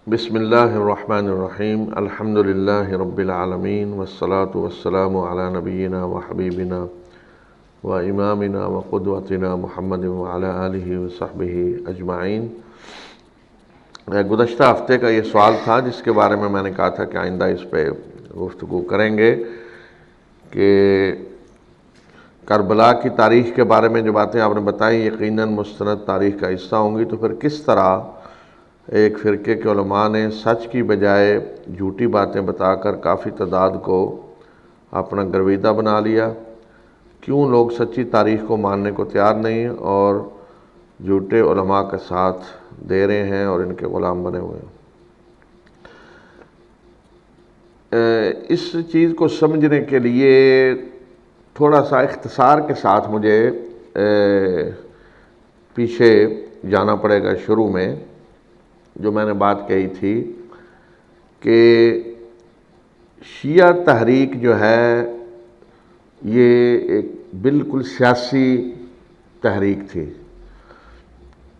بسم اللہ الرحمن الرحیم الحمدللہ رب العالمین والصلاة والسلام علی نبینا و حبیبنا و امامنا و قدوتنا محمد وعلی آلہ وصحبہ اجمعین۔ گزشتہ ہفتے کا یہ سوال تھا جس کے بارے میں نے کہا تھا کہ آئندہ اس پہ گفتگو کریں گے کہ کربلا کی تاریخ کے بارے میں جو باتیں آپ نے بتائیں یقیناً مستند تاریخ کا حصہ ہوں گی، تو پھر کس طرح ایک فرقے کے علماء نے سچ کی بجائے جھوٹی باتیں بتا کر کافی تعداد کو اپنا گرویدہ بنا لیا؟ کیوں لوگ سچی تاریخ کو ماننے کو تیار نہیں اور جھوٹے علماء کا ساتھ دے رہے ہیں اور ان کے غلام بنے ہوئے ہیں؟ اس چیز کو سمجھنے کے لیے تھوڑا سا اختصار کے ساتھ مجھے پیچھے جانا پڑے گا۔ شروع میں جو میں نے بات کہی تھی کہ شیعہ تحریک جو ہے یہ ایک بالکل سیاسی تحریک تھی،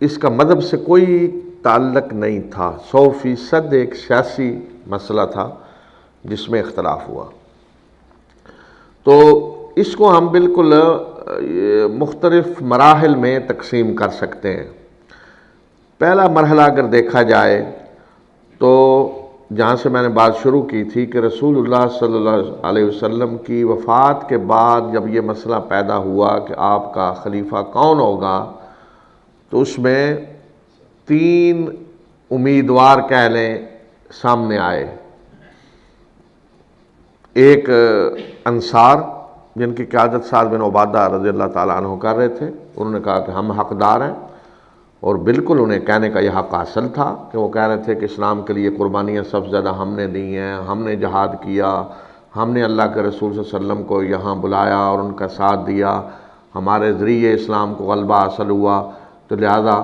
اس کا مذہب سے کوئی تعلق نہیں تھا، 100% ایک سیاسی مسئلہ تھا جس میں اختلاف ہوا۔ تو اس کو ہم بالکل مختلف مراحل میں تقسیم کر سکتے ہیں۔ پہلا مرحلہ اگر دیکھا جائے تو جہاں سے میں نے بات شروع کی تھی کہ رسول اللہ صلی اللہ علیہ وسلم کی وفات کے بعد جب یہ مسئلہ پیدا ہوا کہ آپ کا خلیفہ کون ہوگا، تو اس میں 3 امیدوار کہہ لیں سامنے آئے۔ ایک انصار جن کی قیادت سعد بن عبادہ رضی اللہ تعالیٰ عنہ کر رہے تھے، انہوں نے کہا کہ ہم حقدار ہیں، اور بالکل انہیں کہنے کا یہ حق حاصل تھا کہ وہ کہہ رہے تھے کہ اسلام کے لیے قربانیاں سب سے زیادہ ہم نے دی ہیں، ہم نے جہاد کیا، ہم نے اللہ کے رسول صلی اللہ علیہ وسلم کو یہاں بلایا اور ان کا ساتھ دیا، ہمارے ذریعے اسلام کو غلبہ حاصل ہوا، تو لہذا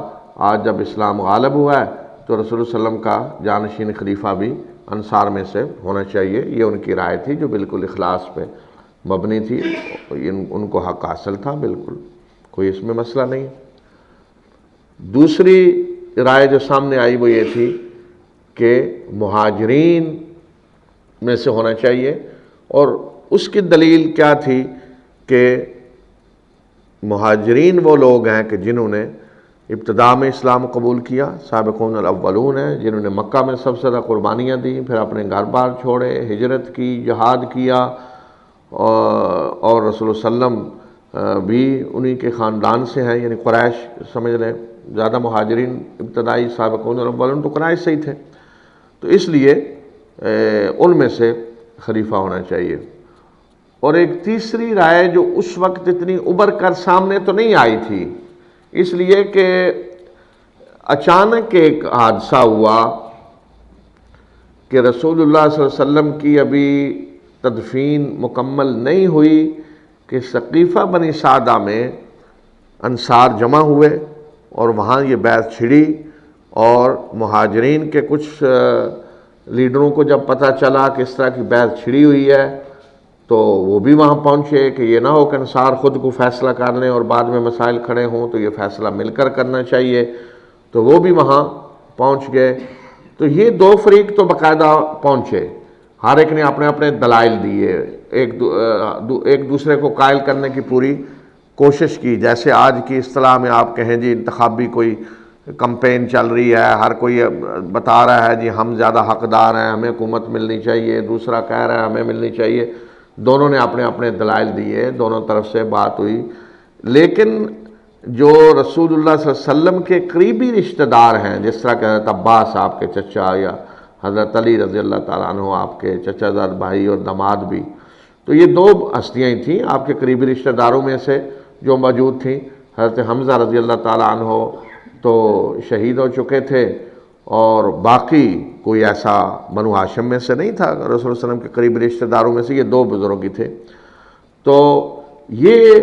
آج جب اسلام غالب ہوا ہے تو رسول صلی اللہ علیہ وسلم کا جانشین خلیفہ بھی انصار میں سے ہونا چاہیے۔ یہ ان کی رائے تھی جو بالکل اخلاص پہ مبنی تھی، ان کو حق حاصل تھا، بالکل کوئی اس میں مسئلہ نہیں۔ دوسری رائے جو سامنے آئی وہ یہ تھی کہ مہاجرین میں سے ہونا چاہیے، اور اس کی دلیل کیا تھی کہ مہاجرین وہ لوگ ہیں کہ جنہوں نے ابتداء میں اسلام قبول کیا، سابقون الاولون ہیں، جنہوں نے مکہ میں سب سے زیادہ قربانیاں دیں، پھر اپنے گھر بار چھوڑے، ہجرت کی، جہاد کیا، اور رسول اللہ صلی اللہ علیہ وسلم بھی انہی کے خاندان سے ہیں، یعنی قریش سمجھ لیں، زیادہ مہاجرین ابتدائی سابقون الاولون تو قریش سے ہی تھے، تو اس لیے ان میں سے خلیفہ ہونا چاہیے۔ اور ایک تیسری رائے جو اس وقت اتنی ابھر کر سامنے تو نہیں آئی تھی، اس لیے کہ اچانک ایک حادثہ ہوا کہ رسول اللہ صلی اللہ علیہ وسلم کی ابھی تدفین مکمل نہیں ہوئی کہ ثقیفہ بنی سعدہ میں انصار جمع ہوئے اور وہاں یہ بیعت چھڑی، اور مہاجرین کے کچھ لیڈروں کو جب پتہ چلا کہ اس طرح کی بیعت چھڑی ہوئی ہے تو وہ بھی وہاں پہنچے کہ یہ نہ ہو کہ انصار خود کو فیصلہ کر لیں اور بعد میں مسائل کھڑے ہوں، تو یہ فیصلہ مل کر کرنا چاہیے، تو وہ بھی وہاں پہنچ گئے۔ تو یہ 2 فریق تو باقاعدہ پہنچے، ہر ایک نے اپنے اپنے دلائل دیے، ایک دوسرے کو قائل کرنے کی پوری کوشش کی، جیسے آج کی اصطلاح میں آپ کہیں جی انتخابی کوئی کمپین چل رہی ہے، ہر کوئی بتا رہا ہے جی ہم زیادہ حقدار ہیں، ہمیں حکومت ملنی چاہیے، دوسرا کہہ رہا ہے ہمیں ملنی چاہیے، دونوں نے اپنے اپنے دلائل دیے، دونوں طرف سے بات ہوئی، لیکن جو رسول اللہ صلی اللہ علیہ وسلم کے قریبی رشتہ دار ہیں، جس طرح کہ حضرت عباس آپ کے چچا، یا حضرت علی رضی اللہ تعالیٰ عنہ آپ کے چچا زاد بھائی اور داماد بھی، تو یہ 2 ہستیاں ہی تھیں آپ کے قریبی رشتہ داروں میں سے جو موجود تھیں۔ حضرت حمزہ رضی اللہ تعالیٰ عنہ تو شہید ہو چکے تھے، اور باقی کوئی ایسا بنو ہاشم میں سے نہیں تھا، رسول اللہ صلی اللہ علیہ وسلم کے قریبی رشتہ داروں میں سے یہ 2 بزرگ ہی تھے، تو یہ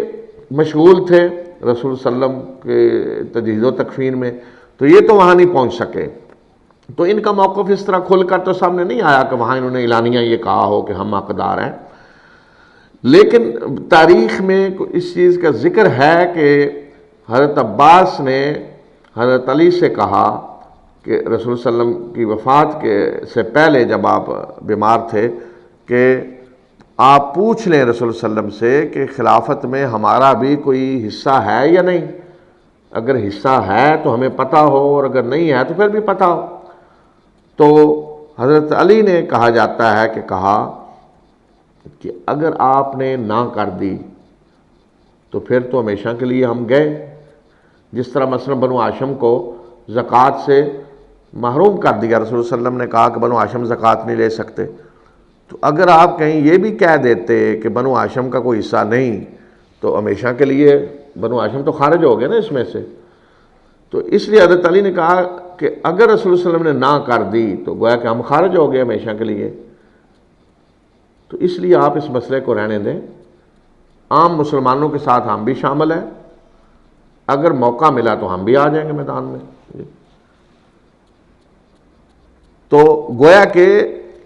مشغول تھے رسول صلی اللہ علیہ وسلم کے تجہیز و تکفین میں، تو یہ تو وہاں نہیں پہنچ سکے، تو ان کا موقف اس طرح کھل کر تو سامنے نہیں آیا کہ وہاں انہوں نے اعلانیہ یہ کہا ہو کہ ہم حقدار ہیں، لیکن تاریخ میں اس چیز کا ذکر ہے کہ حضرت عباس نے حضرت علی سے کہا کہ رسول صلی اللہ علیہ وسلم کی وفات سے پہلے جب آپ بیمار تھے کہ آپ پوچھ لیں رسول صلی اللہ علیہ وسلم سے کہ خلافت میں ہمارا بھی کوئی حصہ ہے یا نہیں، اگر حصہ ہے تو ہمیں پتہ ہو اور اگر نہیں ہے تو پھر بھی پتہ ہو۔ تو حضرت علی نے کہا جاتا ہے کہ کہا کہ اگر آپ نے نہ کر دی تو پھر تو ہمیشہ کے لیے ہم گئے، جس طرح مثلا بنو ہاشم کو زکوٰۃ سے محروم کر دیا، رسول صلی اللہ علیہ وسلم نے کہا کہ بنو ہاشم زکوٰۃ نہیں لے سکتے، تو اگر آپ کہیں یہ بھی کہہ دیتے کہ بنو ہاشم کا کوئی حصہ نہیں تو ہمیشہ کے لیے بنو ہاشم تو خارج ہو گئے نا اس میں سے۔ تو اس لیے حضرت علی نے کہا کہ اگر رسول صلی اللہ علیہ وسلم نے نہ کر دی تو گویا کہ ہم خارج ہو گئے ہمیشہ کے لیے، تو اس لیے آپ اس مسئلے کو رہنے دیں، عام مسلمانوں کے ساتھ ہم بھی شامل ہیں، اگر موقع ملا تو ہم بھی آ جائیں گے میدان میں۔ تو گویا کہ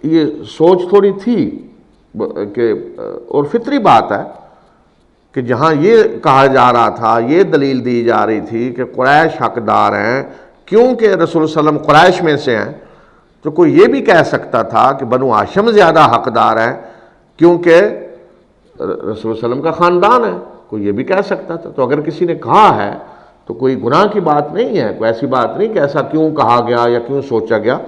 یہ سوچ تھوڑی تھی کہ، اور فطری بات ہے کہ جہاں یہ کہا جا رہا تھا، یہ دلیل دی جا رہی تھی کہ قریش حقدار ہیں کیونکہ رسول صلی اللہ علیہ وسلم قریش میں سے ہیں، تو کوئی یہ بھی کہہ سکتا تھا کہ بنو ہاشم زیادہ حقدار ہیں کیونکہ رسول صلی اللہ علیہ وسلم کا خاندان ہے، کوئی یہ بھی کہہ سکتا تھا۔ تو اگر کسی نے کہا ہے تو کوئی گناہ کی بات نہیں ہے، کوئی ایسی بات نہیں کہ ایسا کیوں کہا گیا یا کیوں سوچا گیا،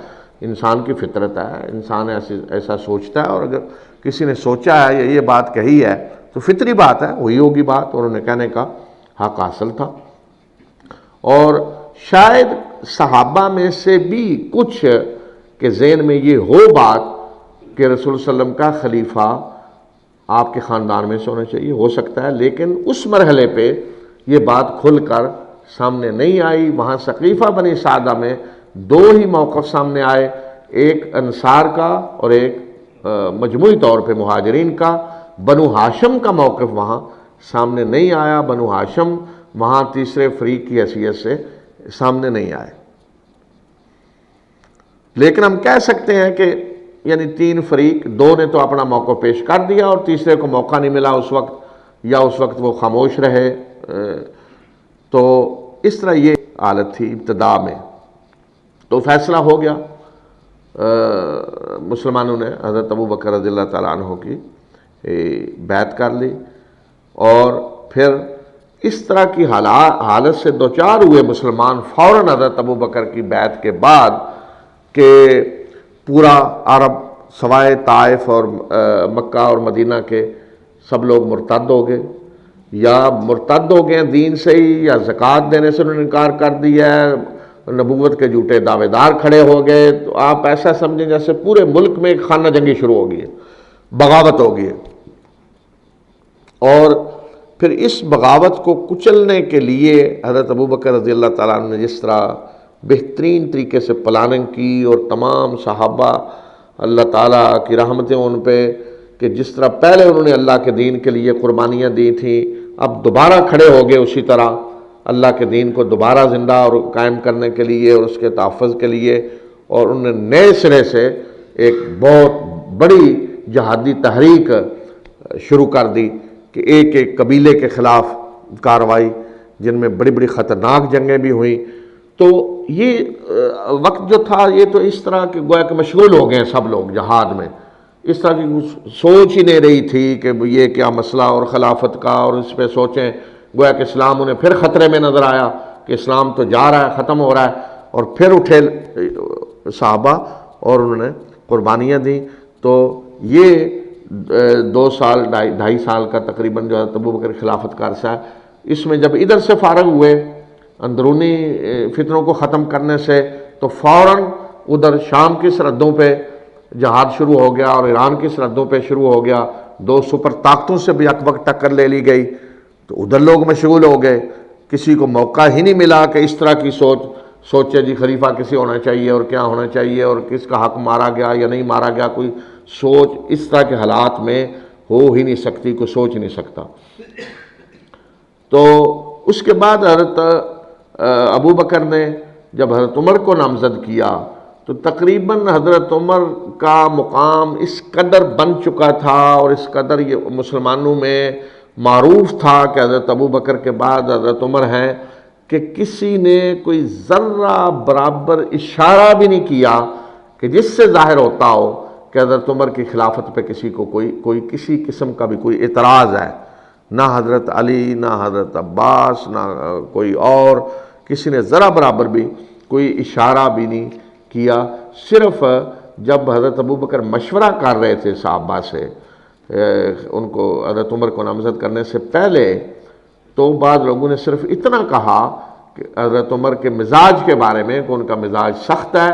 انسان کی فطرت ہے، انسان ایسا سوچتا ہے، اور اگر کسی نے سوچا ہے یا یہ بات کہی ہے تو فطری بات ہے، وہی ہوگی بات، اور انہیں کہنے کا حق حاصل تھا۔ اور شاید صحابہ میں سے بھی کچھ کے ذہن میں یہ ہو بات کہ رسول صلی اللہ علیہ وسلم کا خلیفہ آپ کے خاندان میں سے ہونا چاہیے، ہو سکتا ہے، لیکن اس مرحلے پہ یہ بات کھل کر سامنے نہیں آئی۔ وہاں سقیفہ بنی سعدہ میں دو ہی موقف سامنے آئے، ایک انصار کا اور ایک مجموعی طور پہ مہاجرین کا۔ بنو ہاشم کا موقف وہاں سامنے نہیں آیا، بنو ہاشم وہاں تیسرے فریق کی حیثیت سے سامنے نہیں آئے۔ لیکن ہم کہہ سکتے ہیں کہ یعنی تین فریق، دو نے تو اپنا موقع پیش کر دیا اور تیسرے کو موقع نہیں ملا اس وقت، یا اس وقت وہ خاموش رہے۔ تو اس طرح یہ حالت تھی ابتدا میں۔ تو فیصلہ ہو گیا، مسلمانوں نے حضرت ابو بکر رضی اللہ تعالیٰ عنہ کی بیعت کر لی، اور پھر اس طرح کی حالت سے دوچار ہوئے مسلمان فوراً حضرت ابو بکر کی بیعت کے بعد کہ پورا عرب سوائے طائف اور مکہ اور مدینہ کے سب لوگ مرتد ہو گئے، یا مرتد ہو گئے دین سے ہی، یا زکوٰۃ دینے سے انہوں نے انکار کر دیا ہے، نبوت کے جھوٹے دعوے دار کھڑے ہو گئے۔ تو آپ ایسا سمجھیں جیسے پورے ملک میں ایک خانہ جنگی شروع ہو گئی ہے، بغاوت ہو گئی ہے۔ اور پھر اس بغاوت کو کچلنے کے لیے حضرت ابوبکر رضی اللہ تعالیٰ عنہ نے جس طرح بہترین طریقے سے پلاننگ کی، اور تمام صحابہ اللہ تعالیٰ کی رحمتیں ان پہ، کہ جس طرح پہلے انہوں نے اللہ کے دین کے لیے قربانیاں دی تھیں، اب دوبارہ کھڑے ہو گئے اسی طرح اللہ کے دین کو دوبارہ زندہ اور قائم کرنے کے لیے اور اس کے تحفظ کے لیے، اور انہوں نے نئے سرے سے ایک بہت بڑی جہادی تحریک شروع کر دی کہ ایک ایک قبیلے کے خلاف کارروائی، جن میں بڑی بڑی خطرناک جنگیں بھی ہوئیں۔ تو یہ وقت جو تھا یہ تو اس طرح کہ گویا کہ مشغول ہو گئے ہیں سب لوگ جہاد میں، اس طرح کی سوچ ہی نہیں رہی تھی کہ یہ کیا مسئلہ اور خلافت کا، اور اس پہ سوچیں، گویا کہ اسلام انہیں پھر خطرے میں نظر آیا کہ اسلام تو جا رہا ہے، ختم ہو رہا ہے، اور پھر اٹھے صحابہ اور انہوں نے قربانیاں دیں۔ تو یہ 2 سال 2.5 سال کا تقریباً جو ہے ابوبکر خلافت کا عرصہ ہے، اس میں جب ادھر سے فارغ ہوئے اندرونی فتنوں کو ختم کرنے سے، تو فوراً ادھر شام کی سرحدوں پہ جہاد شروع ہو گیا اور ایران کی سرحدوں پہ شروع ہو گیا، 2 سپر طاقتوں سے بھی یک وقت ٹکر لے لی گئی، تو ادھر لوگ مشغول ہو گئے، کسی کو موقع ہی نہیں ملا کہ اس طرح کی سوچے جی خلیفہ کسی ہونا چاہیے اور کیا ہونا چاہیے اور کس کا حق مارا گیا یا نہیں مارا گیا، کوئی سوچ اس طرح کے حالات میں ہو ہی نہیں سکتی، کوئی سوچ نہیں سکتا۔ تو اس کے بعد حضرت ابو بکر نے جب حضرت عمر کو نامزد کیا تو تقریباً حضرت عمر کا مقام اس قدر بن چکا تھا اور اس قدر یہ مسلمانوں میں معروف تھا کہ حضرت ابو بکر کے بعد حضرت عمر ہیں، کہ کسی نے کوئی ذرہ برابر اشارہ بھی نہیں کیا کہ جس سے ظاہر ہوتا ہو کہ حضرت عمر کی خلافت پہ کسی کو کوئی کسی قسم کا بھی کوئی اعتراض ہے. نہ حضرت علی، نہ حضرت عباس، نہ کوئی اور کسی نے ذرا برابر بھی کوئی اشارہ بھی نہیں کیا. صرف جب حضرت ابوبکر مشورہ کر رہے تھے صحابہ سے ان کو حضرت عمر کو نامزد کرنے سے پہلے، تو بعض لوگوں نے صرف اتنا کہا کہ حضرت عمر کے مزاج کے بارے میں کہ ان کا مزاج سخت ہے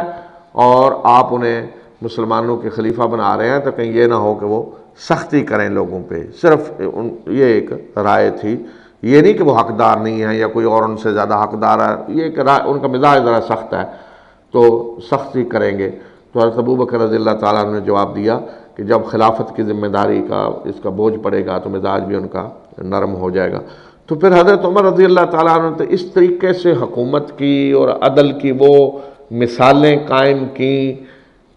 اور آپ انہیں مسلمانوں کے خلیفہ بنا رہے ہیں تو کہیں یہ نہ ہو کہ وہ سختی کریں لوگوں پہ. صرف یہ ایک رائے تھی، یہ نہیں کہ وہ حقدار نہیں ہیں یا کوئی اور ان سے زیادہ حقدار ہے، یہ ایک ان کا مزاج ذرا سخت ہے تو سختی کریں گے. تو حضرت ابوبکر رضی اللہ تعالیٰ عنہ نے جواب دیا کہ جب خلافت کی ذمہ داری کا اس کا بوجھ پڑے گا تو مزاج بھی ان کا نرم ہو جائے گا. تو پھر حضرت عمر رضی اللہ تعالیٰ عنہ نے اس طریقے سے حکومت کی اور عدل کی وہ مثالیں قائم کی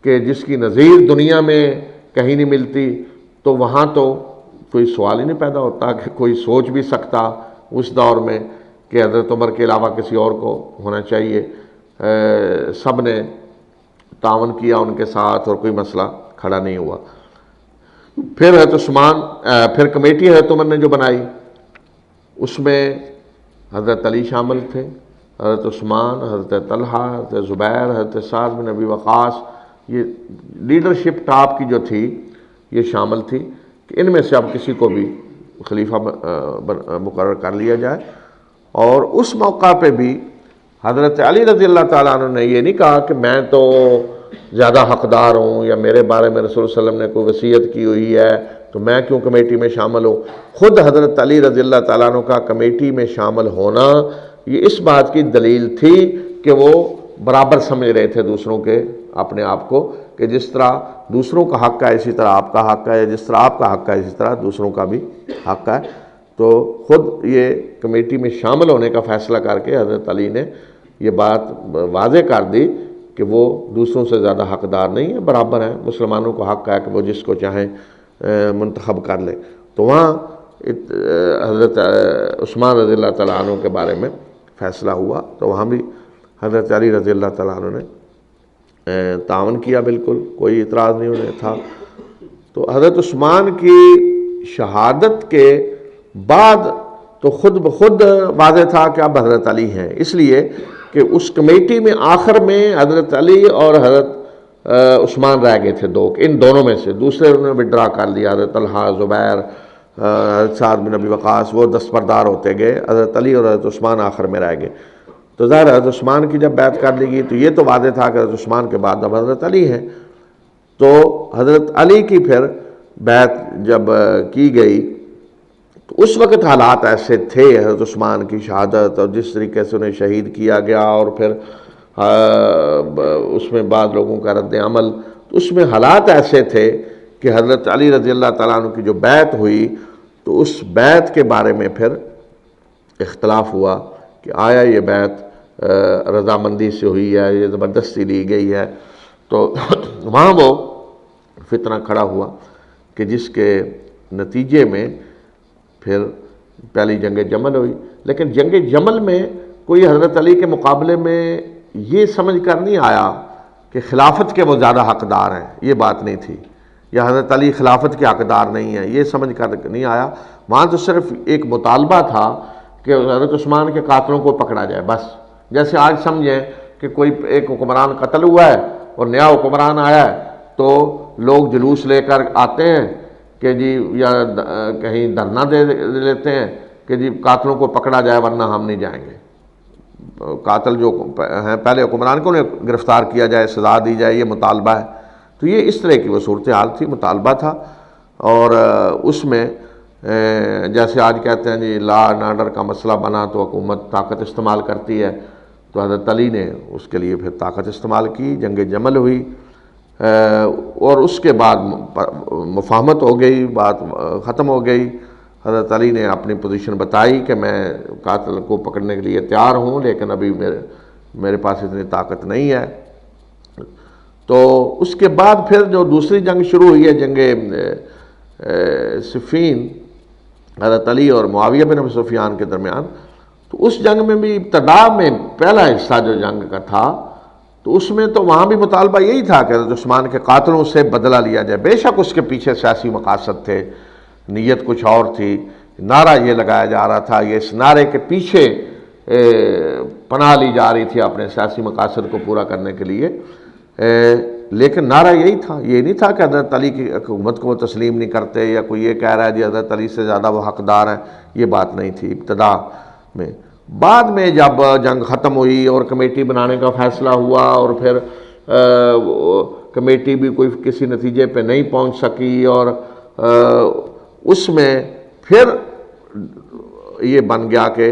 کہ جس کی نظیر دنیا میں کہیں نہیں ملتی. تو وہاں تو کوئی سوال ہی نہیں پیدا ہوتا کہ کوئی سوچ بھی سکتا اس دور میں کہ حضرت عمر کے علاوہ کسی اور کو ہونا چاہیے. سب نے تعاون کیا ان کے ساتھ اور کوئی مسئلہ کھڑا نہیں ہوا. پھر حضرت عثمان، پھر کمیٹی حضرت عمر نے جو بنائی اس میں حضرت علی شامل تھے، حضرت عثمان، حضرت طلحہ، حضرت زبیر، حضرت سعد بن ابی وقاص. یہ لیڈرشپ ٹاپ کی جو تھی یہ شامل تھی کہ ان میں سے اب کسی کو بھی خلیفہ مقرر کر لیا جائے. اور اس موقع پہ بھی حضرت علی رضی اللہ تعالیٰ عنہ نے یہ نہیں کہا کہ میں تو زیادہ حقدار ہوں یا میرے بارے میں رسول صلی اللہ علیہ وسلم نے کوئی وصیت کی ہوئی ہے تو میں کیوں کمیٹی میں شامل ہوں. خود حضرت علی رضی اللہ تعالیٰ عنہ کا کمیٹی میں شامل ہونا یہ اس بات کی دلیل تھی کہ وہ برابر سمجھ رہے تھے دوسروں کے اپنے آپ کو کہ جس طرح دوسروں کا حق ہے اسی طرح آپ کا حق ہے، یا جس طرح آپ کا حق ہے اسی طرح دوسروں کا بھی حق ہے. تو خود یہ کمیٹی میں شامل ہونے کا فیصلہ کر کے حضرت علی نے یہ بات واضح کر دی کہ وہ دوسروں سے زیادہ حقدار نہیں ہے، برابر ہیں، مسلمانوں کو حق ہے کہ وہ جس کو چاہیں منتخب کر لے. تو وہاں حضرت عثمان رضی اللہ تعالیٰ عنہ کے بارے میں فیصلہ ہوا تو وہاں بھی حضرت علی رضی اللہ تعالیٰ عنہ نے تعاون کیا، بالکل کوئی اعتراض نہیں انہیں تھا. تو حضرت عثمان کی شہادت کے بعد تو خود بخود واضح تھا کہ اب حضرت علی ہیں، اس لیے کہ اس کمیٹی میں آخر میں حضرت علی اور حضرت عثمان رہ گئے تھے دو، ان دونوں میں سے دوسرے انہوں نے وڈرا کر لیا. حضرت طلحہ، زبیر، حضرت سعد بن ابی وقاص وہ دستبردار ہوتے گئے، حضرت علی اور حضرت عثمان آخر میں رہ گئے. تو ظاہر حضرت عثمان کی جب بیعت کر لی گئی تو یہ تو واضح تھا کہ حضرت عثمان کے بعد اب حضرت علی ہیں. تو حضرت علی کی پھر بیعت جب کی گئی تو اس وقت حالات ایسے تھے حضرت عثمان کی شہادت اور جس طریقے سے انہیں شہید کیا گیا اور پھر اس میں بعض لوگوں کا رد عمل، تو اس میں حالات ایسے تھے کہ حضرت علی رضی اللہ تعالیٰ عنہ کی جو بیعت ہوئی تو اس بیعت کے بارے میں پھر اختلاف ہوا کہ آیا یہ بیعت رضامندی سے ہوئی ہے، یہ زبردستی لی گئی ہے. تو وہاں وہ فتنہ کھڑا ہوا کہ جس کے نتیجے میں پھر پہلی جنگ جمل ہوئی. لیکن جنگ جمل میں کوئی حضرت علی کے مقابلے میں یہ سمجھ کر نہیں آیا کہ خلافت کے وہ زیادہ حقدار ہیں، یہ بات نہیں تھی، یا حضرت علی خلافت کے حقدار نہیں ہیں، یہ سمجھ کر نہیں آیا. وہاں تو صرف ایک مطالبہ تھا کہ حضرت عثمان کے قاتلوں کو پکڑا جائے بس. جیسے آج سمجھیں کہ کوئی ایک حکمران قتل ہوا ہے اور نیا حکمران آیا ہے تو لوگ جلوس لے کر آتے ہیں کہ جی یا کہیں دھرنا دے لیتے ہیں کہ جی قاتلوں کو پکڑا جائے ورنہ ہم نہیں جائیں گے. قاتل جو ہیں پہلے حکمران کو انہیں گرفتار کیا جائے، سزا دی جائے، یہ مطالبہ ہے. تو یہ اس طرح کی وہ صورتحال تھی، مطالبہ تھا. اور اس میں جیسے آج کہتے ہیں جی لا اینڈ آرڈر کا مسئلہ بنا تو حکومت طاقت استعمال کرتی ہے، تو حضرت علی نے اس کے لیے پھر طاقت استعمال کی. جنگ جمل ہوئی اور اس کے بعد مفاہمت ہو گئی، بات ختم ہو گئی. حضرت علی نے اپنی پوزیشن بتائی کہ میں قاتل کو پکڑنے کے لیے تیار ہوں لیکن ابھی میرے پاس اتنی طاقت نہیں ہے. تو اس کے بعد پھر جو دوسری جنگ شروع ہوئی ہے جنگ صفین حضرت علی اور معاویہ بن ابی سفیان کے درمیان، تو اس جنگ میں بھی ابتدا میں پہلا حصہ جو جنگ کا تھا تو اس میں تو وہاں بھی مطالبہ یہی تھا کہ حضرت عثمان کے قاتلوں سے بدلہ لیا جائے. بے شک اس کے پیچھے سیاسی مقاصد تھے، نیت کچھ اور تھی، نعرہ یہ لگایا جا رہا تھا، یہ اس نعرے کے پیچھے پناہ لی جا رہی تھی اپنے سیاسی مقاصد کو پورا کرنے کے لیے. لیکن نعرہ یہی تھا، یہ نہیں تھا کہ حضرت علی کی حکومت کو وہ تسلیم نہیں کرتے یا کوئی یہ کہہ رہا ہے جی حضرت علی سے زیادہ وہ حقدار ہیں. یہ بات نہیں تھی ابتدا میں. بعد میں جب جنگ ختم ہوئی اور کمیٹی بنانے کا فیصلہ ہوا اور پھر کمیٹی بھی کوئی کسی نتیجے پہ نہیں پہنچ سکی اور اس میں پھر یہ بن گیا کہ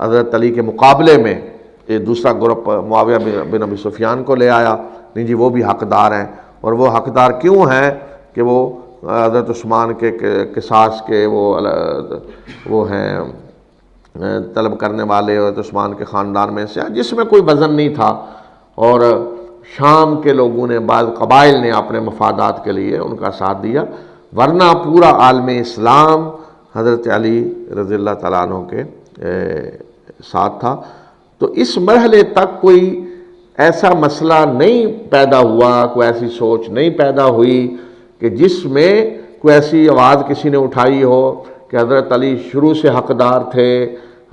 حضرت علی کے مقابلے میں ایک دوسرا گروپ معاویہ بن ابی سفیان کو لے آیا. نہیں جی وہ بھی حقدار ہیں، اور وہ حقدار کیوں ہیں کہ وہ حضرت عثمان کے قصاص کے وہ ہیں طلب کرنے والے حضرت عثمان کے خاندان میں سے، جس میں کوئی وزن نہیں تھا. اور شام کے لوگوں نے، بعض قبائل نے اپنے مفادات کے لیے ان کا ساتھ دیا، ورنہ پورا عالم اسلام حضرت علی رضی اللہ تعالیٰ عنہ کے ساتھ تھا. تو اس مرحلے تک کوئی ایسا مسئلہ نہیں پیدا ہوا، کوئی ایسی سوچ نہیں پیدا ہوئی کہ جس میں کوئی ایسی آواز کسی نے اٹھائی ہو کہ حضرت علی شروع سے حقدار تھے،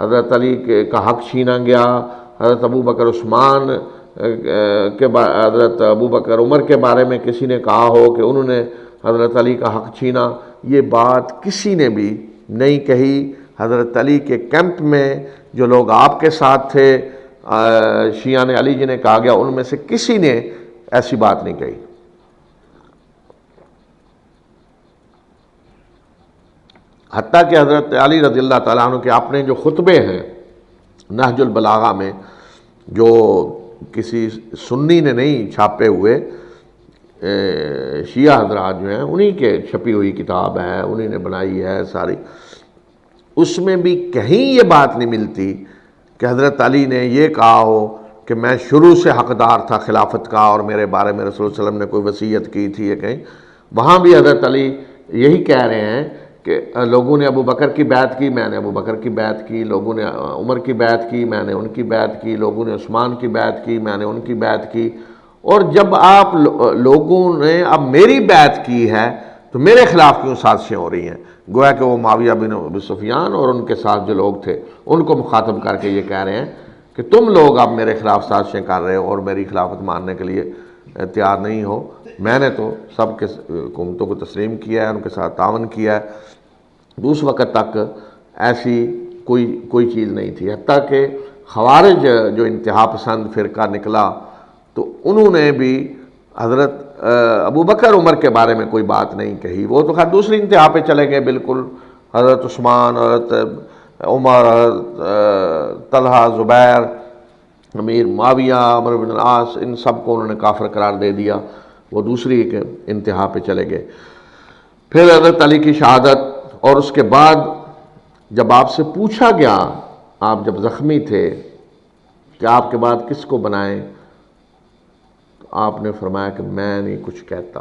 حضرت علی کا حق چھینا گیا، حضرت ابو بکر عثمان حضرت ابو بکر عمر کے بارے میں کسی نے کہا ہو کہ انہوں نے حضرت علی کا حق چھینا. یہ بات کسی نے بھی نہیں کہی. حضرت علی کے کیمپ میں جو لوگ آپ کے ساتھ تھے، شیعان علی جنہیں کہا گیا، ان میں سے کسی نے ایسی بات نہیں کہی. حتیٰ کہ حضرت علی رضی اللہ تعالیٰ عنہ کے اپنے جو خطبے ہیں نہج البلاغہ میں، جو کسی سنی نے نہیں چھاپے ہوئے، شیعہ حضرات جو ہیں انہی کے چھپی ہوئی کتاب ہے، انہی نے بنائی ہے ساری. اس میں بھی کہیں یہ بات نہیں ملتی کہ حضرت علی نے یہ کہا ہو کہ میں شروع سے حقدار تھا خلافت کا اور میرے بارے میں رسول صلی اللہ علیہ وسلم نے کوئی وصیت کی تھی. یہ کہیں وہاں بھی حضرت علی یہی کہہ رہے ہیں کہ لوگوں نے ابو بکر کی بیعت کی، میں نے ابو بکر کی بیعت کی، لوگوں نے عمر کی بیعت کی، میں نے ان کی بیعت کی، لوگوں نے عثمان کی بیعت کی، میں نے ان کی بیعت کی. اور جب آپ لوگوں نے اب میری بیعت کی ہے تو میرے خلاف کیوں سازشیں ہو رہی ہیں؟ گویا کہ وہ معاویہ بن ابی سفیان اور ان کے ساتھ جو لوگ تھے ان کو مخاطب کر کے یہ کہہ رہے ہیں کہ تم لوگ اب میرے خلاف سازشیں کر رہے ہو اور میری خلافت ماننے کے لیے تیار نہیں ہو. میں نے تو سب کے حکومتوں کو تسلیم کیا ہے، ان کے ساتھ تعاون کیا ہے. اس وقت تک ایسی کوئی چیز نہیں تھی. حتیٰ کہ خوارج جو انتہا پسند فرقہ نکلا تو انہوں نے بھی حضرت ابو بکر عمر کے بارے میں کوئی بات نہیں کہی. وہ تو خیر دوسری انتہا پہ چلے گئے بالکل. حضرت عثمان، حضرت عمر، حضرت طلحہ، زبیر، امیر معاویہ، عمرو بن العاص، ان سب کو انہوں نے کافر قرار دے دیا. وہ دوسری ایک انتہا پہ چلے گئے. پھر حضرت علی کی شہادت اور اس کے بعد جب آپ سے پوچھا گیا، آپ جب زخمی تھے، کہ آپ کے بعد کس کو بنائیں، تو آپ نے فرمایا کہ میں نہیں کچھ کہتا.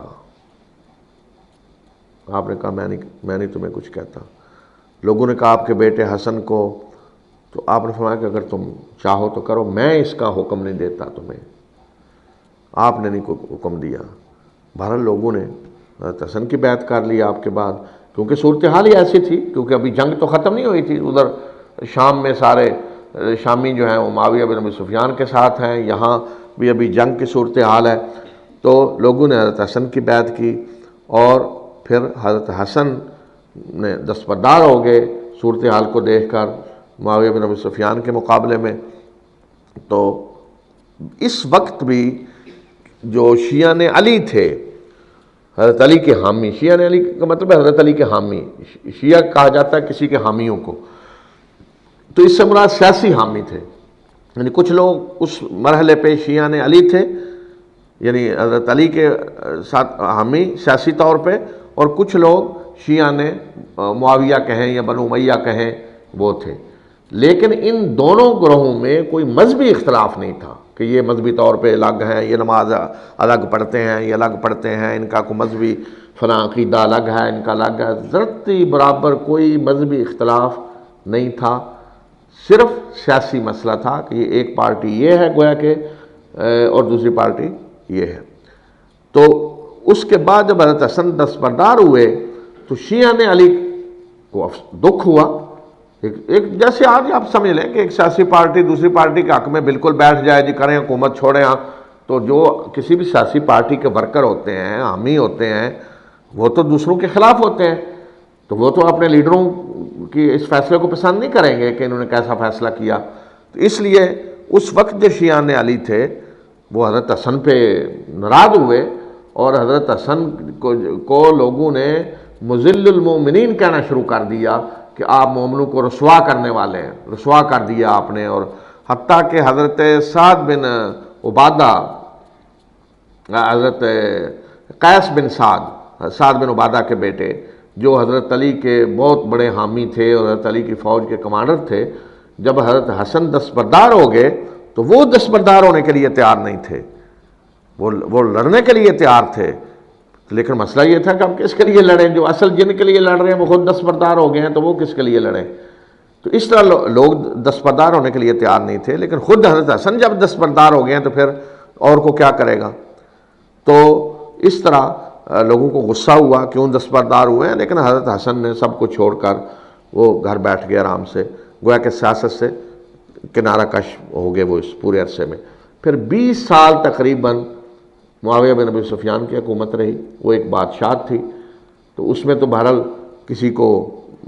آپ نے کہا میں نہیں تمہیں کچھ کہتا. لوگوں نے کہا آپ کے بیٹے حسن کو، تو آپ نے فرمایا کہ اگر تم چاہو تو کرو، میں اس کا حکم نہیں دیتا تمہیں. آپ نے نہیں کوئی حکم دیا. بہرحال لوگوں نے حضرت حسن کی بیعت کر لی آپ کے بعد، کیونکہ صورتحال ہی ایسی تھی، کیونکہ ابھی جنگ تو ختم نہیں ہوئی تھی. ادھر شام میں سارے شامی جو ہیں وہ معاویہ بن ابی سفیان کے ساتھ ہیں، یہاں بھی ابھی جنگ کی صورتحال ہے. تو لوگوں نے حضرت حسن کی بیعت کی اور پھر حضرت حسن نے دستبردار ہو گئے صورتحال کو دیکھ کر معاویہ بن ابی سفیان کے مقابلے میں. تو اس وقت بھی جو شیعان علی تھے، حضرت علی کے حامی، شیعان علی کا مطلب ہے حضرت علی کے حامی، شیعہ کہا جاتا ہے کسی کے حامیوں کو، تو اس سے مراد سیاسی حامی تھے. یعنی کچھ لوگ اس مرحلے پہ شیعان علی تھے، یعنی حضرت علی کے ساتھ حامی سیاسی طور پہ، اور کچھ لوگ شیعان معاویہ کہیں یا بنو امیہ کہیں وہ تھے. لیکن ان دونوں گروہوں میں کوئی مذہبی اختلاف نہیں تھا کہ یہ مذہبی طور پہ الگ ہیں، یہ نماز الگ پڑھتے ہیں، یہ الگ پڑھتے ہیں، ان کا کوئی مذہبی فلاں عقیدہ الگ ہے، ان کا الگ ہے. ذرتی برابر کوئی مذہبی اختلاف نہیں تھا. صرف سیاسی مسئلہ تھا کہ یہ ایک پارٹی یہ ہے گویا کہ اور دوسری پارٹی یہ ہے۔ تو اس کے بعد جب حضرت حسن دستبردار ہوئے تو شیعہ نے علی کو دکھ ہوا، ایک جیسے آج آپ سمجھ لیں کہ ایک سیاسی پارٹی دوسری پارٹی کے حق میں بالکل بیٹھ جائے، جی کریں حکومت چھوڑیں ہاں، تو جو کسی بھی سیاسی پارٹی کے ورکر ہوتے ہیں، حامی ہوتے ہیں، وہ تو دوسروں کے خلاف ہوتے ہیں، تو وہ تو اپنے لیڈروں کی اس فیصلے کو پسند نہیں کریں گے کہ انہوں نے کیسا فیصلہ کیا۔ تو اس لیے اس وقت جو شیعان علی تھے وہ حضرت حسن پہ ناراض ہوئے، اور حضرت حسن کو لوگوں نے مذل المومنین کہنا شروع کر دیا کہ آپ مومنوں کو رسوا کرنے والے ہیں، رسوا کر دیا آپ نے۔ اور حتیٰ کہ حضرت سعد بن عبادہ، حضرت قیس بن سعد بن عبادہ کے بیٹے، جو حضرت علی کے بہت بڑے حامی تھے اور حضرت علی کی فوج کے کمانڈر تھے، جب حضرت حسن دستبردار ہو گئے تو وہ دستبردار ہونے کے لیے تیار نہیں تھے، وہ لڑنے کے لیے تیار تھے، لیکن مسئلہ یہ تھا کہ ہم کس کے لیے لڑیں؟ جو اصل جن کے لیے لڑ رہے ہیں وہ خود دستبردار ہو گئے ہیں، تو وہ کس کے لیے لڑیں؟ تو اس طرح لوگ دستبردار ہونے کے لیے تیار نہیں تھے، لیکن خود حضرت حسن جب دستبردار ہو گئے ہیں تو پھر اور کو کیا کرے گا؟ تو اس طرح لوگوں کو غصہ ہوا کیوں دستبردار ہوئے ہیں، لیکن حضرت حسن نے سب کو چھوڑ کر وہ گھر بیٹھ گئے آرام سے، گویا کہ سیاست سے کنارہ کش ہو گئے وہ اس پورے عرصے میں۔ پھر 20 سال تقریباً معاویہ بن ابی سفیان کی حکومت رہی، وہ ایک بادشاہت تھی، تو اس میں تو بہرحال کسی کو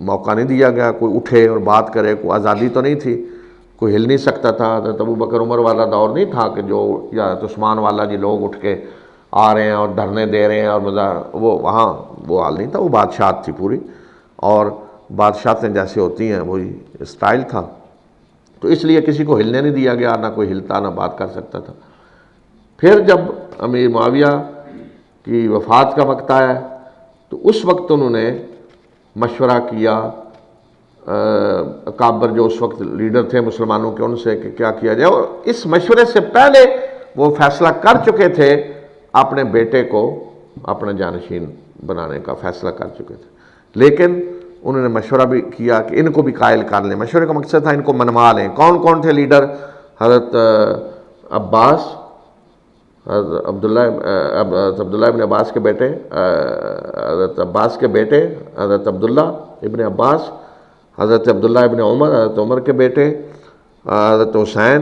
موقع نہیں دیا گیا کوئی اٹھے اور بات کرے، کوئی آزادی تو نہیں تھی، کوئی ہل نہیں سکتا تھا۔ حضرت ابو بکر عمر والا دور نہیں تھا کہ جو یا حضرت عثمان والا جی لوگ اٹھ کے آ رہے ہیں اور دھرنے دے رہے ہیں، اور وہ وہاں وہ حال نہیں تھا، وہ بادشاہت تھی پوری، اور بادشاہتیں جیسے ہوتی ہیں وہی اسٹائل تھا، تو اس لیے کسی کو ہلنے نہیں دیا گیا، نہ کوئی ہلتا نہ بات کر سکتا تھا۔ پھر جب امیر معاویہ کی وفات کا وقت آیا تو اس وقت انہوں نے مشورہ کیا اکابر جو اس وقت لیڈر تھے مسلمانوں کے، ان سے کہ کیا کیا جائے، اور اس مشورے سے پہلے وہ فیصلہ کر چکے تھے اپنے بیٹے کو اپنا جانشین بنانے کا فیصلہ کر چکے تھے، لیکن انہوں نے مشورہ بھی کیا کہ ان کو بھی قائل کر لیں۔ مشورے کا مقصد تھا ان کو منوا لیں۔ کون کون تھے لیڈر؟ حضرت عباس، حضرت عبداللہ ابن عباس کے بیٹے، حضرت عباس کے بیٹے حضرت عبداللہ ابن عباس، حضرت عبداللہ ابن عمر، حضرت عمر کے بیٹے حضرت حسین،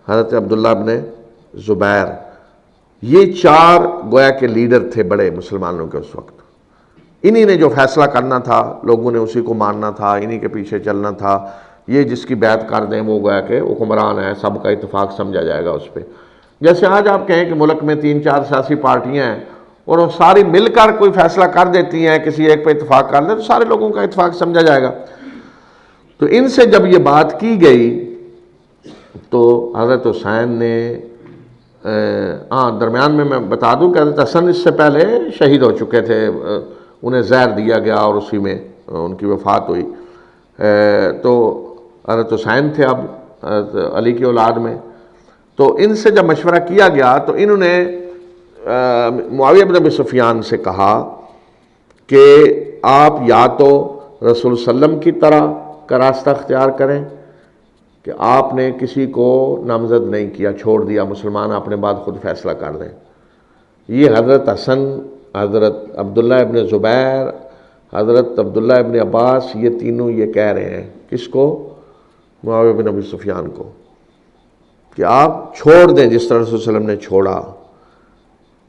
حضرت عبداللہ ابن زبیر، یہ 4 گویا کے لیڈر تھے بڑے مسلمانوں کے اس وقت۔ انہی نے جو فیصلہ کرنا تھا لوگوں نے اسی کو ماننا تھا، انہی کے پیچھے چلنا تھا۔ یہ جس کی بیعت کر دیں وہ گویا کہ حکمران ہے، سب کا اتفاق سمجھا جائے گا اس پہ۔ جیسے آج آپ کہیں کہ ملک میں 3-4 سیاسی پارٹیاں ہیں اور وہ ساری مل کر کوئی فیصلہ کر دیتی ہیں، کسی ایک پہ اتفاق کر دیں تو سارے لوگوں کا اتفاق سمجھا جائے گا۔ تو ان سے جب یہ بات کی گئی تو حضرت حسین نے درمیان میں بتا دوں کہ حضرت حسن اس سے پہلے شہید ہو چکے تھے، انہیں زہر دیا گیا اور اسی میں ان کی وفات ہوئی۔ تو حضرت حسین تھے اب حضرت علی کی اولاد میں، تو ان سے جب مشورہ کیا گیا تو انہوں نے معاویہ بن ابی سفیان سے کہا کہ آپ یا تو رسول صلی اللہ علیہ وسلم کی طرح کا راستہ اختیار کریں کہ آپ نے کسی کو نامزد نہیں کیا، چھوڑ دیا، مسلمان اپنے بعد خود فیصلہ کر دیں۔ یہ حضرت حسن، حضرت عبداللہ ابن زبیر، حضرت عبداللہ ابن عباس، یہ تینوں یہ کہہ رہے ہیں کس کو؟ معاویہ بن ابی سفیان کو، کہ آپ چھوڑ دیں جس طرح رسول صلی اللہ علیہ وسلم نے چھوڑا۔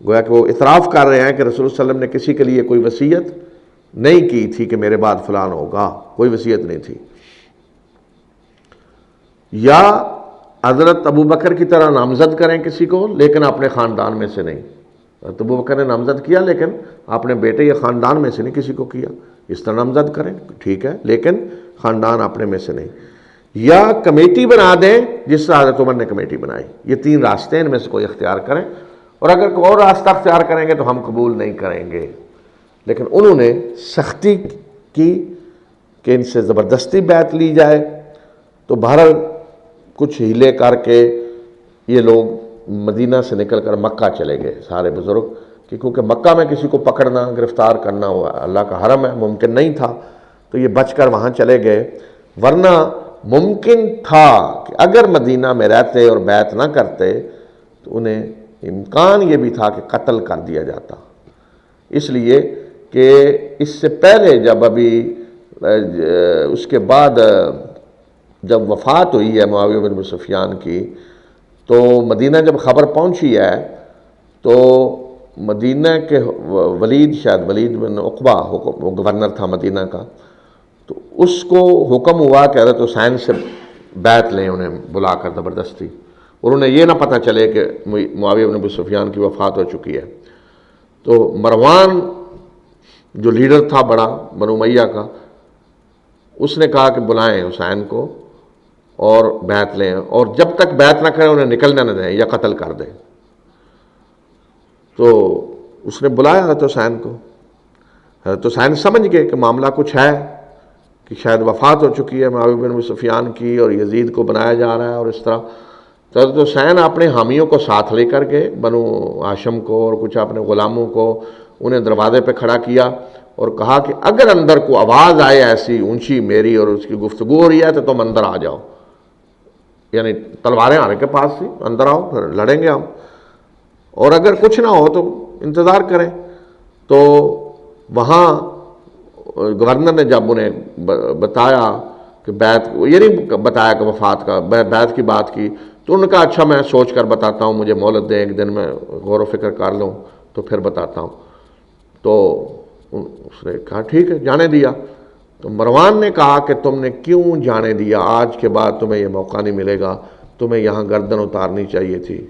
گویا کہ وہ اعتراف کر رہے ہیں کہ رسول صلی اللہ علیہ وسلم نے کسی کے لیے کوئی وصیت نہیں کی تھی کہ میرے بعد فلان ہوگا، کوئی وصیت نہیں تھی۔ یا حضرت ابو بکر کی طرح نامزد کریں کسی کو لیکن اپنے خاندان میں سے نہیں۔ حضرت ابو بکر نے نامزد کیا لیکن اپنے بیٹے یا خاندان میں سے نہیں کسی کو کیا، اس طرح نامزد کریں ٹھیک ہے لیکن خاندان اپنے میں سے نہیں۔ یا کمیٹی بنا دیں جس طرح حضرت عمر نے کمیٹی بنائی۔ یہ 3 راستے ہیں، ان میں سے کوئی اختیار کریں، اور اگر کوئی اور راستہ اختیار کریں گے تو ہم قبول نہیں کریں گے۔ لیکن انہوں نے سختی کی کہ ان سے زبردستی بیعت لی جائے، تو بہرحال کچھ ہیلے کر کے یہ لوگ مدینہ سے نکل کر مکہ چلے گئے سارے بزرگ، کیونکہ مکہ میں کسی کو پکڑنا گرفتار کرنا ہوا اللہ کا حرم ہے، ممکن نہیں تھا، تو یہ بچ کر وہاں چلے گئے۔ ورنہ ممکن تھا کہ اگر مدینہ میں رہتے اور بیعت نہ کرتے تو انہیں امکان یہ بھی تھا کہ قتل کر دیا جاتا، اس لیے کہ اس سے پہلے جب ابھی اس کے بعد جب وفات ہوئی ہے معاویہ بن ابی سفیان کی، تو مدینہ جب خبر پہنچی ہے تو مدینہ کے ولید بن عقبہ وہ گورنر تھا مدینہ کا، تو اس کو حکم ہوا کہ حضرت حسین سے بیعت لیں، انہیں بلا کر زبردستی، اور انہیں یہ نہ پتہ چلے کہ معاویہ بن ابی سفیان کی وفات ہو چکی ہے۔ تو مروان جو لیڈر تھا بڑا بنو امیہ کا، اس نے کہا کہ بلائیں حسین کو اور بیعت لیں، اور جب تک بیعت نہ کریں انہیں نکلنے نہ دیں یا قتل کر دیں۔ تو اس نے بلایا حضرت حسین کو، حضرت حسین سمجھ گئے کہ معاملہ کچھ ہے، کہ شاید وفات ہو چکی ہے معاویہ بن ابی سفیان کی اور یزید کو بنایا جا رہا ہے اور اس طرح۔ تو حضرت حسین اپنے حامیوں کو ساتھ لے کر کے بنو ہاشم کو اور کچھ اپنے غلاموں کو انہیں دروازے پہ کھڑا کیا اور کہا کہ اگر اندر کو آواز آئے ایسی اونچی میری اور اس کی گفتگو ہو رہی ہے تو تم اندر آ جاؤ، یعنی تلواریں ہمارے کے پاس تھیں، اندر آؤ پھر لڑیں گے ہم، اور اگر کچھ نہ ہو تو انتظار کریں۔ تو وہاں گورنر نے جب انہیں بتایا کہ بیعت، یہ نہیں بتایا کہ وفات کا، بیعت کی بات کی، تو انہوں نے کہا اچھا میں سوچ کر بتاتا ہوں، مجھے مہلت دیں، ایک دن میں غور و فکر کر لوں تو پھر بتاتا ہوں۔ تو اس نے کہا ٹھیک ہے، جانے دیا۔ تو مروان نے کہا کہ تم نے کیوں جانے دیا، آج کے بعد تمہیں یہ موقع نہیں ملے گا، تمہیں یہاں گردن اتارنی چاہیے تھی،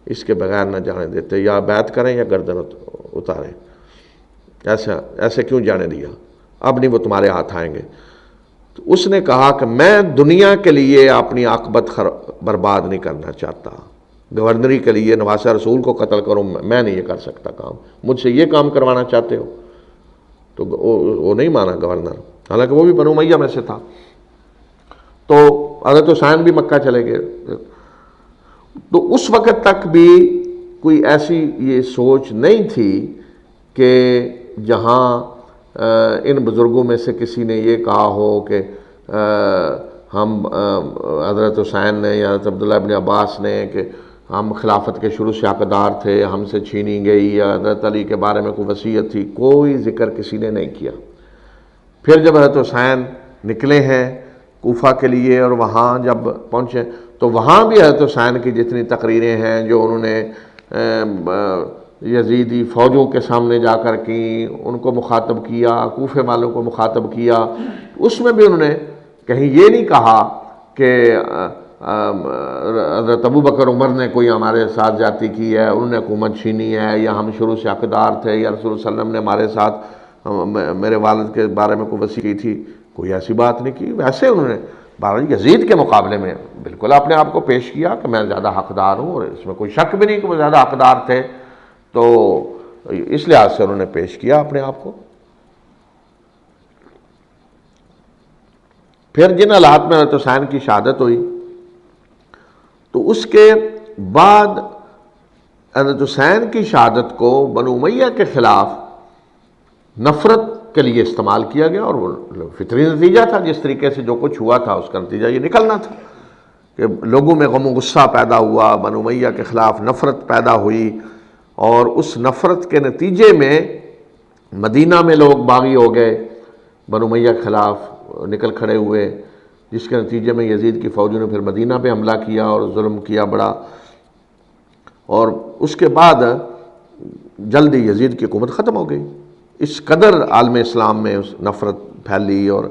اس کے بغیر نہ جانے دیتے، یا بیعت کریں یا گردن اتاریں، ایسے کیوں جانے دیا، اب نہیں وہ تمہارے ہاتھ آئیں گے۔ تو اس نے کہا کہ میں دنیا کے لیے اپنی عاقبت برباد نہیں کرنا چاہتا، گورنری کے لیے نواسہ رسول کو قتل کروں، میں نہیں یہ کر سکتا کام، مجھ سے یہ کام کروانا چاہتے ہو؟ تو وہ نہیں مانا گورنر، حالانکہ وہ بھی بنو امیہ میں سے تھا۔ تو حضرت حسین بھی مکہ چلے گئے۔ تو اس وقت تک بھی کوئی ایسی یہ سوچ نہیں تھی کہ جہاں ان بزرگوں میں سے کسی نے یہ کہا ہو کہ ہم حضرت حسین نے یا حضرت عبداللہ ابن عباس نے کہ ہم خلافت کے شروع سے حقدار تھے، ہم سے چھینی گئی، یا حضرت علی کے بارے میں کوئی وصیت تھی، کوئی ذکر کسی نے نہیں کیا۔ پھر جب حضرت حسین نکلے ہیں کوفہ کے لیے اور وہاں جب پہنچے تو وہاں بھی حضرت حسین کی جتنی تقریریں ہیں جو انہوں نے یزیدی فوجوں کے سامنے جا کر کی، ان کو مخاطب کیا، کوفے والوں کو مخاطب کیا، اس میں بھی انہوں نے کہیں یہ نہیں کہا کہ حضرت ابوبکر عمر نے کوئی ہمارے ساتھ زیادتی کی ہے، انہوں نے حکومت چھینی ہے، یا ہم شروع سے حقدار تھے، یا رسول اللہ علیہ وسلم نے ہمارے ساتھ میرے والد کے بارے میں کوئی وصیت کی تھی، کوئی ایسی بات نہیں کی۔ ویسے انہوں نے بارہ یزید کے مقابلے میں بالکل اپنے آپ کو پیش کیا کہ میں زیادہ حقدار ہوں، اور اس میں کوئی شک بھی نہیں کہ وہ زیادہ حقدار تھے، تو اس لحاظ سے انہوں نے پیش کیا اپنے آپ کو۔ پھر جن حالات میں حضرت حسین کی شہادت ہوئی تو اس کے بعد حضرت حسین کی شہادت کو بنو امیہ کے خلاف نفرت کے لیے استعمال کیا گیا، اور وہ فطری نتیجہ تھا، جس طریقے سے جو کچھ ہوا تھا اس کا نتیجہ یہ نکلنا تھا کہ لوگوں میں غم و غصہ پیدا ہوا، بنو امیہ کے خلاف نفرت پیدا ہوئی، اور اس نفرت کے نتیجے میں مدینہ میں لوگ باغی ہو گئے، بنو امیہ کے خلاف نکل کھڑے ہوئے، جس کے نتیجے میں یزید کی فوجوں نے پھر مدینہ پہ حملہ کیا اور ظلم کیا بڑا، اور اس کے بعد جلدی یزید کی حکومت ختم ہو گئی۔ اس قدر عالم اسلام میں اس نفرت پھیلی اور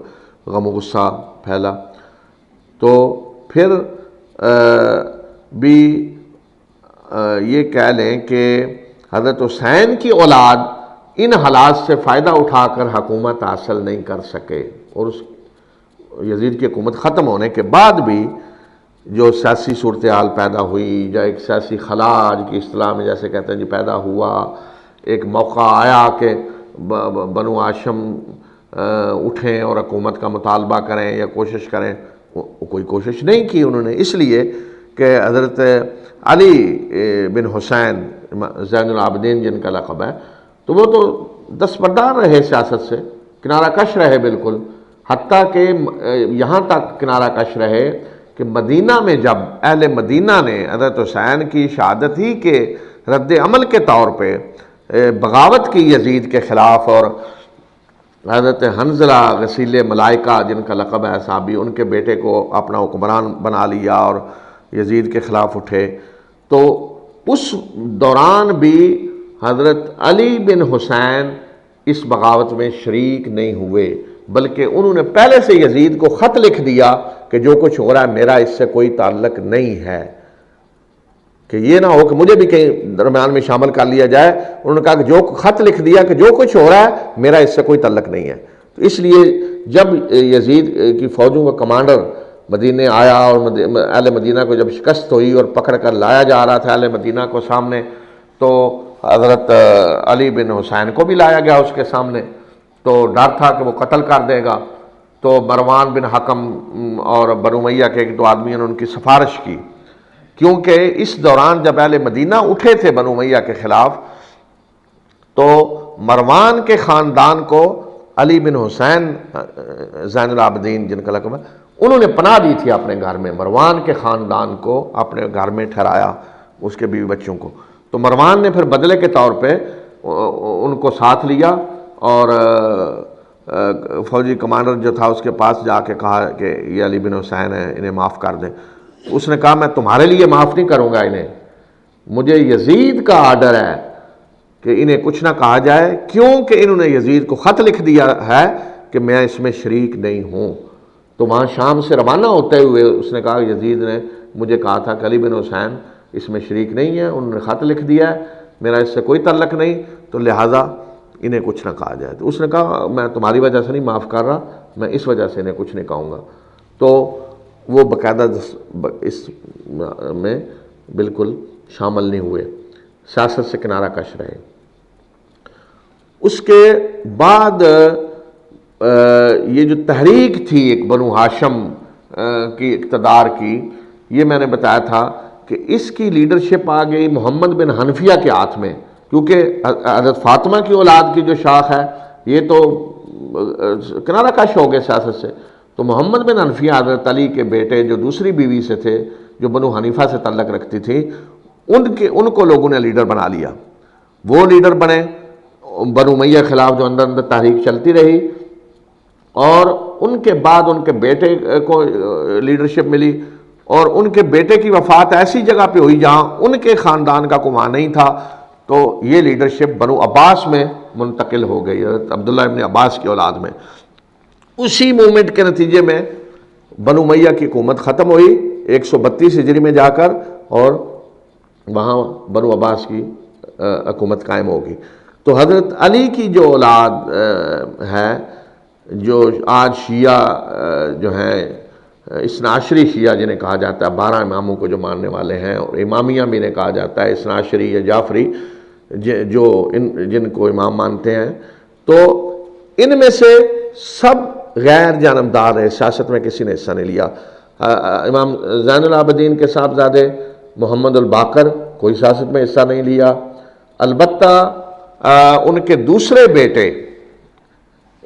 غم و غصہ پھیلا۔ تو پھر بھی یہ کہہ لیں کہ حضرت حسین کی اولاد ان حالات سے فائدہ اٹھا کر حکومت حاصل نہیں کر سکے، اور اس یزید کی حکومت ختم ہونے کے بعد بھی جو سیاسی صورتحال پیدا ہوئی، یا ایک سیاسی خلا آج کی اصطلاح میں جیسے کہتے ہیں جی پیدا ہوا، ایک موقع آیا کہ بنو ہاشم اٹھیں اور حکومت کا مطالبہ کریں یا کوشش کریں، کوئی کوشش نہیں کی انہوں نے، اس لیے کہ حضرت علی بن حسین زین العابدین جن کا لقب ہے، تو وہ تو دستبردار رہے سیاست سے، کنارہ کش رہے بالکل، حتیٰ کہ یہاں تک کنارہ کش رہے کہ مدینہ میں جب اہل مدینہ نے حضرت حسین کی شہادت ہی کے رد عمل کے طور پہ بغاوت کی یزید کے خلاف، اور حضرت حنظلہ غسیل ملائکہ جن کا لقب ہے صحابی، ان کے بیٹے کو اپنا حکمران بنا لیا اور یزید کے خلاف اٹھے، تو اس دوران بھی حضرت علی بن حسین اس بغاوت میں شریک نہیں ہوئے، بلکہ انہوں نے پہلے سے یزید کو خط لکھ دیا کہ جو کچھ ہو رہا ہے میرا اس سے کوئی تعلق نہیں ہے، کہ یہ نہ ہو کہ مجھے بھی کہیں درمیان میں شامل کر لیا جائے۔ انہوں نے کہا کہ جو خط لکھ دیا کہ جو کچھ ہو رہا ہے میرا اس سے کوئی تعلق نہیں ہے۔ تو اس لیے جب یزید کی فوجوں کا کمانڈر مدینے آیا اور اہل مدینہ کو جب شکست ہوئی اور پکڑ کر لایا جا رہا تھا اہل مدینہ کو سامنے، تو حضرت علی بن حسین کو بھی لایا گیا اس کے سامنے، تو ڈر تھا کہ وہ قتل کر دے گا، تو مروان بن حکم اور بنو امیہ کے ایک دو آدمیوں نے ان کی سفارش کی، کیونکہ اس دوران جب اہل مدینہ اٹھے تھے بنو امیہ کے خلاف، تو مروان کے خاندان کو علی بن حسین زین العابدین جن کا لقب ہے، انہوں نے پناہ دی تھی اپنے گھر میں، مروان کے خاندان کو اپنے گھر میں ٹھہرایا، اس کے بیوی بچوں کو۔ تو مروان نے پھر بدلے کے طور پہ ان کو ساتھ لیا اور فوجی کمانڈر جو تھا اس کے پاس جا کے کہا کہ یہ علی بن حسین ہے، انہیں معاف کر دیں۔ اس نے کہا میں تمہارے لیے معاف نہیں کروں گا انہیں، مجھے یزید کا آرڈر ہے کہ انہیں کچھ نہ کہا جائے، کیونکہ انہوں نے یزید کو خط لکھ دیا ہے کہ میں اس میں شریک نہیں ہوں۔ تو وہاں شام سے روانہ ہوتے ہوئے اس نے کہا یزید نے مجھے کہا تھا کہ علی بن حسین اس میں شریک نہیں ہے، انہوں نے خط لکھ دیا ہے، میرا اس سے کوئی تعلق نہیں، تو لہٰذا انہیں کچھ نہ کہا جائے۔ تو اس نے کہا میں تمہاری وجہ سے نہیں معاف کر رہا، میں اس وجہ سے انہیں کچھ نہیں کہوں گا۔ تو وہ باقاعدہ اس میں بالکل شامل نہیں ہوئے، سیاست سے کنارہ کش رہے۔ اس کے بعد یہ جو تحریک تھی ایک بنو ہاشم کی اقتدار کی، یہ میں نے بتایا تھا کہ اس کی لیڈرشپ آ گئی محمد بن حنفیہ کے ہاتھ میں، کیونکہ حضرت فاطمہ کی اولاد کی جو شاخ ہے یہ تو کنارہ کش ہو گئے سیاست سے، تو محمد بن حنفیہ حضرت علی کے بیٹے جو دوسری بیوی سے تھے، جو بنو حنیفہ سے تعلق رکھتی تھی، ان کو لوگوں نے لیڈر بنا لیا، وہ لیڈر بنے۔ بنو امیہ خلاف جو اندر تحریک چلتی رہی، اور ان کے بعد ان کے بیٹے کو لیڈرشپ ملی، اور ان کے بیٹے کی وفات ایسی جگہ پہ ہوئی جہاں ان کے خاندان کا کوئی نہیں تھا، تو یہ لیڈرشپ بنو عباس میں منتقل ہو گئی، حضرت عبداللہ ابن عباس کی اولاد میں۔ اسی مومنٹ کے نتیجے میں بنو امیہ کی حکومت ختم ہوئی 132 ہجری میں جا کر، اور وہاں بنو عباس کی حکومت قائم ہوگی۔ تو حضرت علی کی جو اولاد ہے، جو آج شیعہ جو ہیں اثنا عشری شیعہ جنہیں کہا جاتا ہے، 12 اماموں کو جو ماننے والے ہیں، اور امامیہ بھی انہیں کہا جاتا ہے، اثنا عشری یا جعفری جو جن کو امام مانتے ہیں، تو ان میں سے سب غیر جانبدار ہے، سیاست میں کسی نے حصہ نہیں لیا۔ امام زین العابدین کے صاحبزادے محمد الباقر کوئی سیاست میں حصہ نہیں لیا، البتہ ان کے دوسرے بیٹے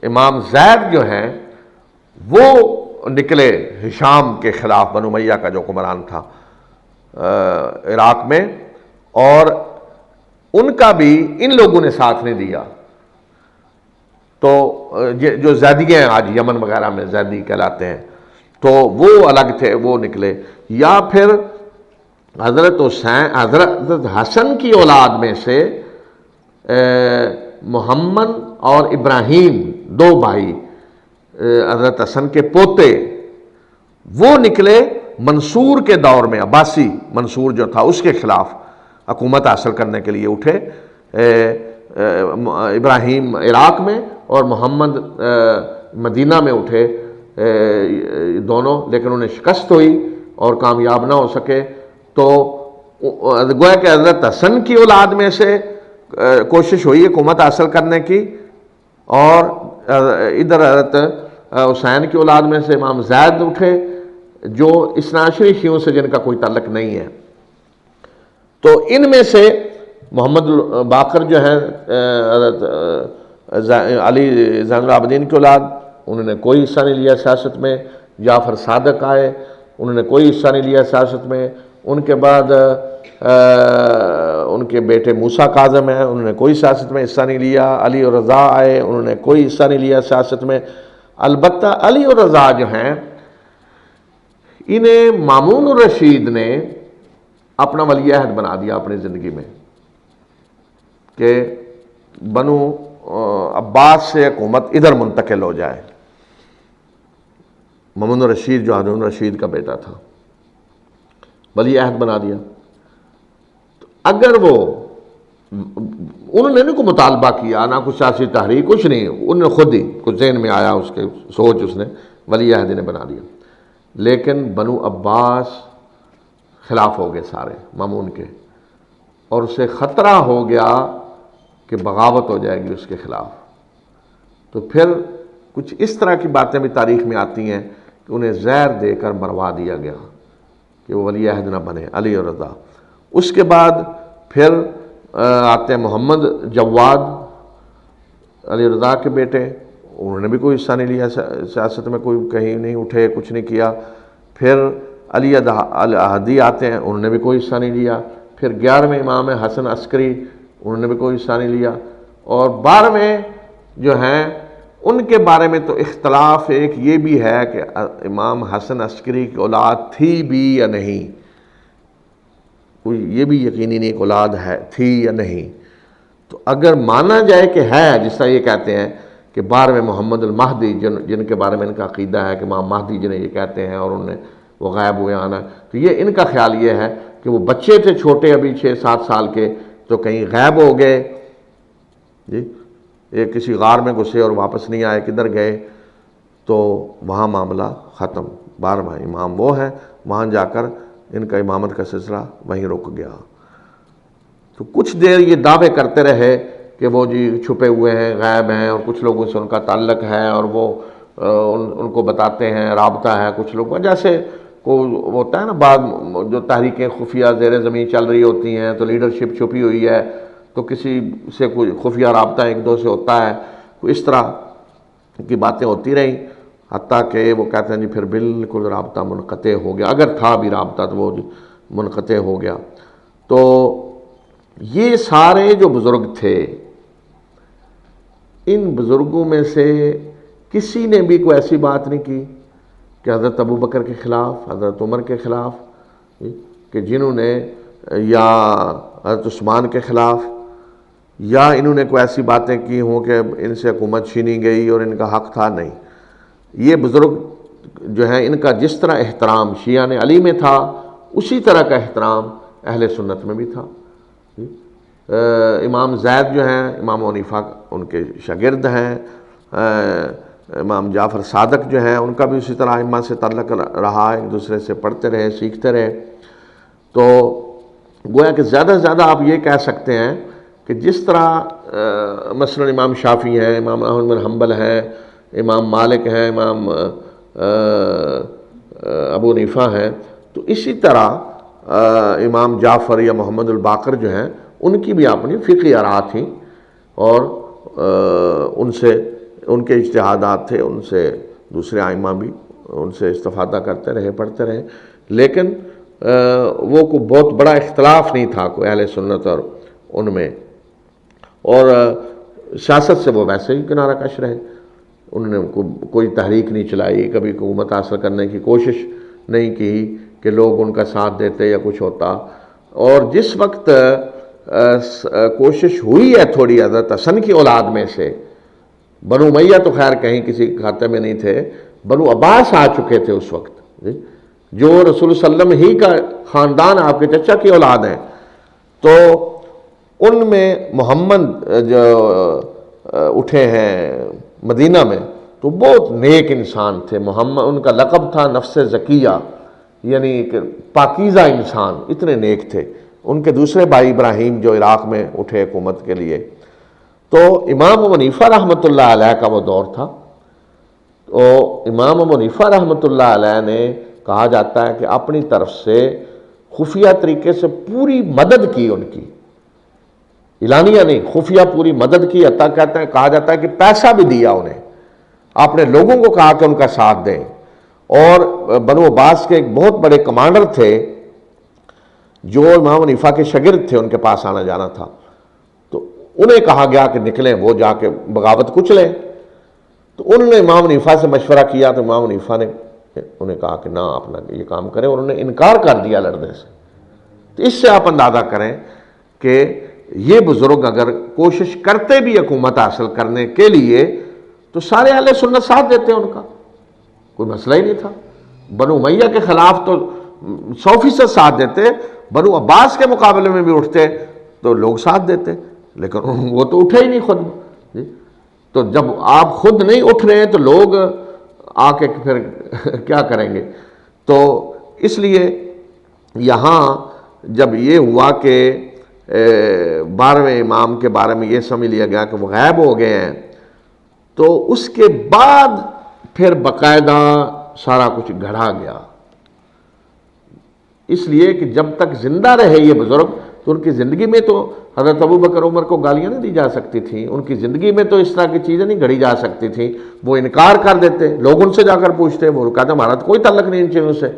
امام زید جو ہیں وہ نکلے ہشام کے خلاف، بنو امیہ کا جو حکمران تھا عراق میں، اور ان کا بھی ان لوگوں نے ساتھ نہیں دیا۔ تو جو زیدیے ہیں آج یمن وغیرہ میں زیدی کہلاتے ہیں، تو وہ الگ تھے، وہ نکلے۔ یا پھر حضرت حسن کی اولاد میں سے محمد اور ابراہیم، 2 بھائی حضرت حسن کے پوتے، وہ نکلے منصور کے دور میں، عباسی منصور جو تھا اس کے خلاف حکومت حاصل کرنے کے لیے اٹھے، ابراہیم عراق میں اور محمد مدینہ میں اٹھے دونوں، لیکن انہیں شکست ہوئی اور کامیاب نہ ہو سکے۔ تو گویا کہ حضرت حسن کی اولاد میں سے کوشش ہوئی حکومت حاصل کرنے کی، اور ادھر حضرت حسین کی اولاد میں سے امام زید اٹھے جو اثنا عشری شیعوں سے جن کا کوئی تعلق نہیں ہے۔ تو ان میں سے محمد باقر جو ہیں حضرت علی زین العابدین کی اولاد، انہوں نے کوئی حصہ نہیں لیا سیاست میں. جعفر صادق آئے, انہوں نے کوئی حصہ نہیں لیا سیاست میں. ان کے بعد ان کے بیٹے موسیٰ کاظم ہیں, انہوں نے کوئی سیاست میں حصہ نہیں لیا. علی اور رضا آئے, انہوں نے کوئی حصہ نہیں لیا سیاست میں. البتہ علی اور رضا جو ہیں, انہیں مامون الرشید نے اپنا ولی عہد بنا دیا اپنی زندگی میں کہ بنو عباس سے حکومت ادھر منتقل ہو جائے. مامون الرشید جو ہارون الرشید کا بیٹا تھا, ولی عہد بنا دیا. تو اگر وہ انہوں نے کوئی مطالبہ کیا, نہ کچھ سیاسی تحریک, کچھ نہیں, انہوں نے خود ہی کچھ ذہن میں آیا, اس کے سوچ اس نے ولی عہد نے بنا دیا. لیکن بنو عباس خلاف ہو گئے سارے مامون کے, اور اسے خطرہ ہو گیا کہ بغاوت ہو جائے گی اس کے خلاف. تو پھر کچھ اس طرح کی باتیں بھی تاریخ میں آتی ہیں کہ انہیں زہر دے کر مروا دیا گیا کہ وہ ولی عہد نہ بنے, علی اور رضا. اس کے بعد پھر آتے ہیں محمد جواد, علی رضا کے بیٹے, انہوں نے بھی کوئی حصہ نہیں لیا سیاست میں, کوئی کہیں نہیں اٹھے, کچھ نہیں کیا. پھر علی الہدی آتے ہیں, انہوں نے بھی کوئی حصہ نہیں لیا. پھر 11ویں امام حسن عسکری, انہوں نے بھی کوئی حصہ نہیں لیا. اور 12ویں جو ہیں ان کے بارے میں تو اختلاف ایک یہ بھی ہے کہ امام حسن عسکری کی اولاد تھی بھی یا نہیں, کوئی یہ بھی یقینی نہیں کہ اولاد ہے تھی یا نہیں. تو اگر مانا جائے کہ ہے, جس طرح یہ کہتے ہیں کہ 12ویں محمد المہدی جن کے بارے میں ان کا عقیدہ ہے کہ امام مہدی جنہیں یہ کہتے ہیں اور انہیں وہ غائب ہوئے آنا, تو یہ ان کا خیال یہ ہے کہ وہ بچے تھے چھوٹے, ابھی 6-7 سال کے, تو کہیں غائب ہو گئے جی, ایک کسی غار میں گھسے اور واپس نہیں آئے, کدھر گئے, تو وہاں معاملہ ختم. 12واں امام وہ ہے, وہاں جا کر ان کا امامت کا سلسلہ وہیں رک گیا. تو کچھ دیر یہ دعوے کرتے رہے کہ وہ جی چھپے ہوئے ہیں, غائب ہیں, اور کچھ لوگوں سے ان کا تعلق ہے, اور وہ ان کو بتاتے ہیں, رابطہ ہے کچھ لوگوں, جیسے کو ہوتا ہے نا بعض جو تحریکیں خفیہ زیر زمین چل رہی ہوتی ہیں, تو لیڈرشپ چھپی ہوئی ہے, تو کسی سے کوئی خفیہ رابطہ ایک دو سے ہوتا ہے, کوئی اس طرح کی باتیں ہوتی رہیں, حتیٰ کہ وہ کہتے ہیں جی پھر بالکل رابطہ منقطع ہو گیا, اگر تھا بھی رابطہ تو وہ منقطع ہو گیا. تو یہ سارے جو بزرگ تھے, ان بزرگوں میں سے کسی نے بھی کوئی ایسی بات نہیں کی کہ حضرت ابو بکر کے خلاف, حضرت عمر کے خلاف, کہ جنہوں نے, یا حضرت عثمان کے خلاف, یا انہوں نے کوئی ایسی باتیں کی ہوں کہ ان سے حکومت چھینی گئی اور ان کا حق تھا. نہیں, یہ بزرگ جو ہیں ان کا جس طرح احترام شیعہ نے علی میں تھا, اسی طرح کا احترام اہل سنت میں بھی تھا. امام زید جو ہیں, امام حنیفہ ان کے شاگرد ہیں, امام جعفر صادق جو ہیں ان کا بھی اسی طرح ائمہ سے تعلق رہا, ایک دوسرے سے پڑھتے رہے, سیکھتے رہے. تو گویا کہ زیادہ سے زیادہ آپ یہ کہہ سکتے ہیں کہ جس طرح مثلا امام شافعی ہیں, امام احمد بن حنبل ہیں, امام مالک ہیں, امام ابو حنیفہ ہیں, تو اسی طرح امام جعفر یا محمد الباقر جو ہیں ان کی بھی اپنی فقہی آراء تھیں, اور ان سے ان کے اجتہادات تھے, ان سے دوسرے ائمہ بھی ان سے استفادہ کرتے رہے, پڑھتے رہے. لیکن وہ کوئی بہت بڑا اختلاف نہیں تھا کوئی اہل سنت اور ان میں, اور سیاست سے وہ ویسے ہی کنارہ کش رہے. انہوں نے کوئی تحریک نہیں چلائی, کبھی حکومت حاصل کرنے کی کوشش نہیں کی کہ لوگ ان کا ساتھ دیتے یا کچھ ہوتا. اور جس وقت کوشش ہوئی ہے تھوڑی حضرت حسن کی اولاد میں سے, بنو امیہ تو خیر کہیں کسی کھاتے میں نہیں تھے, بنو عباس آ چکے تھے اس وقت, جو رسول صلی اللہ علیہ وسلم ہی کا خاندان, آپ کے چچا کی اولاد ہیں. تو ان میں محمد جو اٹھے ہیں مدینہ میں, تو بہت نیک انسان تھے. محمد ان کا لقب تھا نفس زکیہ, یعنی کہ پاکیزہ انسان, اتنے نیک تھے. ان کے دوسرے بھائی ابراہیم جو عراق میں اٹھے حکومت کے لیے, تو امام ابو حنیفہ رحمۃ اللہ علیہ کا وہ دور تھا. تو امام ابو حنیفہ رحمۃ اللہ علیہ نے, کہا جاتا ہے کہ اپنی طرف سے خفیہ طریقے سے پوری مدد کی, ان کی اعلانیہ نہیں, خفیہ پوری مدد کی. حتیٰ کہا جاتا ہے کہ پیسہ بھی دیا انہیں, آپ نے لوگوں کو کہا کہ ان کا ساتھ دیں. اور بنو عباس کے ایک بہت بڑے کمانڈر تھے جو امام حنیفہ کے شاگرد تھے، ان کے پاس آنا جانا تھا، تو انہیں کہا گیا کہ نکلیں، وہ جا کے بغاوت کچلیں. تو انہوں نے امام حنیفہ سے مشورہ کیا تو امام حنیفہ نے انہیں کہا کہ نہ آپ نہ یہ کام کریں، اور انہوں نے انکار کر دیا لڑنے سے. تو اس سے آپ اندازہ کریں کہ یہ بزرگ اگر کوشش کرتے بھی حکومت حاصل کرنے کے لیے تو سارے اہل سنت ساتھ دیتے ہیں، ان کا کوئی مسئلہ ہی نہیں تھا. بنو امیہ کے خلاف تو 100% ساتھ دیتے، بنو عباس کے مقابلے میں بھی اٹھتے تو لوگ ساتھ دیتے، لیکن وہ تو اٹھے ہی نہیں خود. تو جب آپ خود نہیں اٹھ رہے ہیں تو لوگ آ کے پھر کیا کریں گے؟ تو اس لیے یہاں جب یہ ہوا کہ 12ویں امام کے بارے میں یہ سمجھ لیا گیا کہ وہ غائب ہو گئے ہیں، تو اس کے بعد پھر باقاعدہ سارا کچھ گھڑا گیا. اس لیے کہ جب تک زندہ رہے یہ بزرگ تو ان کی زندگی میں تو حضرت ابو بکر عمر کو گالیاں نہیں دی جا سکتی تھیں، ان کی زندگی میں تو اس طرح کی چیزیں نہیں گھڑی جا سکتی تھیں. وہ انکار کر دیتے، لوگ ان سے جا کر پوچھتے، وہ کہتے ہمارا تو کوئی تعلق نہیں ان چیزوں سے.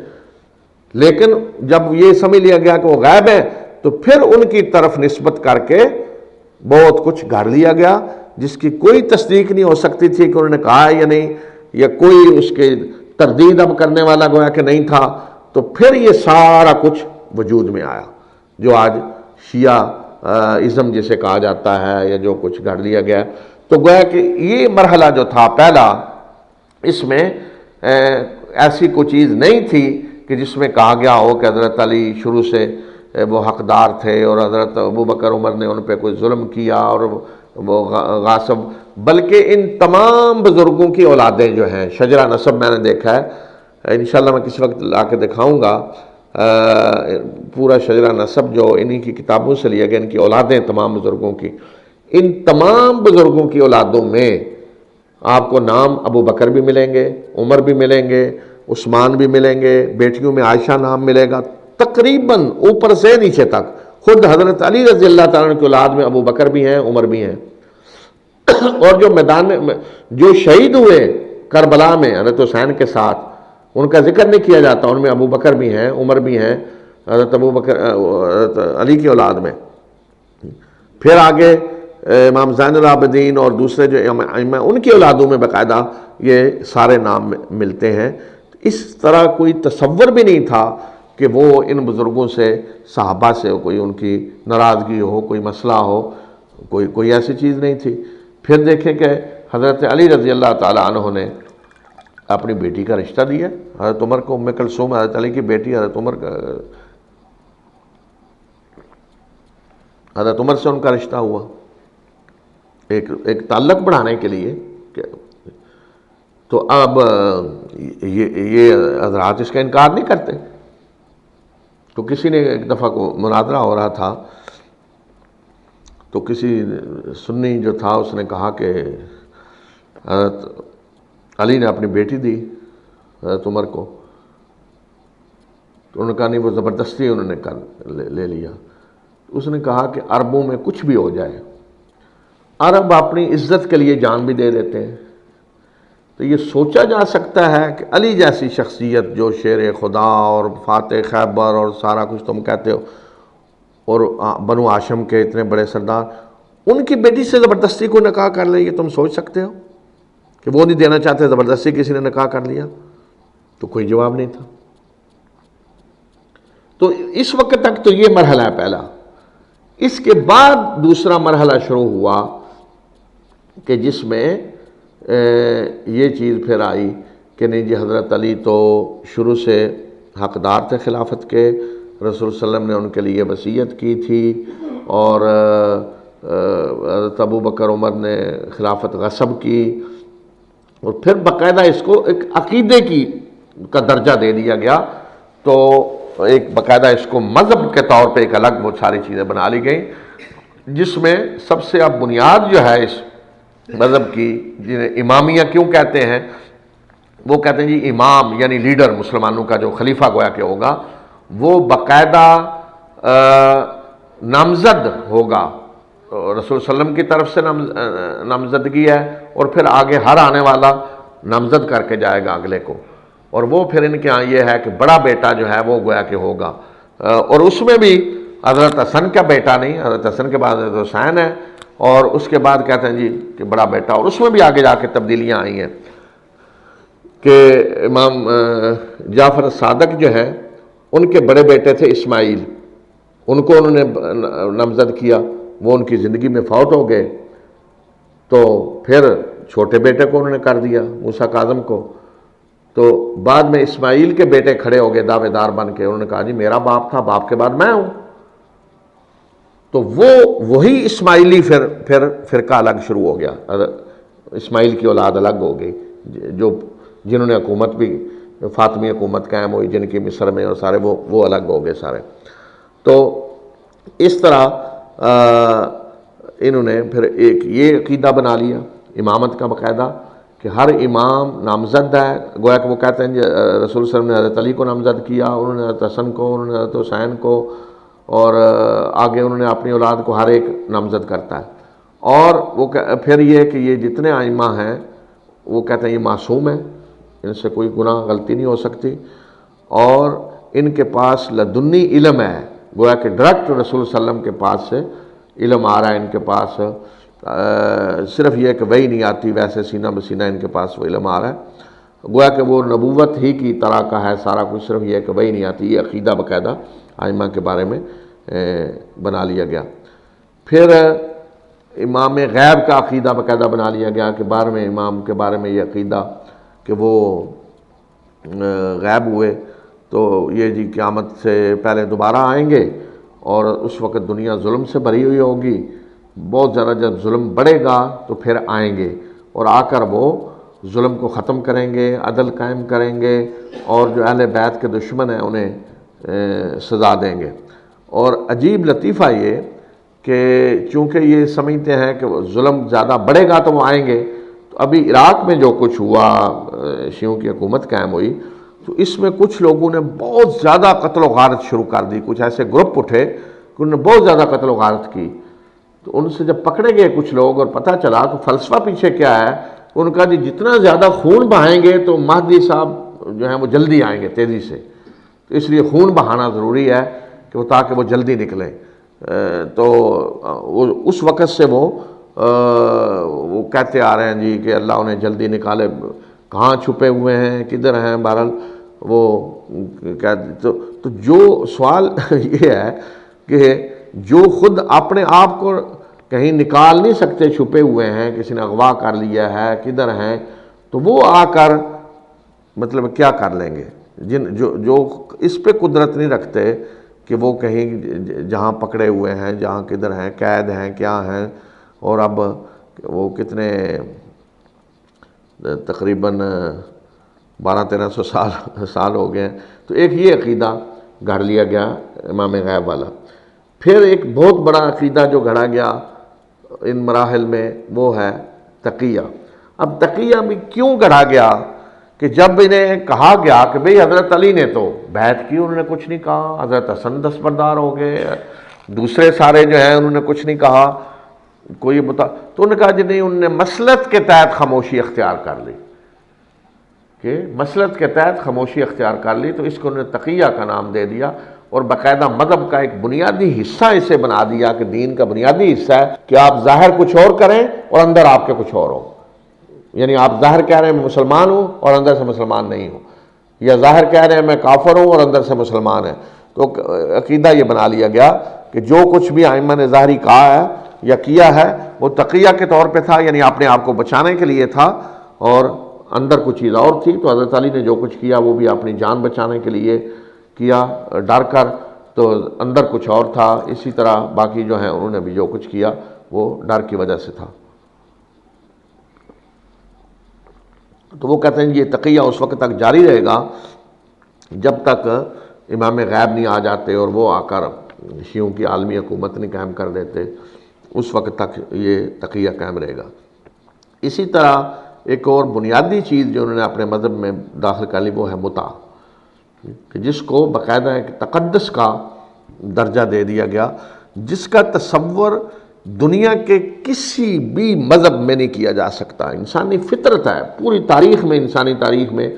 لیکن جب یہ سمجھ لیا گیا کہ وہ غائب ہے تو پھر ان کی طرف نسبت کر کے بہت کچھ گھڑ لیا گیا جس کی کوئی تصدیق نہیں ہو سکتی تھی کہ انہوں نے کہا ہے یا نہیں، یا کوئی اس کے تردید اب کرنے والا گویا کہ نہیں تھا. تو پھر یہ سارا کچھ وجود میں آیا جو آج شیعہ ازم جسے کہا جاتا ہے، یا جو کچھ گھڑ لیا گیا. تو گویا کہ یہ مرحلہ جو تھا پہلا، اس میں ایسی کوئی چیز نہیں تھی کہ جس میں کہا گیا ہو کہ حضرت علی شروع سے وہ حقدار تھے اور حضرت ابو بکر عمر نے ان پہ کوئی ظلم کیا اور وہ غاصب. بلکہ ان تمام بزرگوں کی اولادیں جو ہیں، شجرہ نسب میں نے دیکھا ہے، انشاءاللہ میں کسی وقت لا کے دکھاؤں گا پورا شجرہ نسب جو انہی کی کتابوں سے لیا گیا، ان کی اولادیں تمام بزرگوں کی. ان تمام بزرگوں کی اولادوں میں آپ کو نام ابو بکر بھی ملیں گے، عمر بھی ملیں گے، عثمان بھی ملیں گے، بیٹیوں میں عائشہ نام ملے گا، تقریباً اوپر سے نیچے تک. خود حضرت علی رضی اللہ تعالیٰ عنہ کی اولاد میں ابو بکر بھی ہیں، عمر بھی ہیں. اور جو میدان میں جو شہید ہوئے کربلا میں حضرت حسین کے ساتھ، ان کا ذکر نہیں کیا جاتا، ان میں ابو بکر بھی ہیں، عمر بھی ہیں، حضرت ابو بکر حضرت علی کی اولاد میں. پھر آگے امام زین العابدین اور دوسرے جو ائمہ ان کی اولادوں میں باقاعدہ یہ سارے نام ملتے ہیں. اس طرح کوئی تصور بھی نہیں تھا کہ وہ ان بزرگوں سے، صحابہ سے کوئی ان کی ناراضگی ہو، کوئی مسئلہ ہو، کوئی ایسی چیز نہیں تھی. پھر دیکھیں کہ حضرت علی رضی اللہ تعالیٰ عنہ نے اپنی بیٹی کا رشتہ دیا حضرت عمر کو. ام کلثوم حضرت علی کی بیٹی، حضرت عمر سے ان کا رشتہ ہوا ایک تعلق بڑھانے کے لیے. تو اب یہ حضرات اس کا انکار نہیں کرتے. تو کسی نے ایک دفعہ کو مناظرہ ہو رہا تھا تو کسی سنی جو تھا اس نے کہا کہ حضرت علی نے اپنی بیٹی دی حضرت عمر کو. تو انہوں نے کہا نہیں، وہ زبردستی انہوں نے لے لیا. اس نے کہا کہ عربوں میں کچھ بھی ہو جائے، عرب اپنی عزت کے لیے جان بھی دے دیتے ہیں. تو یہ سوچا جا سکتا ہے کہ علی جیسی شخصیت جو شیر خدا اور فاتح خیبر اور سارا کچھ تم کہتے ہو، اور بنو ہاشم کے اتنے بڑے سردار، ان کی بیٹی سے زبردستی کو نکاح کر لے، یہ تم سوچ سکتے ہو کہ وہ نہیں دینا چاہتے، زبردستی کسی نے نکاح کر لیا؟ تو کوئی جواب نہیں تھا. تو اس وقت تک تو یہ مرحلہ ہے پہلا. اس کے بعد دوسرا مرحلہ شروع ہوا کہ جس میں یہ چیز پھر آئی کہ نہیں جی، حضرت علی تو شروع سے حقدار تھے خلافت کے، رسول صلی اللہ علیہ وسلم نے ان کے لیے وصیت کی تھی، اور حضرت ابو بکر عمر نے خلافت غصب کی. اور پھر باقاعدہ اس کو ایک عقیدے کا درجہ دے دیا گیا. تو ایک باقاعدہ اس کو مذہب کے طور پہ ایک الگ وہ ساری چیزیں بنا لی گئیں، جس میں سب سے اب بنیاد جو ہے اس مذہب کی، جنہیں امامیہ کیوں کہتے ہیں، وہ کہتے ہیں جی امام یعنی لیڈر، مسلمانوں کا جو خلیفہ گویا کہ ہوگا، وہ باقاعدہ نامزد ہوگا. رسول صلی اللہ علیہ وسلم کی طرف سے نامزدگی ہے، اور پھر آگے ہر آنے والا نامزد کر کے جائے گا اگلے کو، اور وہ پھر ان کے ہاں یہ ہے کہ بڑا بیٹا جو ہے وہ گویا کہ ہوگا، اور اس میں بھی حضرت حسن کا بیٹا نہیں، حضرت حسن کے بعد حضرت حسین ہے، اور اس کے بعد کہتے ہیں جی کہ بڑا بیٹا، اور اس میں بھی آگے جا کے تبدیلیاں آئی ہیں کہ امام جعفر صادق جو ہے ان کے بڑے بیٹے تھے اسماعیل، ان کو انہوں نے نامزد کیا، وہ ان کی زندگی میں فوت ہو گئے، تو پھر چھوٹے بیٹے کو انہوں نے کر دیا موسیٰ کاظم کو، تو بعد میں اسماعیل کے بیٹے کھڑے ہو گئے دعوے دار بن کے، انہوں نے کہا جی میرا باپ تھا، باپ کے بعد میں ہوں، تو وہی اسماعیلی پھر فرقہ الگ شروع ہو گیا، اسماعیل کی اولاد الگ ہو گئی، جنہوں نے حکومت بھی فاطمی حکومت قائم ہوئی جن کی مصر میں، اور سارے وہ الگ ہو گئے سارے۔ تو اس طرح انہوں نے پھر ایک یہ عقیدہ بنا لیا امامت کا باقاعدہ کہ ہر امام نامزد ہے، گویا کہ وہ کہتے ہیں رسول صلی اللہ علیہ وسلم نے حضرت علی کو نامزد کیا، انہوں نے حضرت حسن کو، انہوں نے حضرت حسین کو، اور آگے انہوں نے اپنی اولاد کو ہر ایک نامزد کرتا ہے، اور وہ پھر یہ کہ یہ جتنے ائمہ ہیں وہ کہتے ہیں یہ معصوم ہیں، ان سے کوئی گناہ غلطی نہیں ہو سکتی، اور ان کے پاس لدنی علم ہے، گویا کہ ڈائریکٹ رسول صلی اللہ علیہ وسلم کے پاس سے علم آ رہا ہے ان کے پاس، صرف یہ کہ وحی نہیں آتی، ویسے سینہ بسینہ ان کے پاس وہ علم آ رہا ہے، گویا کہ وہ نبوت ہی کی طرح کا ہے سارا کچھ، صرف یہ کہ وحی نہیں آتی، یہ عقیدہ باقاعدہ ائمہ کے بارے میں بنا لیا گیا۔ پھر امام غیب کا عقیدہ باقاعدہ بنا لیا گیا کہ 12ویں امام کے بارے میں یہ عقیدہ کہ وہ غائب ہوئے، تو یہ جی قیامت سے پہلے دوبارہ آئیں گے، اور اس وقت دنیا ظلم سے بھری ہوئی ہوگی، بہت زیادہ جب ظلم بڑھے گا تو پھر آئیں گے، اور آ کر وہ ظلم کو ختم کریں گے، عدل قائم کریں گے، اور جو اہل بیت کے دشمن ہیں انہیں سزا دیں گے۔ اور عجیب لطیفہ یہ کہ چونکہ یہ سمجھتے ہیں کہ ظلم زیادہ بڑھے گا تو وہ آئیں گے، تو ابھی عراق میں جو کچھ ہوا، شیعوں کی حکومت قائم ہوئی، تو اس میں کچھ لوگوں نے بہت زیادہ قتل و غارت شروع کر دی، کچھ ایسے گروپ اٹھے کہ انہوں نے بہت زیادہ قتل و غارت کی، تو ان سے جب پکڑے گئے کچھ لوگ اور پتہ چلا کہ فلسفہ پیچھے کیا ہے، ان کا جی جتنا زیادہ خون بہائیں گے تو مہدی صاحب جو ہیں وہ جلدی آئیں گے تیزی سے، تو اس لیے خون بہانا ضروری ہے کہ وہ تاکہ وہ جلدی نکلیں، تو اس وقت سے وہ کہتے آ رہے ہیں جی کہ اللہ انہیں جلدی نکالے، کہاں چھپے ہوئے ہیں، کدھر ہیں، بہرحال وہ تو جو سوال یہ ہے کہ جو خود اپنے آپ کو کہیں نکال نہیں سکتے، چھپے ہوئے ہیں، کسی نے اغوا کر لیا ہے، کدھر ہیں، تو وہ آ کر مطلب کیا کر لیں گے، جو اس پہ قدرت نہیں رکھتے کہ وہ کہیں جہاں پکڑے ہوئے ہیں، جہاں کدھر ہیں، قید ہیں، کیا ہیں، اور اب وہ کتنے تقریباً 1200-1300 سال ہو گئے ہیں، تو ایک یہ عقیدہ گھڑ لیا گیا امام غیب والا۔ پھر ایک بہت بڑا عقیدہ جو گھڑا گیا ان مراحل میں وہ ہے تقیہ۔ اب تقیہ بھی کیوں گھڑا گیا کہ جب انہیں کہا گیا کہ بھئی حضرت علی نے تو بیعت کی، انہوں نے کچھ نہیں کہا، حضرت حسن دستبردار ہو گئے، دوسرے سارے جو ہیں انہوں نے کچھ نہیں کہا، کوئی بتا، تو انہوں نے کہا جی نہیں، انہوں نے مسلط کے تحت خاموشی اختیار کر لی، کہ مسلط کے تحت خاموشی اختیار کر لی، تو اس کو انہوں نے تقیہ کا نام دے دیا، اور باقاعدہ مذہب کا ایک بنیادی حصہ اسے بنا دیا کہ دین کا بنیادی حصہ ہے کہ آپ ظاہر کچھ اور کریں اور اندر آپ کے کچھ اور ہو، یعنی آپ ظاہر کہہ رہے ہیں میں مسلمان ہوں اور اندر سے مسلمان نہیں ہوں، یا ظاہر کہہ رہے ہیں میں کافر ہوں اور اندر سے مسلمان ہیں، تو عقیدہ یہ بنا لیا گیا کہ جو کچھ بھی ائمہ نے ظاہری کہا ہے یا کیا ہے وہ تقیہ کے طور پہ تھا، یعنی اپنے آپ کو بچانے کے لیے تھا، اور اندر کچھ چیز اور تھی، تو حضرت علی نے جو کچھ کیا وہ بھی اپنی جان بچانے کے لیے کیا ڈر کر، تو اندر کچھ اور تھا، اسی طرح باقی جو ہیں انہوں نے بھی جو کچھ کیا وہ ڈر کی وجہ سے تھا۔ تو وہ کہتے ہیں یہ تقیہ اس وقت تک جاری رہے گا جب تک امام غیب نہیں آ جاتے اور وہ آ کر شیعوں کی عالمی حکومت نہیں قائم کر دیتے، اس وقت تک یہ تقیہ قائم رہے گا۔ اسی طرح ایک اور بنیادی چیز جو انہوں نے اپنے مذہب میں داخل کر لی وہ ہے متع، کہ جس کو باقاعدہ ایک تقدس کا درجہ دے دیا گیا، جس کا تصور دنیا کے کسی بھی مذہب میں نہیں کیا جا سکتا. انسانی فطرت ہے، پوری تاریخ میں، انسانی تاریخ میں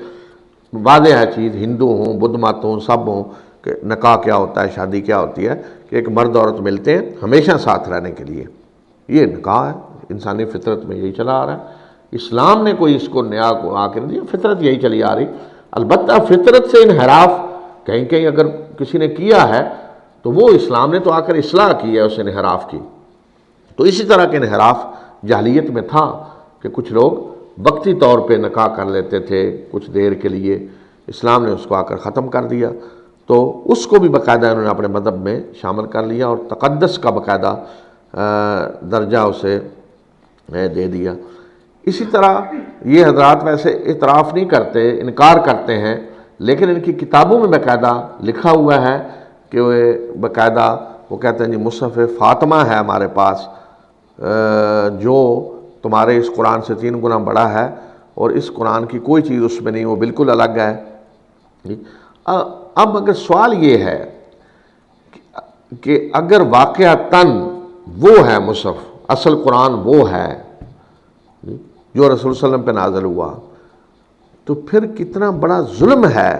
واضح ہے چیز، ہندو ہوں، بدھ مت ہوں، سب ہوں، کہ نکاح کیا ہوتا ہے، شادی کیا ہوتی ہے، کہ ایک مرد عورت ملتے ہیں ہمیشہ ساتھ رہنے کے لیے. یہ نکاح ہے، انسانی فطرت میں یہی چلا آ رہا ہے. اسلام نے کوئی اس کو نیا کو آ کے نہیں دیا، فطرت یہی چلی آ رہی. البتہ فطرت سے انحراف کہیں کہیں اگر کسی نے کیا ہے تو وہ اسلام نے تو آ کر اصلاح کی ہے اس انحراف کی. تو اسی طرح کے انحراف جاہلیت میں تھا کہ کچھ لوگ وقتی طور پہ نکاح کر لیتے تھے کچھ دیر کے لیے. اسلام نے اس کو آ کر ختم کر دیا، تو اس کو بھی باقاعدہ انہوں نے اپنے مذہب میں شامل کر لیا اور تقدس کا باقاعدہ درجہ اسے دے دیا. اسی طرح یہ حضرات ویسے اعتراف نہیں کرتے، انکار کرتے ہیں، لیکن ان کی کتابوں میں باقاعدہ لکھا ہوا ہے کہ باقاعدہ وہ کہتے ہیں جی مصحف فاطمہ ہے ہمارے پاس، جو تمہارے اس قرآن سے 3 گنا بڑا ہے، اور اس قرآن کی کوئی چیز اس میں نہیں، وہ بالکل الگ ہے. اب اگر سوال یہ ہے کہ اگر واقعتاً وہ ہے مصحف، اصل قرآن وہ ہے جو رسول صلی اللہ علیہ وسلم پہ نازل ہوا، تو پھر کتنا بڑا ظلم ہے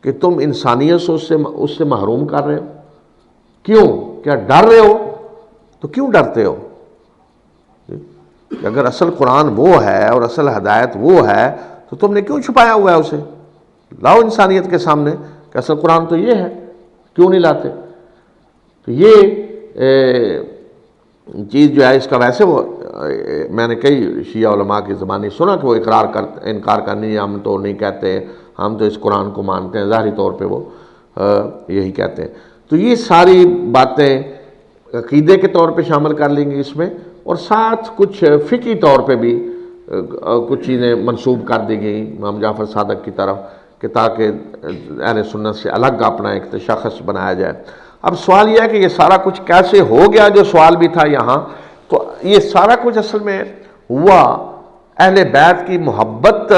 کہ تم انسانیت سے اس سے محروم کر رہے ہو. کیوں؟ کیا ڈر رہے ہو؟ تو کیوں ڈرتے ہو؟ کہ اگر اصل قرآن وہ ہے اور اصل ہدایت وہ ہے تو تم نے کیوں چھپایا ہوا ہے اسے؟ لاؤ انسانیت کے سامنے کہ اصل قرآن تو یہ ہے، کیوں نہیں لاتے؟ تو یہ چیز جو ہے اس کا ویسے وہ میں نے کئی شیعہ علماء کی زبانی سنا کہ وہ انکار کرنے، ہم تو نہیں کہتے، ہم تو اس قرآن کو مانتے ہیں، ظاہری طور پہ وہ یہی کہتے ہیں. تو یہ ساری باتیں عقیدے کے طور پہ شامل کر لیں گے اس میں، اور ساتھ کچھ فقہی طور پہ بھی کچھ چیزیں منسوب کر دی گئیں امام جعفر صادق کی طرف، کہ تاکہ اہل سنت سے الگ اپنا ایک تشخص بنایا جائے. اب سوال یہ ہے کہ یہ سارا کچھ کیسے ہو گیا، جو سوال بھی تھا یہاں. تو یہ سارا کچھ اصل میں ہوا اہل بیت کی محبت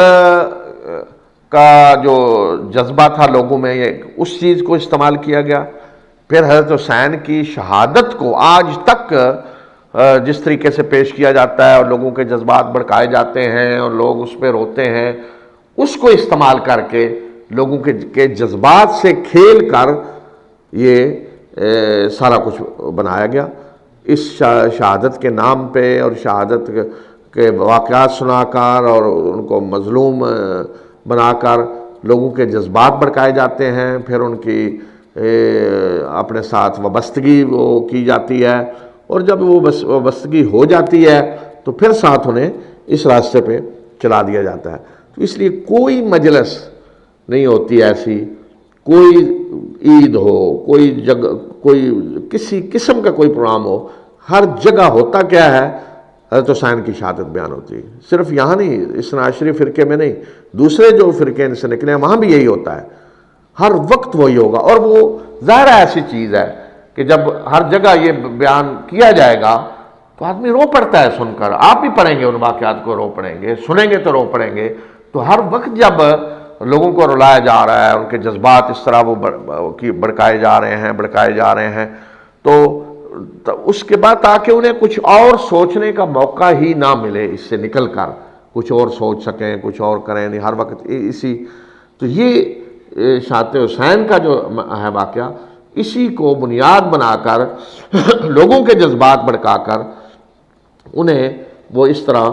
کا جو جذبہ تھا لوگوں میں، اس چیز کو استعمال کیا گیا. پھر حضرت حسین کی شہادت کو آج تک جس طریقے سے پیش کیا جاتا ہے اور لوگوں کے جذبات بھڑکائے جاتے ہیں اور لوگ اس پہ روتے ہیں، اس کو استعمال کر کے لوگوں کے جذبات سے کھیل کر یہ سارا کچھ بنایا گیا. اس شہادت کے نام پہ اور شہادت کے واقعات سنا کر اور ان کو مظلوم بنا کر لوگوں کے جذبات بھڑکائے جاتے ہیں. پھر ان کی اپنے ساتھ وابستگی وہ کی جاتی ہے، اور جب وہ وابستگی ہو جاتی ہے تو پھر ساتھ انہیں اس راستے پہ چلا دیا جاتا ہے. تو اس لیے کوئی مجلس نہیں ہوتی ایسی، کوئی عید ہو، کوئی کسی قسم کا کوئی پروگرام ہو، ہر جگہ ہوتا کیا ہے؟ حضرت حسین کی شہادت بیان ہوتی ہے. صرف یہاں نہیں، اس عشری فرقے میں نہیں، دوسرے جو فرقے ان سے نکلے ہیں وہاں بھی یہی ہوتا ہے. ہر وقت وہی ہوگا. اور وہ ظاہر ایسی چیز ہے کہ جب ہر جگہ یہ بیان کیا جائے گا تو آدمی رو پڑتا ہے سن کر. آپ بھی پڑھیں گے ان واقعات کو، رو پڑیں گے، سنیں گے تو رو پڑیں گے. تو ہر وقت جب لوگوں کو رلایا جا رہا ہے، ان کے جذبات اس طرح وہ بھڑکائے جا رہے ہیں تو اس کے بعد تاکہ انہیں کچھ اور سوچنے کا موقع ہی نہ ملے، اس سے نکل کر کچھ اور سوچ سکیں، کچھ اور کریں نہیں، ہر وقت اسی. تو یہ شہادت حسین کا جو ہے واقعہ، اسی کو بنیاد بنا کر لوگوں کے جذبات بھڑکا کر انہیں وہ اس طرح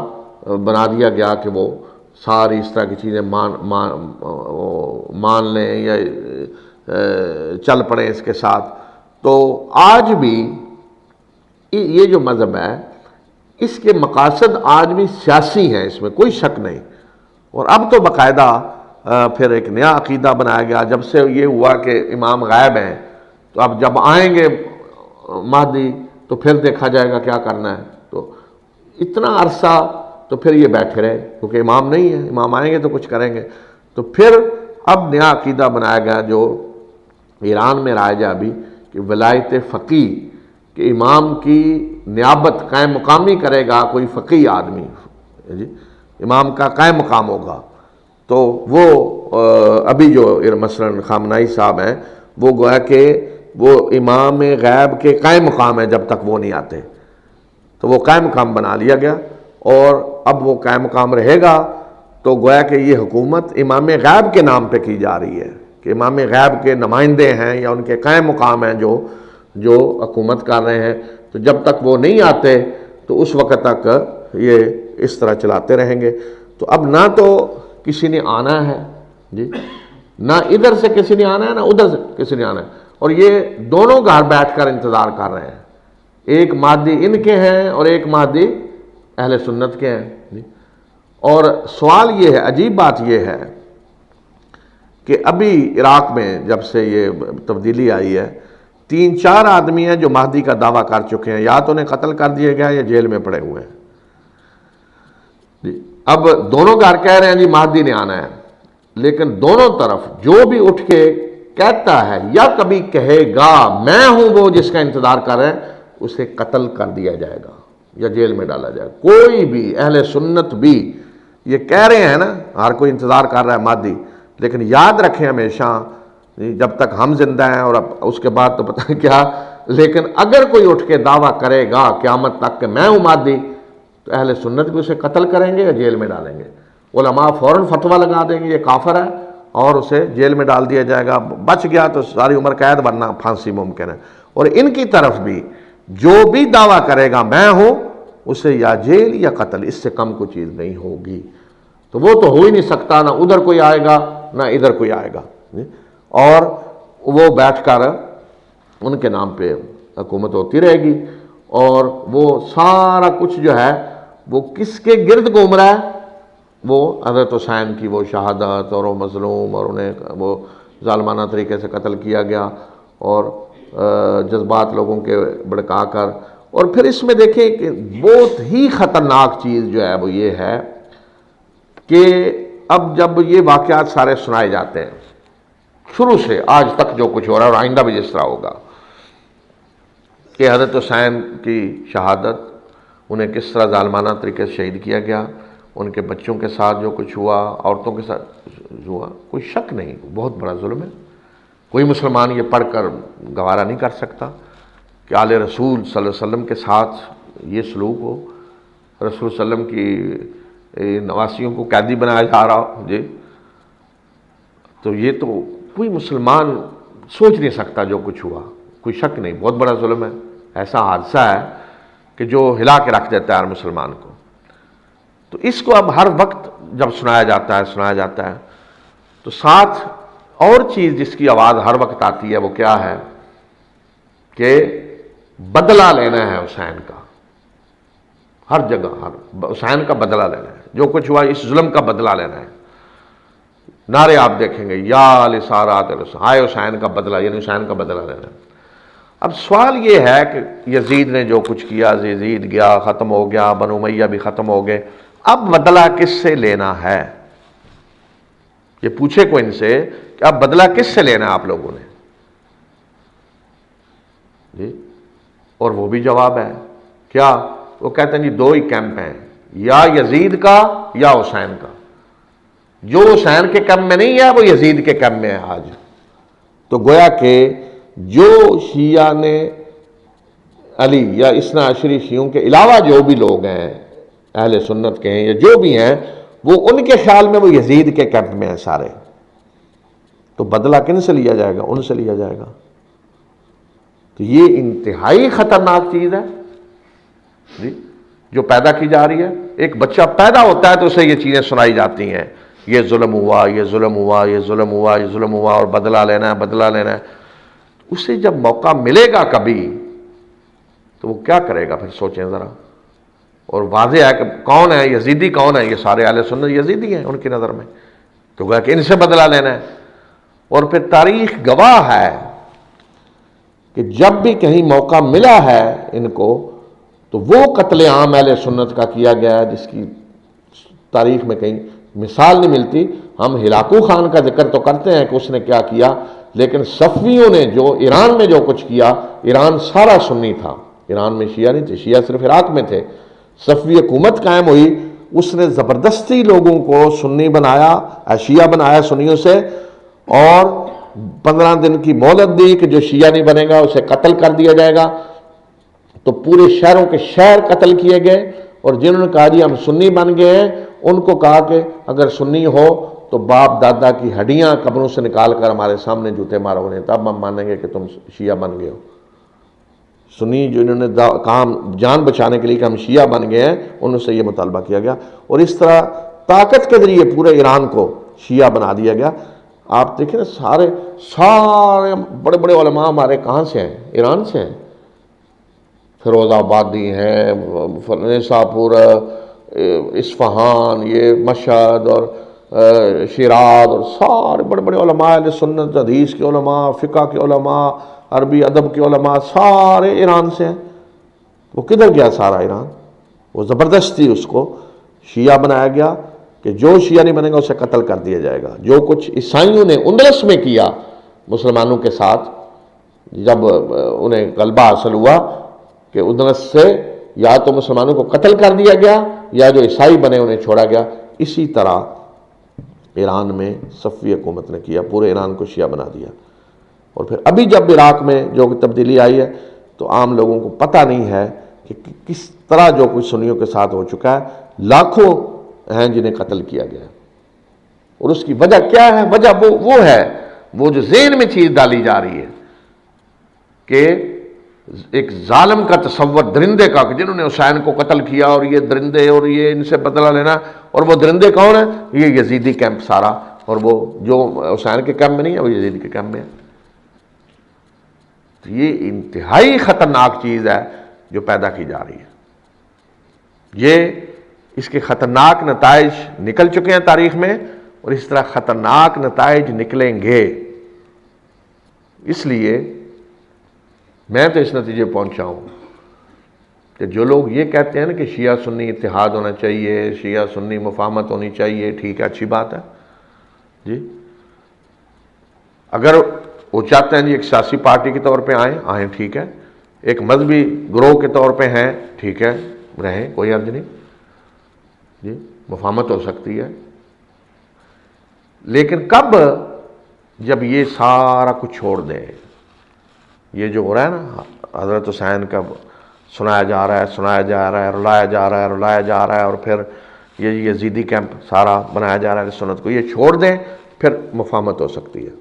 بنا دیا گیا کہ وہ ساری اس طرح کی چیزیں مان لیں یا چل پڑیں اس کے ساتھ. تو آج بھی یہ جو مذہب ہے اس کے مقاصد آج بھی سیاسی ہیں، اس میں کوئی شک نہیں. اور اب تو باقاعدہ پھر ایک نیا عقیدہ بنایا گیا جب سے یہ ہوا کہ امام غائب ہیں. تو اب جب آئیں گے مہدی تو پھر دیکھا جائے گا کیا کرنا ہے. تو اتنا عرصہ تو پھر یہ بیٹھے رہے کیونکہ امام نہیں ہے، امام آئیں گے تو کچھ کریں گے. تو پھر اب نیا عقیدہ بنایا گیا جو ایران میں رائج ہے ابھی، کہ ولایت فقیہ، کہ امام کی نیابت قائم مقامی کرے گا کوئی فقیہ آدمی، امام کا قائم مقام ہوگا. تو وہ ابھی جو مثلا خامنائی صاحب ہیں وہ گویا کہ وہ امام غیب کے قائم مقام ہیں جب تک وہ نہیں آتے. تو وہ قائم مقام بنا لیا گیا، اور اب وہ قائم مقام رہے گا تو گویا کہ یہ حکومت امام غیب کے نام پہ کی جا رہی ہے، کہ امام غیب کے نمائندے ہیں یا ان کے قائم مقام ہیں جو حکومت کر رہے ہیں، تو جب تک وہ نہیں آتے تو اس وقت تک یہ اس طرح چلاتے رہیں گے۔ تو اب نہ تو کسی نے آنا ہے جی، نہ ادھر سے کسی نے آنا ہے، نہ ادھر سے کسی نے آنا ہے، اور یہ دونوں گھر بیٹھ کر انتظار کر رہے ہیں، ایک مہدی ان کے ہیں اور ایک مہدی اہل سنت کے ہیں جی۔ اور سوال یہ ہے، عجیب بات یہ ہے کہ ابھی عراق میں جب سے یہ تبدیلی آئی ہے، 3-4 آدمی ہیں جو مہدی کا دعویٰ کر چکے ہیں، یا تو انہیں قتل کر دیا گیا یا جیل میں پڑے ہوئے ہیں جی۔ اب دونوں گھر کہہ رہے ہیں جی مہدی نے آنا ہے، لیکن دونوں طرف جو بھی اٹھ کے کہتا ہے یا کبھی کہے گا میں ہوں وہ جس کا انتظار کر رہے ہیں، اسے قتل کر دیا جائے گا یا جیل میں ڈالا جائے گا۔ کوئی بھی اہل سنت بھی یہ کہہ رہے ہیں نا، ہر کوئی انتظار کر رہا ہے مہدی، لیکن یاد رکھیں ہمیشہ جب تک ہم زندہ ہیں، اور اب اس کے بعد تو پتہ نہیں کیا، لیکن اگر کوئی اٹھ کے دعویٰ کرے گا قیامت تک کہ میں ہوں مہدی، تو اہل سنت بھی اسے قتل کریں گے یا جیل میں ڈالیں گے۔ علماء فوراً فتویٰ لگا دیں گے یہ کافر ہے، اور اسے جیل میں ڈال دیا جائے گا، بچ گیا تو ساری عمر قید ورنہ پھانسی ممکن ہے۔ اور ان کی طرف بھی جو بھی دعویٰ کرے گا میں ہوں، اسے یا جیل یا قتل، اس سے کم کوئی چیز نہیں ہوگی۔ تو وہ تو ہو ہی نہیں سکتا، نہ ادھر کوئی آئے گا نہ ادھر کوئی آئے گا، اور وہ بیٹھ کر ان کے نام پہ حکومت ہوتی رہے گی، اور وہ سارا کچھ جو ہے وہ کس کے گرد گھوم رہا ہے؟ وہ حضرت حسین کی وہ شہادت، اور وہ مظلوم، اور انہیں وہ ظالمانہ طریقے سے قتل کیا گیا، اور جذبات لوگوں کے بھڑکا کر۔ اور پھر اس میں دیکھیں کہ بہت ہی خطرناک چیز جو ہے وہ یہ ہے کہ اب جب یہ واقعات سارے سنائے جاتے ہیں شروع سے آج تک جو کچھ ہو رہا ہے، اور آئندہ بھی جس طرح ہوگا، کہ حضرت حسین کی شہادت، انہیں کس طرح ظالمانہ طریقے سے شہید کیا گیا، ان کے بچوں کے ساتھ جو کچھ ہوا، عورتوں کے ساتھ ہوا، کوئی شک نہیں بہت بڑا ظلم ہے۔ کوئی مسلمان یہ پڑھ کر گوارا نہیں کر سکتا کہ آل رسول صلی اللہ علیہ وسلم کے ساتھ یہ سلوک ہو، رسول صلی اللہ علیہ وسلم کی نواسیوں کو قیدی بنایا جا رہا ہو جی۔ تو یہ تو کوئی مسلمان سوچ نہیں سکتا جو کچھ ہوا، کوئی شک نہیں بہت بڑا ظلم ہے، ایسا حادثہ ہے کہ جو ہلا کے رکھ دیتا ہے ہر مسلمان کو۔ تو اس کو اب ہر وقت جب سنایا جاتا ہے تو ساتھ اور چیز جس کی آواز ہر وقت آتی ہے وہ کیا ہے کہ بدلہ لینا ہے حسین کا، ہر جگہ حسین کا بدلہ لینا ہے، جو کچھ ہوا اس ظلم کا بدلہ لینا ہے۔ نعرے آپ دیکھیں گے یا لسارات الحسین، ہائے حسین کا بدلہ، یعنی حسین کا بدلہ لینا ہے۔ اب سوال یہ ہے کہ یزید نے جو کچھ کیا، یزید گیا، ختم ہو گیا، بنو امیہ بھی ختم ہو گئے، اب بدلہ کس سے لینا ہے؟ یہ پوچھے کوئی ان سے کہ اب بدلہ کس سے لینا ہے آپ لوگوں نے جی؟ اور وہ بھی جواب ہے کیا؟ وہ کہتے ہیں جی دو ہی کیمپ ہیں، یا یزید کا یا حسین کا۔ جو حسین کے کیمپ میں نہیں ہے وہ یزید کے کیمپ میں ہے آج۔ تو گویا کہ جو شیعہ نے علی یا اثنا عشری شیعوں کے علاوہ جو بھی لوگ ہیں اہل سنت کے ہیں یا جو بھی ہیں، وہ ان کے خیال میں وہ یزید کے کیمپ میں ہیں سارے۔ تو بدلہ کن سے لیا جائے گا؟ ان سے لیا جائے گا۔ تو یہ انتہائی خطرناک چیز ہے جی جو پیدا کی جا رہی ہے۔ ایک بچہ پیدا ہوتا ہے تو اسے یہ چیزیں سنائی جاتی ہیں، یہ ظلم ہوا، یہ ظلم ہوا، یہ ظلم ہوا، یہ ظلم ہوا، اور بدلہ لینا ہے، بدلہ لینا ہے۔ اسے جب موقع ملے گا کبھی تو وہ کیا کرے گا؟ پھر سوچیں ذرا۔ اور واضح ہے کہ کون ہے یزیدی، کون ہے؟ یہ سارے اہل سنت یزیدی ہیں ان کی نظر میں، تو گویا کہ ان سے بدلہ لینا ہے۔ اور پھر تاریخ گواہ ہے کہ جب بھی کہیں موقع ملا ہے ان کو تو وہ قتل عام اہل سنت کا کیا گیا ہے جس کی تاریخ میں کہیں مثال نہیں ملتی۔ ہم ہلاکو خان کا ذکر تو کرتے ہیں کہ اس نے کیا کیا، لیکن صفویوں نے جو ایران میں جو کچھ کیا، ایران سارا سنی تھا، ایران میں شیعہ نہیں تھے، شیعہ صرف عراق میں تھے۔ صفوی حکومت قائم ہوئی، اس نے زبردستی لوگوں کو سنی بنایا، شیعہ بنایا سنیوں سے، اور 15 دن کی مہلت دی کہ جو شیعہ نہیں بنے گا اسے قتل کر دیا جائے گا۔ تو پورے شہروں کے شہر قتل کیے گئے، اور جنہوں نے کہا جی ہم سنی بن گئے ہیں، ان کو کہا کہ اگر سنی ہو تو باپ دادا کی ہڈیاں قبروں سے نکال کر ہمارے سامنے جوتے مارو انہیں، تب ہم مانیں گے کہ تم شیعہ بن گئے ہو۔ سنی جو انہوں نے کام جان بچانے کے لیے کہ ہم شیعہ بن گئے ہیں، ان سے یہ مطالبہ کیا گیا، اور اس طرح طاقت کے ذریعے پورے ایران کو شیعہ بنا دیا گیا۔ آپ دیکھیں نا، سارے بڑے بڑے علماء ہمارے کہاں سے ہیں؟ ایران سے ہیں۔ فیروز آبادی ہیں، نیسا پور، اصفہان، یہ مشہد اور شیراز، اور سارے بڑے بڑے علماء اہل سنت، حدیث کے علماء، فقہ کے علماء، عربی ادب کے علماء، سارے ایران سے ہیں۔ وہ کدھر گیا سارا ایران؟ وہ زبردستی اس کو شیعہ بنایا گیا کہ جو شیعہ نہیں بنے گا اسے قتل کر دیا جائے گا۔ جو کچھ عیسائیوں نے اندلس میں کیا مسلمانوں کے ساتھ، جب انہیں غلبہ حاصل ہوا کہ اندلس سے یا تو مسلمانوں کو قتل کر دیا گیا یا جو عیسائی بنے انہیں چھوڑا گیا، اسی طرح ایران میں صفوی حکومت نے کیا، پورے ایران کو شیعہ بنا دیا۔ اور پھر ابھی جب عراق میں جو تبدیلی آئی ہے تو عام لوگوں کو پتہ نہیں ہے کہ کس طرح جو کچھ سنیوں کے ساتھ ہو چکا ہے، لاکھوں ہیں جنہیں قتل کیا گیا ہے۔ اور اس کی وجہ کیا ہے؟ وجہ وہ ہے، وہ جو ذہن میں چیز ڈالی جا رہی ہے کہ ایک ظالم کا تصور درندے کا، کہ جنہوں نے حسین کو قتل کیا اور یہ درندے اور یہ ان سے بدلہ لینا، اور وہ درندے کون ہیں؟ یہ یزیدی کیمپ سارا، اور وہ جو حسین کے کیمپ میں نہیں ہے وہ یزیدی کے کیمپ میں ہے۔ تو یہ انتہائی خطرناک چیز ہے جو پیدا کی جا رہی ہے۔ یہ اس کے خطرناک نتائج نکل چکے ہیں تاریخ میں، اور اس طرح خطرناک نتائج نکلیں گے۔ اس لیے میں تو اس نتیجے پہنچا ہوں کہ جو لوگ یہ کہتے ہیں نا کہ شیعہ سنی اتحاد ہونا چاہیے، شیعہ سنی مفاہمت ہونی چاہیے، ٹھیک ہے، اچھی بات ہے جی۔ اگر وہ چاہتے ہیں جی ایک سیاسی پارٹی کے طور پہ آئیں ٹھیک ہے، ایک مذہبی گروہ کے طور پہ ہیں ٹھیک ہے، رہیں، کوئی حرج نہیں جی، مفاہمت ہو سکتی ہے۔ لیکن کب؟ جب یہ سارا کچھ چھوڑ دیں۔ یہ جو ہو رہا ہے نا، حضرت حسین کا سنایا جا رہا ہے، رلایا جا رہا ہے، اور پھر یہ یزیدی کیمپ سارا بنایا جا رہا ہے سنت کو، یہ چھوڑ دیں، پھر مفاہمت ہو سکتی ہے،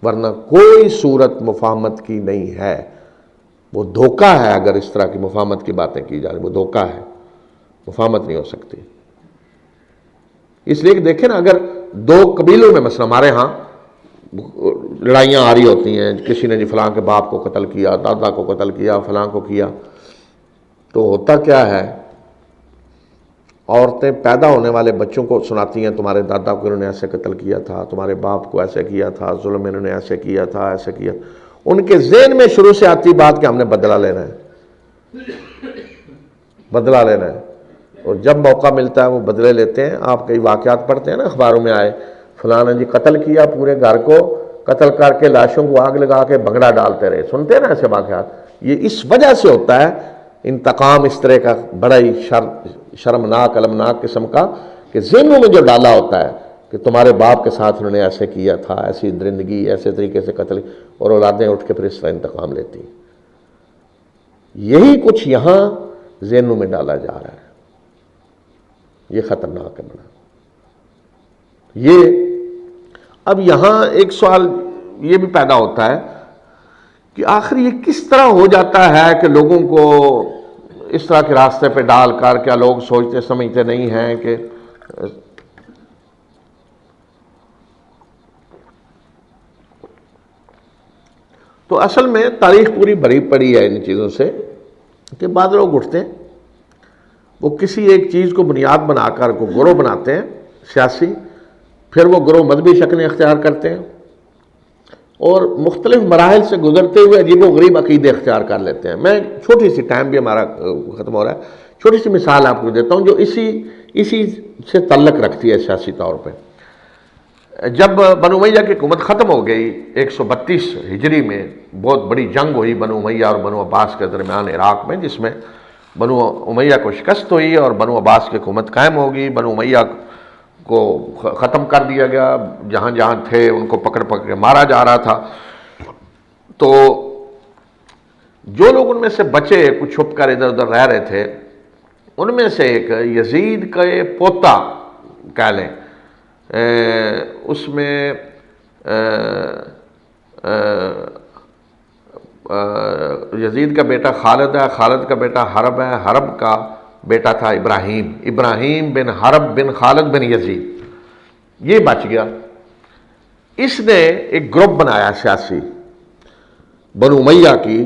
ورنہ کوئی صورت مفاہمت کی نہیں ہے۔ وہ دھوکہ ہے اگر اس طرح کی مفاہمت کی باتیں کی جا رہی، وہ دھوکہ ہے، مفاہمت نہیں ہو سکتی۔ اس لیے کہ دیکھیں نا، اگر دو قبیلوں میں مثلا ہمارے ہاں لڑائیاں آ رہی ہوتی ہیں، کسی نے جی فلاں کے باپ کو قتل کیا، دادا کو قتل کیا، فلاں کو کیا، تو ہوتا کیا ہے؟ عورتیں پیدا ہونے والے بچوں کو سناتی ہیں تمہارے دادا کو انہوں نے ایسے قتل کیا تھا، تمہارے باپ کو ایسے کیا تھا، ظلم انہوں نے ایسے کیا تھا، ایسے کیا۔ ان کے ذہن میں شروع سے آتی بات کہ ہم نے بدلہ لینا ہے، بدلہ لینا ہے، اور جب موقع ملتا ہے وہ بدلے لیتے ہیں۔ آپ کئی واقعات پڑھتے ہیں نا اخباروں میں آئے، فلاں نے جی قتل کیا، پورے گھر کو قتل کر کے لاشوں کو آگ لگا کے بھنگڑا ڈالتے رہے، سنتے ہیں نا ایسے واقعات۔ یہ اس وجہ سے ہوتا ہے انتقام اس طرح کا، بڑا ہی شرمناک المناک قسم کا، کہ ذہنوں میں جو ڈالا ہوتا ہے کہ تمہارے باپ کے ساتھ انہوں نے ایسے کیا تھا، ایسی درندگی، ایسے طریقے سے قتل، اور اولادیں اٹھ کے پھر اس طرح انتقام لیتی ہیں۔ یہی کچھ یہاں ذہنوں میں ڈالا جا رہا ہے، یہ خطرناک ہے بڑا۔ یہ اب یہاں ایک سوال یہ بھی پیدا ہوتا ہے کہ آخر یہ کس طرح ہو جاتا ہے کہ لوگوں کو اس طرح کے راستے پہ ڈال کر، کیا لوگ سوچتے سمجھتے نہیں ہیں کہ تو اصل میں تاریخ پوری بھری پڑی ہے ان چیزوں سے، کہ بعض لوگ اٹھتے ہیں، وہ کسی ایک چیز کو بنیاد بنا کر کو گروہ بناتے ہیں سیاسی، پھر وہ گروہ مذہبی شکلیں اختیار کرتے ہیں، اور مختلف مراحل سے گزرتے ہوئے عجیب و غریب عقیدے اختیار کر لیتے ہیں۔ میں چھوٹی سی، ٹائم بھی ہمارا ختم ہو رہا ہے، چھوٹی سی مثال آپ کو دیتا ہوں جو اسی سے تعلق رکھتی ہے سیاسی طور پہ۔ جب بنو امیہ کی حکومت ختم ہو گئی 132 ہجری میں، بہت بڑی جنگ ہوئی بنو امیہ اور بنو عباس کے درمیان عراق میں، جس میں بنو امیہ کو شکست ہوئی اور بنو عباس کی حکومت قائم ہوگی۔ بنو امیہ کو ختم کر دیا گیا، جہاں جہاں تھے ان کو پکڑ پکڑ کے مارا جا رہا تھا۔ تو جو لوگ ان میں سے بچے کچھ چھپ کر ادھر ادھر رہ رہے تھے، ان میں سے ایک یزید کا یہ پوتا کہہ لیں، اس میں یزید کا بیٹا خالد ہے، خالد کا بیٹا حرب ہے، حرب کا بیٹا تھا ابراہیم، ابراہیم بن حرب بن خالد بن یزید، یہ بچ گیا۔ اس نے ایک گروپ بنایا سیاسی، بنو امیہ کی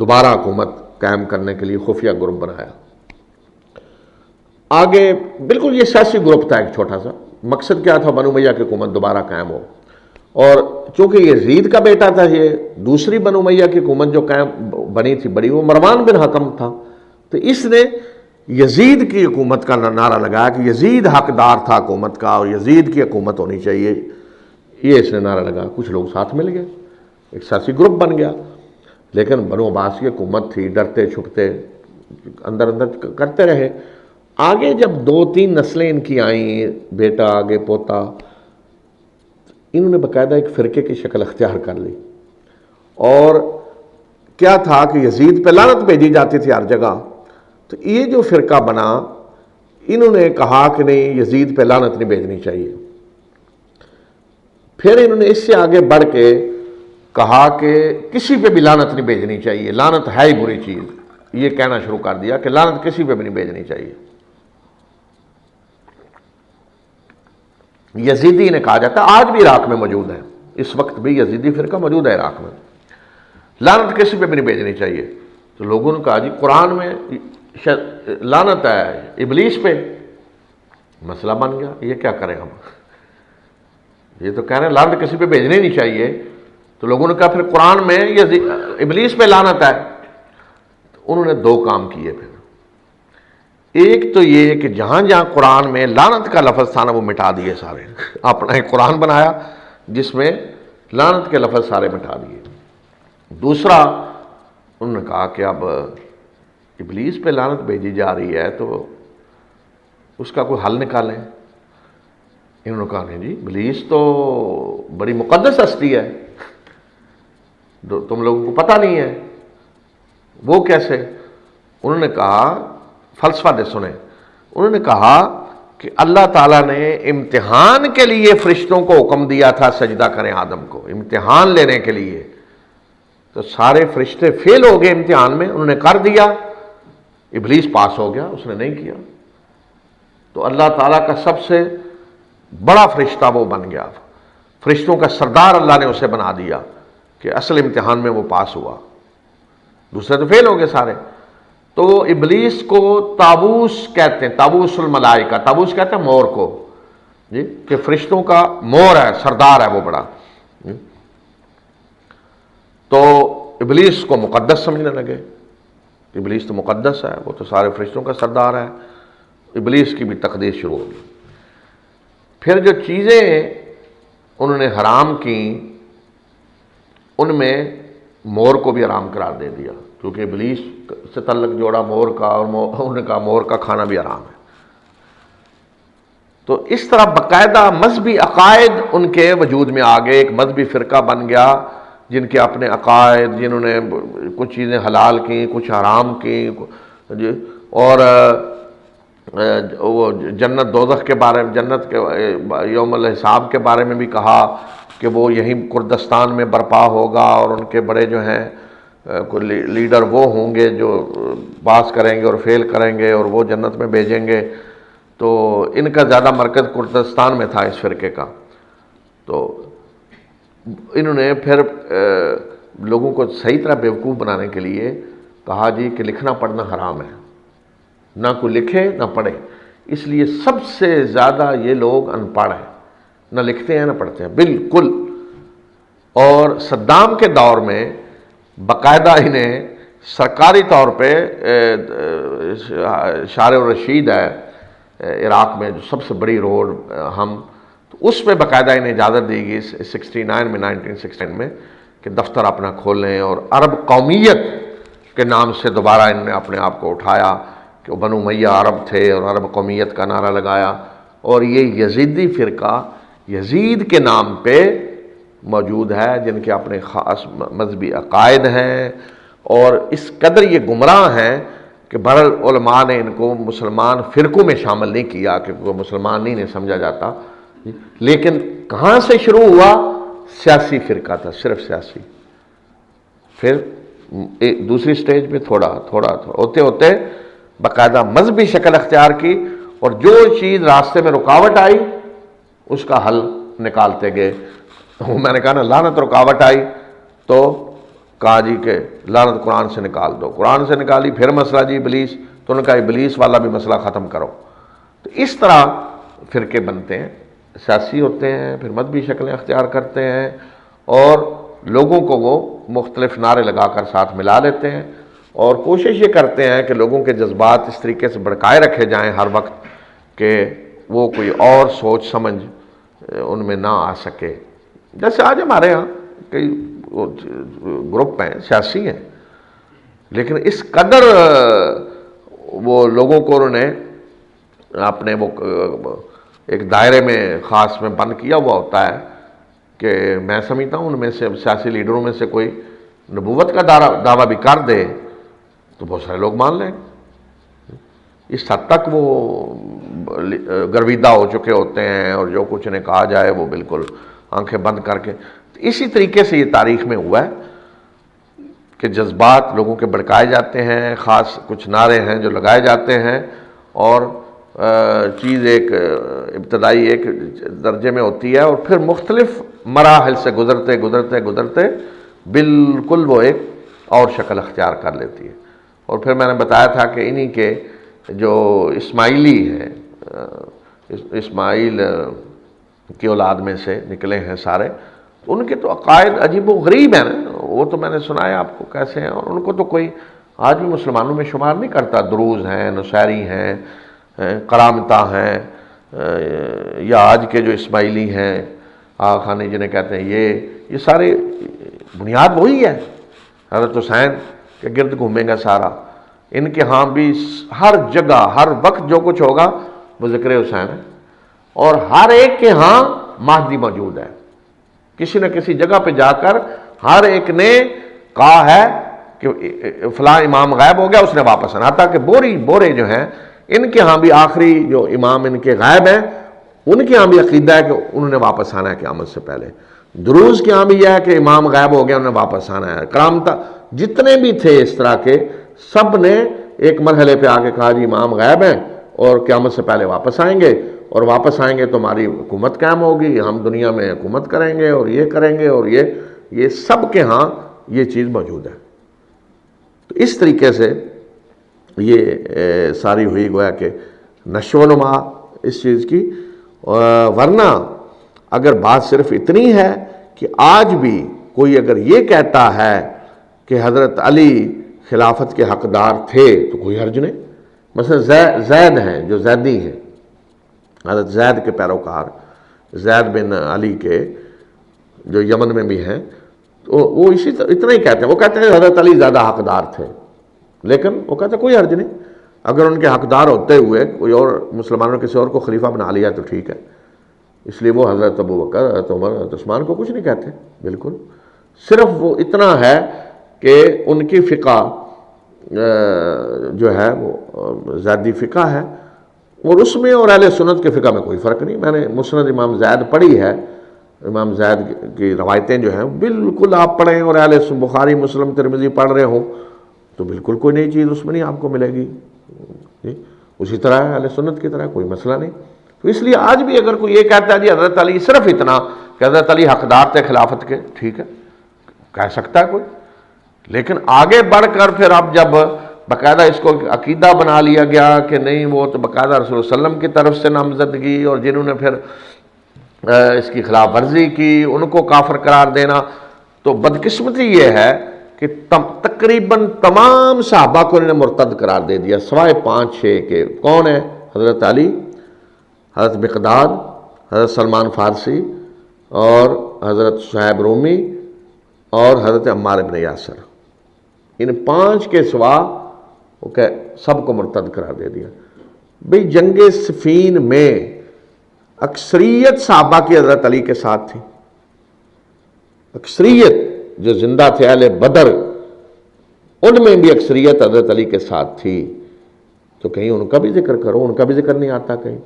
دوبارہ حکومت قائم کرنے کے لیے خفیہ گروپ بنایا۔ آگے بالکل یہ سیاسی گروپ تھا ایک چھوٹا سا، مقصد کیا تھا؟ بنو امیہ کی حکومت دوبارہ قائم ہو، اور چونکہ یزید کا بیٹا تھا، یہ دوسری بنو امیہ کی حکومت جو قائم بنی تھی بڑی، وہ مروان بن حکم تھا، تو اس نے یزید کی حکومت کا نعرہ لگایا کہ یزید حقدار تھا حکومت کا اور یزید کی حکومت ہونی چاہیے، یہ اس نے نعرہ لگایا۔ کچھ لوگ ساتھ مل گئے، ایک سیاسی گروپ بن گیا، لیکن بنو عباس کی حکومت تھی، ڈرتے چھپتے اندر اندر کرتے رہے۔ آگے جب 2-3 نسلیں ان کی آئیں، بیٹا آگے پوتا، انہوں نے باقاعدہ ایک فرقے کی شکل اختیار کر لی، اور کیا تھا کہ یزید پہ لعنت بھیجی جاتی تھی ہر جگہ، تو یہ جو فرقہ بنا، انہوں نے کہا کہ نہیں، یزید پہ لعنت نہیں بھیجنی چاہیے۔ پھر انہوں نے اس سے آگے بڑھ کے کہا کہ کسی پہ بھی لعنت نہیں بھیجنی چاہیے، لعنت ہے ہی بری چیز، یہ کہنا شروع کر دیا کہ لعنت کسی پہ بھی نہیں بھیجنی چاہیے۔ یزیدی نے کہا جاتا ہے، آج بھی عراق میں موجود ہے، اس وقت بھی یزیدی فرقہ موجود ہے عراق میں، لعنت کسی پہ بھی نہیں بھیجنی چاہیے۔ تو لوگوں نے کہا جی قرآن میں لعنت ہے ابلیس پہ، مسئلہ بن گیا، یہ کیا کریں ہم؟ یہ تو کہہ رہے ہیں لعنت کسی پہ بھیجنی نہیں چاہیے، تو لوگوں نے کہا پھر قرآن میں ابلیس پہ لعنت ہے۔ تو انہوں نے 2 کام کیے پھر، ایک تو یہ کہ جہاں جہاں قرآن میں لعنت کا لفظ تھا نا، وہ مٹا دیے سارے، اپنا ایک قرآن بنایا جس میں لعنت کے لفظ سارے مٹا دیے۔ دوسرا انہوں نے کہا کہ اب ابلیس پہ لعنت بھیجی جا رہی ہے تو اس کا کوئی حل نکالیں۔ انہوں نے کہا نہیں جی، ابلیس تو بڑی مقدس ہستی ہے، تم لوگوں کو پتہ نہیں ہے، وہ کیسے؟ انہوں نے کہا فلسفہ دے سنیں، انہوں نے کہا کہ اللہ تعالیٰ نے امتحان کے لیے فرشتوں کو حکم دیا تھا سجدہ کریں آدم کو، امتحان لینے کے لیے، تو سارے فرشتے فیل ہو گئے امتحان میں، انہوں نے کر دیا، ابلیس پاس ہو گیا، اس نے نہیں کیا، تو اللہ تعالیٰ کا سب سے بڑا فرشتہ وہ بن گیا، فرشتوں کا سردار اللہ نے اسے بنا دیا کہ اصل امتحان میں وہ پاس ہوا، دوسرے تو فیل ہو گئے سارے۔ تو ابلیس کو طاووس کہتے ہیں، طاووس الملائکہ، طاووس کہتے ہیں مور کو، جی، کہ فرشتوں کا مور ہے، سردار ہے وہ بڑا، تو ابلیس کو مقدس سمجھنے لگے، ابلیس تو مقدس ہے، وہ تو سارے فرشتوں کا سردار ہے، ابلیس کی بھی تقدیس شروع ہوگی۔ پھر جو چیزیں انہوں نے حرام کی، ان میں مور کو بھی حرام قرار دے دیا، کیونکہ ابلیس سے تعلق جوڑا مور کا، اور انہوں نے کہا مور کا کھانا بھی حرام ہے۔ تو اس طرح باقاعدہ مذہبی عقائد ان کے وجود میں آ گئے، ایک مذہبی فرقہ بن گیا جن کے اپنے عقائد، جنہوں نے کچھ چیزیں حلال کی، کچھ حرام کی، اور وہ جنت دوزخ کے بارے میں، جنت کے یوم الحساب کے بارے میں بھی کہا کہ وہ یہیں کردستان میں برپا ہوگا، اور ان کے بڑے جو ہیں لیڈر وہ ہوں گے جو پاس کریں گے اور فیل کریں گے، اور وہ جنت میں بھیجیں گے۔ تو ان کا زیادہ مرکز کردستان میں تھا اس فرقے کا۔ تو انہوں نے پھر لوگوں کو صحیح طرح بیوقوف بنانے کے لیے کہا جی کہ لکھنا پڑھنا حرام ہے، نہ کوئی لکھے نہ پڑھے، اس لیے سب سے زیادہ یہ لوگ ان پڑھ ہیں، نہ لکھتے ہیں نہ پڑھتے ہیں بالکل۔ اور صدام کے دور میں باقاعدہ انہیں سرکاری طور پہ شارع الرشید ہے عراق میں، جو سب سے بڑی روڈ تو اس پہ باقاعدہ انہیں اجازت دی گئی 69 میں، 1969 میں، کہ دفتر اپنا کھولیں، اور عرب قومیت کے نام سے دوبارہ انہوں نے اپنے آپ کو اٹھایا کہ وہ بنو امیہ عرب تھے، اور عرب قومیت کا نعرہ لگایا۔ اور یہ یزیدی فرقہ یزید کے نام پہ موجود ہے، جن کے اپنے خاص مذہبی عقائد ہیں، اور اس قدر یہ گمراہ ہیں کہ بہرحال علماء نے ان کو مسلمان فرقوں میں شامل نہیں کیا کہ وہ مسلمان نہیں سمجھا جاتا، لیکن کہاں سے شروع ہوا؟ سیاسی فرقہ تھا، صرف سیاسی، پھر ایک دوسری سٹیج پہ تھوڑا تھوڑا ہوتے ہوتے باقاعدہ مذہبی شکل اختیار کی، اور جو چیز راستے میں رکاوٹ آئی اس کا حل نکالتے گئے۔ میں نے کہا نا لعنت رکاوٹ آئی تو کہا جی کہ لعنت قرآن سے نکال دو، قرآن سے نکالی، پھر مسئلہ جی ابلیس، تو انہوں نے کہا ابلیس والا بھی مسئلہ ختم کرو۔ تو اس طرح فرقے بنتے ہیں، سیاسی ہوتے ہیں، پھر مذہبی شکلیں اختیار کرتے ہیں، اور لوگوں کو وہ مختلف نعرے لگا کر ساتھ ملا لیتے ہیں، اور کوشش یہ کرتے ہیں کہ لوگوں کے جذبات اس طریقے سے بھڑکائے رکھے جائیں ہر وقت کہ وہ کوئی اور سوچ سمجھ ان میں نہ آ سکے۔ جیسے آج ہمارے ہاں کئی گروپ ہیں، سیاسی ہیں، لیکن اس قدر وہ لوگوں کو انہوں نے اپنے وہ ایک دائرے میں خاص میں بند کیا ہوا ہوتا ہے کہ میں سمجھتا ہوں ان میں سے سیاسی لیڈروں میں سے کوئی نبوت کا دعویٰ بھی کر دے تو بہت سارے لوگ مان لیں، اس حد تک وہ گرویدہ ہو چکے ہوتے ہیں، اور جو کچھ انہیں کہا جائے وہ بالکل آنکھیں بند کر کے۔ اسی طریقے سے یہ تاریخ میں ہوا ہے کہ جذبات لوگوں کے بھڑکائے جاتے ہیں، خاص کچھ نعرے ہیں جو لگائے جاتے ہیں، اور چیز ایک ابتدائی ایک درجے میں ہوتی ہے، اور پھر مختلف مراحل سے گزرتے گزرتے گزرتے بالکل وہ ایک اور شکل اختیار کر لیتی ہے۔ اور پھر میں نے بتایا تھا کہ انہی کے جو اسماعیلی ہیں، اسماعیل کی اولاد میں سے نکلے ہیں سارے، ان کے تو عقائد عجیب و غریب ہیں نا، وہ تو میں نے سنایا آپ کو کیسے ہیں، اور ان کو تو کوئی آج بھی مسلمانوں میں شمار نہیں کرتا۔ دروز ہیں، نصیری ہیں، کرامتہ ہیں، یا آج کے جو اسماعیلی ہیں آغا خانی جنہیں کہتے ہیں، یہ سارے بنیاد وہی ہے، حضرت حسین کے گرد گھومے گا سارا۔ ان کے ہاں بھی ہر جگہ ہر وقت جو کچھ ہوگا وہ ذکر حسین ہے، اور ہر ایک کے ہاں مہدی موجود ہے۔ کسی نہ کسی جگہ پہ جا کر ہر ایک نے کہا ہے کہ فلاں امام غائب ہو گیا، اس نے واپس آنا، حتیٰ کہ بورے جو ہیں ان کے ہاں بھی آخری جو امام ان کے غائب ہیں ان کے ہاں بھی عقیدہ ہے کہ انہوں نے واپس آنا ہے قیامت سے پہلے۔ دروز کے ہاں بھی یہ ہے کہ امام غائب ہو گیا، انہوں نے واپس آنا ہے۔ کرامتہ جتنے بھی تھے اس طرح کے، سب نے ایک مرحلے پہ آ کے کہا جی امام غائب ہیں اور قیامت سے پہلے واپس آئیں گے، اور واپس آئیں گے تو ہماری حکومت قائم ہوگی، ہم دنیا میں حکومت کریں گے اور یہ کریں گے، اور یہ سب کے ہاں یہ چیز موجود ہے۔ تو اس طریقے سے یہ ساری ہوئی گویا کہ نشو و نما اس چیز کی۔ ورنہ اگر بات صرف اتنی ہے کہ آج بھی کوئی اگر یہ کہتا ہے کہ حضرت علی خلافت کے حقدار تھے تو کوئی حرج نہیں۔ مثلا زید ہیں جو زیدی ہیں، حضرت زید کے پیروکار، زید بن علی کے جو یمن میں بھی ہیں، تو وہ اتنا ہی کہتے ہیں، وہ کہتے ہیں حضرت علی زیادہ حقدار تھے، لیکن وہ کہتے ہیں کوئی حرج نہیں، اگر ان کے حقدار ہوتے ہوئے کوئی اور مسلمانوں نے کسی اور کو خلیفہ بنا لیا تو ٹھیک ہے، اس لیے وہ حضرت ابو بکر، حضرت عمر، حضرت عثمان کو کچھ نہیں کہتے، بالکل۔ صرف وہ اتنا ہے کہ ان کی فقہ جو ہے وہ زیدی فقہ ہے، اور اس میں اور اہل سنت کے فقہ میں کوئی فرق نہیں۔ میں نے مسند امام زید پڑھی ہے، امام زید کی روایتیں جو ہیں بالکل آپ پڑھیں، اور اہل بخاری مسلم ترمذی پڑھ رہے ہوں تو بالکل کوئی نئی چیز اس میں نہیں آپ کو ملے گی، اسی طرح ہے اہل سنت کی طرح، کوئی مسئلہ نہیں۔ تو اس لیے آج بھی اگر کوئی یہ کہتا ہے جی حضرت علی صرف اتنا کہ حضرت علی حقدار تھے خلافت کے، ٹھیک ہے، کہہ سکتا ہے کوئی، لیکن آگے بڑھ کر پھر اب جب باقاعدہ اس کو عقیدہ بنا لیا گیا کہ نہیں وہ تو باقاعدہ رسول اللہ علیہ وسلم کی طرف سے نامزدگی، اور جنہوں نے پھر اس کی خلاف ورزی کی ان کو کافر قرار دینا، تو بدقسمتی یہ ہے کہ تقریباً تمام صحابہ کو انہوں نے مرتد قرار دے دیا سوائے 5-6 کے۔ کون ہے؟ حضرت علی، حضرت مقداد، حضرت سلمان فارسی، اور حضرت صہیب رومی، اور حضرت عمار بن یاسر۔ ان 5 کے سوا وہ کہ سب کو مرتد قرار دے دیا۔ بھئی جنگ صفین میں اکثریت صحابہ کی حضرت علی کے ساتھ تھی، اکثریت جو زندہ تھے اہل بدر ان میں بھی اکثریت حضرت علی کے ساتھ تھی، تو کہیں ان کا بھی ذکر کرو، ان کا بھی ذکر نہیں آتا کہیں۔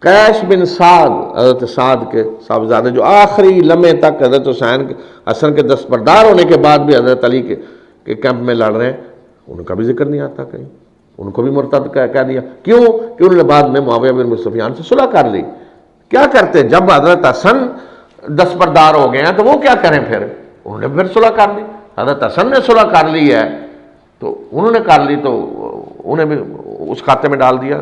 قیس بن سعد، حضرت سعد کے صاحبزادے، جو آخری لمحے تک حضرت حسن کے دستبردار ہونے کے بعد بھی حضرت علی کے کیمپ میں لڑ رہے ہیں، ان کا بھی ذکر نہیں آتا کہیں، ان کو بھی مرتد کہہ دیا۔ کیوں کہ انہوں نے بعد میں معاویہ بن سفیان سے صلح کر لی۔ کیا کرتے جب حضرت حسن دستبردار ہو گئے ہیں تو وہ کیا کریں پھر؟ انہوں نے پھر صلح کر لی۔ حضرت حسن نے صلح کر لی ہے تو انہوں نے کر لی، تو انہیں بھی اس کھاتے میں ڈال دیا،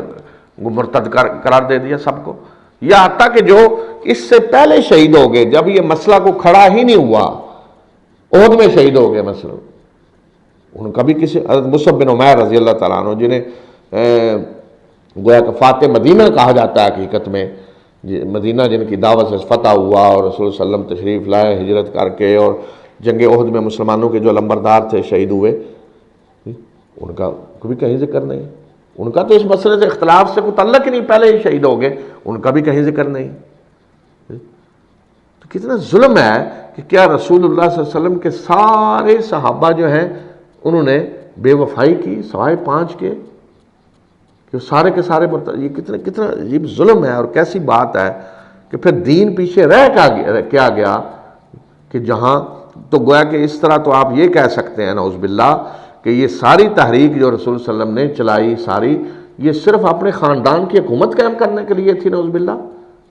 مرتد قرار دے دیا سب کو۔ یا حتیٰ کہ جو اس سے پہلے شہید ہو گئے، جب یہ مسئلہ کو کھڑا ہی نہیں ہوا، احد میں شہید ہو گئے مثلا، ان کا بھی کسی، حضرت مصعب بن عمیر رضی اللہ تعالیٰ عنہ، جنہیں گویا کہ فاتح مدینہ کہا جاتا ہے حقیقت میں، مدینہ جن کی دعوت سے فتح ہوا اور رسول صلی اللہ علیہ وسلم تشریف لائے ہجرت کر کے، اور جنگ احد میں مسلمانوں کے جو لمبردار تھے شہید ہوئے، ان کا بھی کہیں ذکر نہیں۔ ان کا تو اس مسئلے سے اختلاف سے کوئی تعلق ہی نہیں، پہلے ہی شہید ہو گئے، ان کا بھی کہیں ذکر نہیں۔ تو کتنا ظلم ہے کہ کیا رسول اللہ صلی اللہ علیہ وسلم کے سارے صحابہ جو ہیں انہوں نے بے وفائی کی سوائے 5 کے، کہ سارے کے سارے یہ کتنا عجیب ظلم ہے، اور کیسی بات ہے کہ پھر دین پیچھے رہ کیا گیا، کہ جہاں تو گویا کہ اس طرح تو آپ یہ کہہ سکتے ہیں نعوذ باللہ کہ یہ ساری تحریک جو رسول صلی اللہ علیہ وسلم نے چلائی ساری، یہ صرف اپنے خاندان کی حکومت قائم کرنے کے لیے تھی نعوذ باللہ،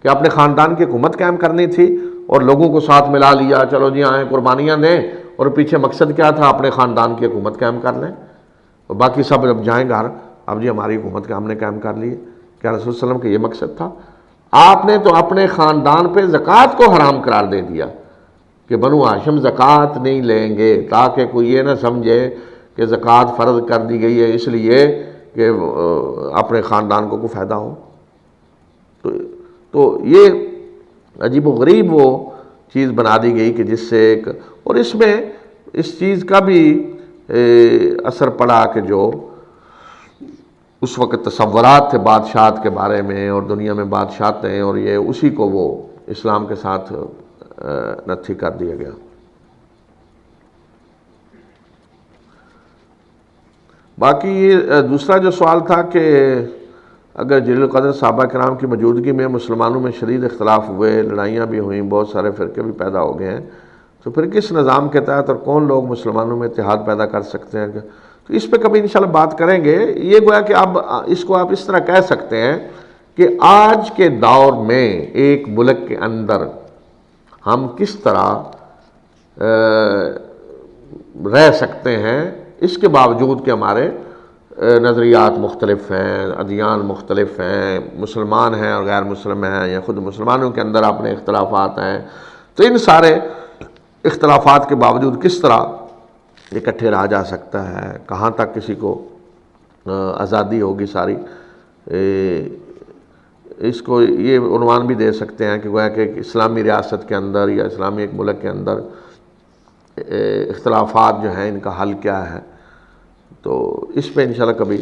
کہ اپنے خاندان کی حکومت قائم کرنی تھی اور لوگوں کو ساتھ ملا لیا، چلو جی آئیں قربانیاں دیں، اور پیچھے مقصد کیا تھا؟ اپنے خاندان کی حکومت قائم کر لیں، اور باقی سب جب جائیں گھر، اب جی ہماری حکومت کا ہم نے قائم کر لی۔ کیا رسول صلی اللہ علیہ وسلم کا یہ مقصد تھا؟ آپ نے تو اپنے خاندان پہ زکوٰۃ کو حرام قرار دے دیا کہ بنو ہاشم زکوٰۃ نہیں لیں گے، تاکہ کوئی یہ نہ سمجھے کہ زکوٰۃ فرض کر دی گئی ہے اس لیے کہ اپنے خاندان کو کوئی فائدہ ہو۔ تو یہ عجیب و غریب وہ چیز بنا دی گئی کہ جس سے ایک، اور اس میں اس چیز کا بھی اثر پڑا کہ جو اس وقت تصورات تھے بادشاہت کے بارے میں، اور دنیا میں بادشاہتیں، اور یہ اسی کو وہ اسلام کے ساتھ نتھی کر دیا گیا۔ باقی یہ دوسرا جو سوال تھا کہ اگر جلیل القدر صحابہ کرام کی موجودگی میں مسلمانوں میں شدید اختلاف ہوئے، لڑائیاں بھی ہوئیں، بہت سارے فرقے بھی پیدا ہو گئے ہیں، تو پھر کس نظام کے تحت اور کون لوگ مسلمانوں میں اتحاد پیدا کر سکتے ہیں؟ تو اس پہ کبھی انشاءاللہ بات کریں گے۔ یہ گویا کہ اب اس کو آپ اس طرح کہہ سکتے ہیں کہ آج کے دور میں ایک ملک کے اندر ہم کس طرح رہ سکتے ہیں، اس کے باوجود کہ ہمارے نظریات مختلف ہیں، ادیان مختلف ہیں، مسلمان ہیں اور غیر مسلم ہیں، یا خود مسلمانوں کے اندر اپنے اختلافات ہیں، تو ان سارے اختلافات کے باوجود کس طرح اکٹھے رہا جا سکتا ہے، کہاں تک کسی کو آزادی ہوگی ساری۔ اس کو یہ عنوان بھی دے سکتے ہیں کہ گویا کہ ایک اسلامی ریاست کے اندر یا اسلامی ایک ملک کے اندر اختلافات جو ہیں ان کا حل کیا ہے۔ تو اس پہ انشاءاللہ کبھی